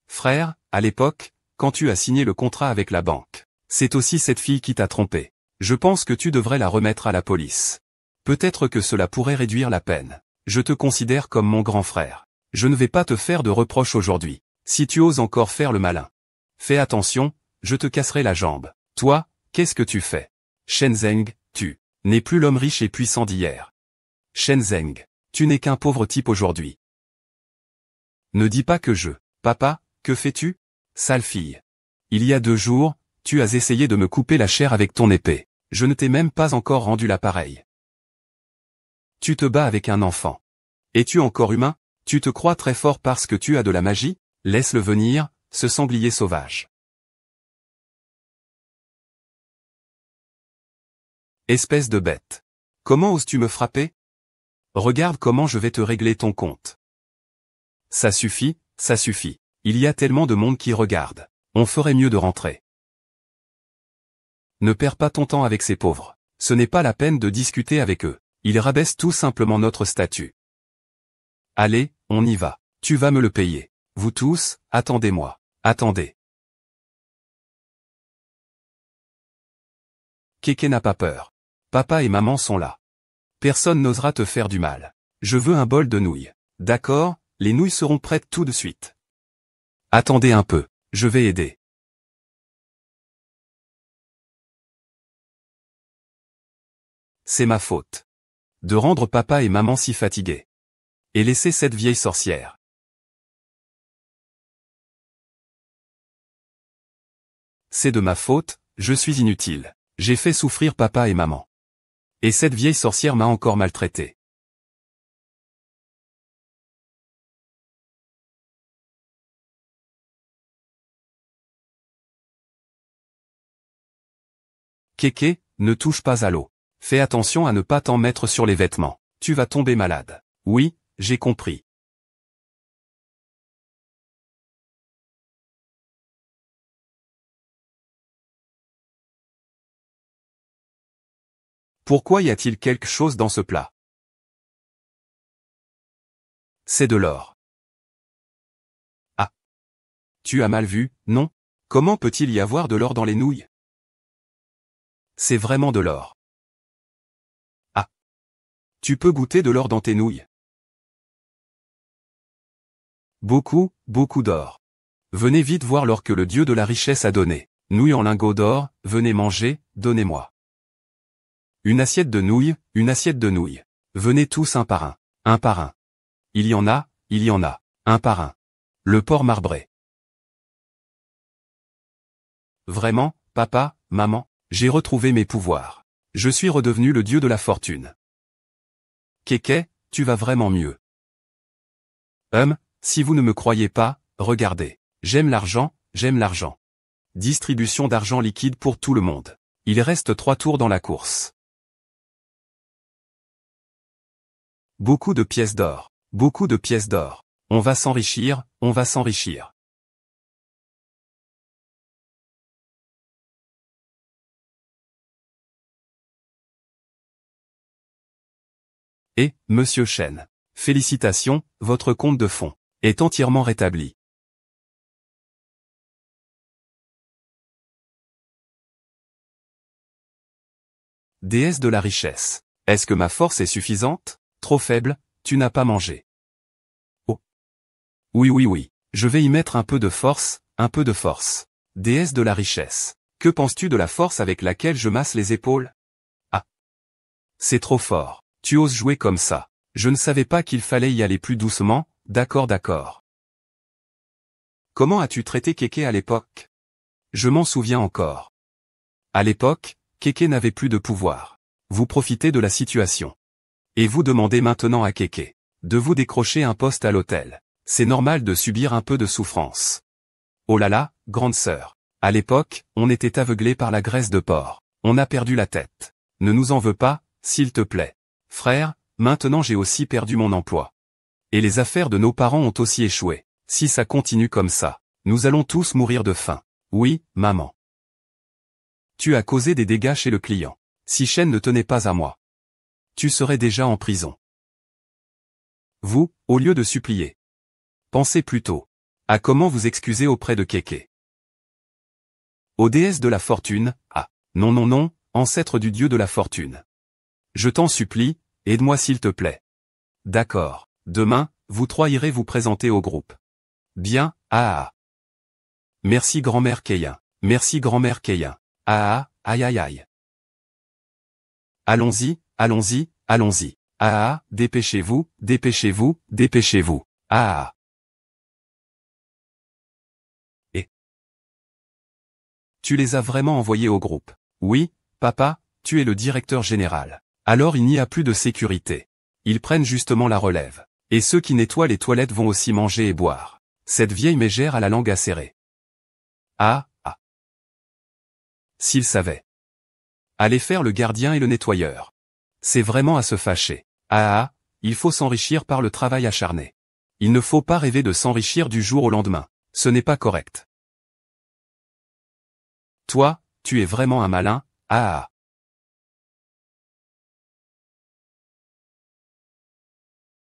Frère, à l'époque, quand tu as signé le contrat avec la banque, c'est aussi cette fille qui t'a trompé. Je pense que tu devrais la remettre à la police. Peut-être que cela pourrait réduire la peine. Je te considère comme mon grand frère. Je ne vais pas te faire de reproches aujourd'hui. Si tu oses encore faire le malin. Fais attention, je te casserai la jambe. Toi, qu'est-ce que tu fais? Shenzeng, tu n'es plus l'homme riche et puissant d'hier. Shenzeng, tu n'es qu'un pauvre type aujourd'hui. Ne dis pas que je. Papa, que fais-tu? Sale fille. Il y a 2 jours, tu as essayé de me couper la chair avec ton épée. Je ne t'ai même pas encore rendu l'appareil. Tu te bats avec un enfant. Es-tu encore humain? Tu te crois très fort parce que tu as de la magie? Laisse-le venir, ce sanglier sauvage. Espèce de bête. Comment oses-tu me frapper? Regarde comment je vais te régler ton compte. Ça suffit, ça suffit. Il y a tellement de monde qui regarde. On ferait mieux de rentrer. Ne perds pas ton temps avec ces pauvres. Ce n'est pas la peine de discuter avec eux. Ils rabaissent tout simplement notre statut. Allez, on y va. Tu vas me le payer. Vous tous, attendez-moi. Attendez. Kéké n'a pas peur. Papa et maman sont là. Personne n'osera te faire du mal. Je veux un bol de nouilles. D'accord, les nouilles seront prêtes tout de suite. Attendez un peu, je vais aider. C'est ma faute. De rendre papa et maman si fatigués. Et laisser cette vieille sorcière. C'est de ma faute, je suis inutile. J'ai fait souffrir papa et maman. Et cette vieille sorcière m'a encore maltraité. Kéké, ne touche pas à l'eau. Fais attention à ne pas t'en mettre sur les vêtements. Tu vas tomber malade. Oui, j'ai compris. Pourquoi y a-t-il quelque chose dans ce plat? C'est de l'or. Ah. Tu as mal vu, non? Comment peut-il y avoir de l'or dans les nouilles? C'est vraiment de l'or. Ah. Tu peux goûter de l'or dans tes nouilles. Beaucoup, beaucoup d'or. Venez vite voir l'or que le dieu de la richesse a donné. Nouilles en lingots d'or, venez manger, donnez-moi. Une assiette de nouilles, une assiette de nouilles. Venez tous un par un. Un par un. Il y en a, il y en a. Un par un. Le porc marbré. Vraiment, papa, maman, j'ai retrouvé mes pouvoirs. Je suis redevenu le dieu de la fortune. Kéké, tu vas vraiment mieux. Si vous ne me croyez pas, regardez. J'aime l'argent, j'aime l'argent. Distribution d'argent liquide pour tout le monde. Il reste 3 tours dans la course. Beaucoup de pièces d'or. Beaucoup de pièces d'or. On va s'enrichir, on va s'enrichir. Et, Monsieur Shen. Félicitations, votre compte de fonds est entièrement rétabli. Déesse de la richesse. Est-ce que ma force est suffisante? Trop faible, tu n'as pas mangé. Oh. Oui oui oui, je vais y mettre un peu de force, un peu de force. Déesse de la richesse. Que penses-tu de la force avec laquelle je masse les épaules? Ah. C'est trop fort. Tu oses jouer comme ça. Je ne savais pas qu'il fallait y aller plus doucement, d'accord d'accord. Comment as-tu traité Kéké à l'époque? Je m'en souviens encore. À l'époque, Kéké n'avait plus de pouvoir. Vous profitez de la situation. Et vous demandez maintenant à Kéké de vous décrocher un poste à l'hôtel. C'est normal de subir un peu de souffrance. Oh là là, grande sœur. À l'époque, on était aveuglé par la graisse de porc. On a perdu la tête. Ne nous en veux pas, s'il te plaît. Frère, maintenant j'ai aussi perdu mon emploi. Et les affaires de nos parents ont aussi échoué. Si ça continue comme ça, nous allons tous mourir de faim. Oui, maman. Tu as causé des dégâts chez le client. Si Chen ne tenait pas à moi, tu serais déjà en prison. Vous, au lieu de supplier, pensez plutôt à comment vous excuser auprès de Kéké. Ô déesse de la fortune, ah, non non non, ancêtre du dieu de la fortune. Je t'en supplie, aide-moi s'il te plaît. D'accord, demain, vous trois irez vous présenter au groupe. Bien, ah ah. Merci grand-mère Keïen, merci grand-mère Keïen. Ah ah, aïe aïe aïe. Allons-y, allons-y, allons-y. Ah ah, dépêchez-vous, dépêchez-vous, dépêchez-vous. Ah ah. Et tu les as vraiment envoyés au groupe? Oui, papa, tu es le directeur général. Alors il n'y a plus de sécurité. Ils prennent justement la relève. Et ceux qui nettoient les toilettes vont aussi manger et boire. Cette vieille mégère a la langue acérée. Ah, ah. S'ils savaient. Allez faire le gardien et le nettoyeur. C'est vraiment à se fâcher. Ah ah, il faut s'enrichir par le travail acharné. Il ne faut pas rêver de s'enrichir du jour au lendemain. Ce n'est pas correct. Toi, tu es vraiment un malin, ah ah.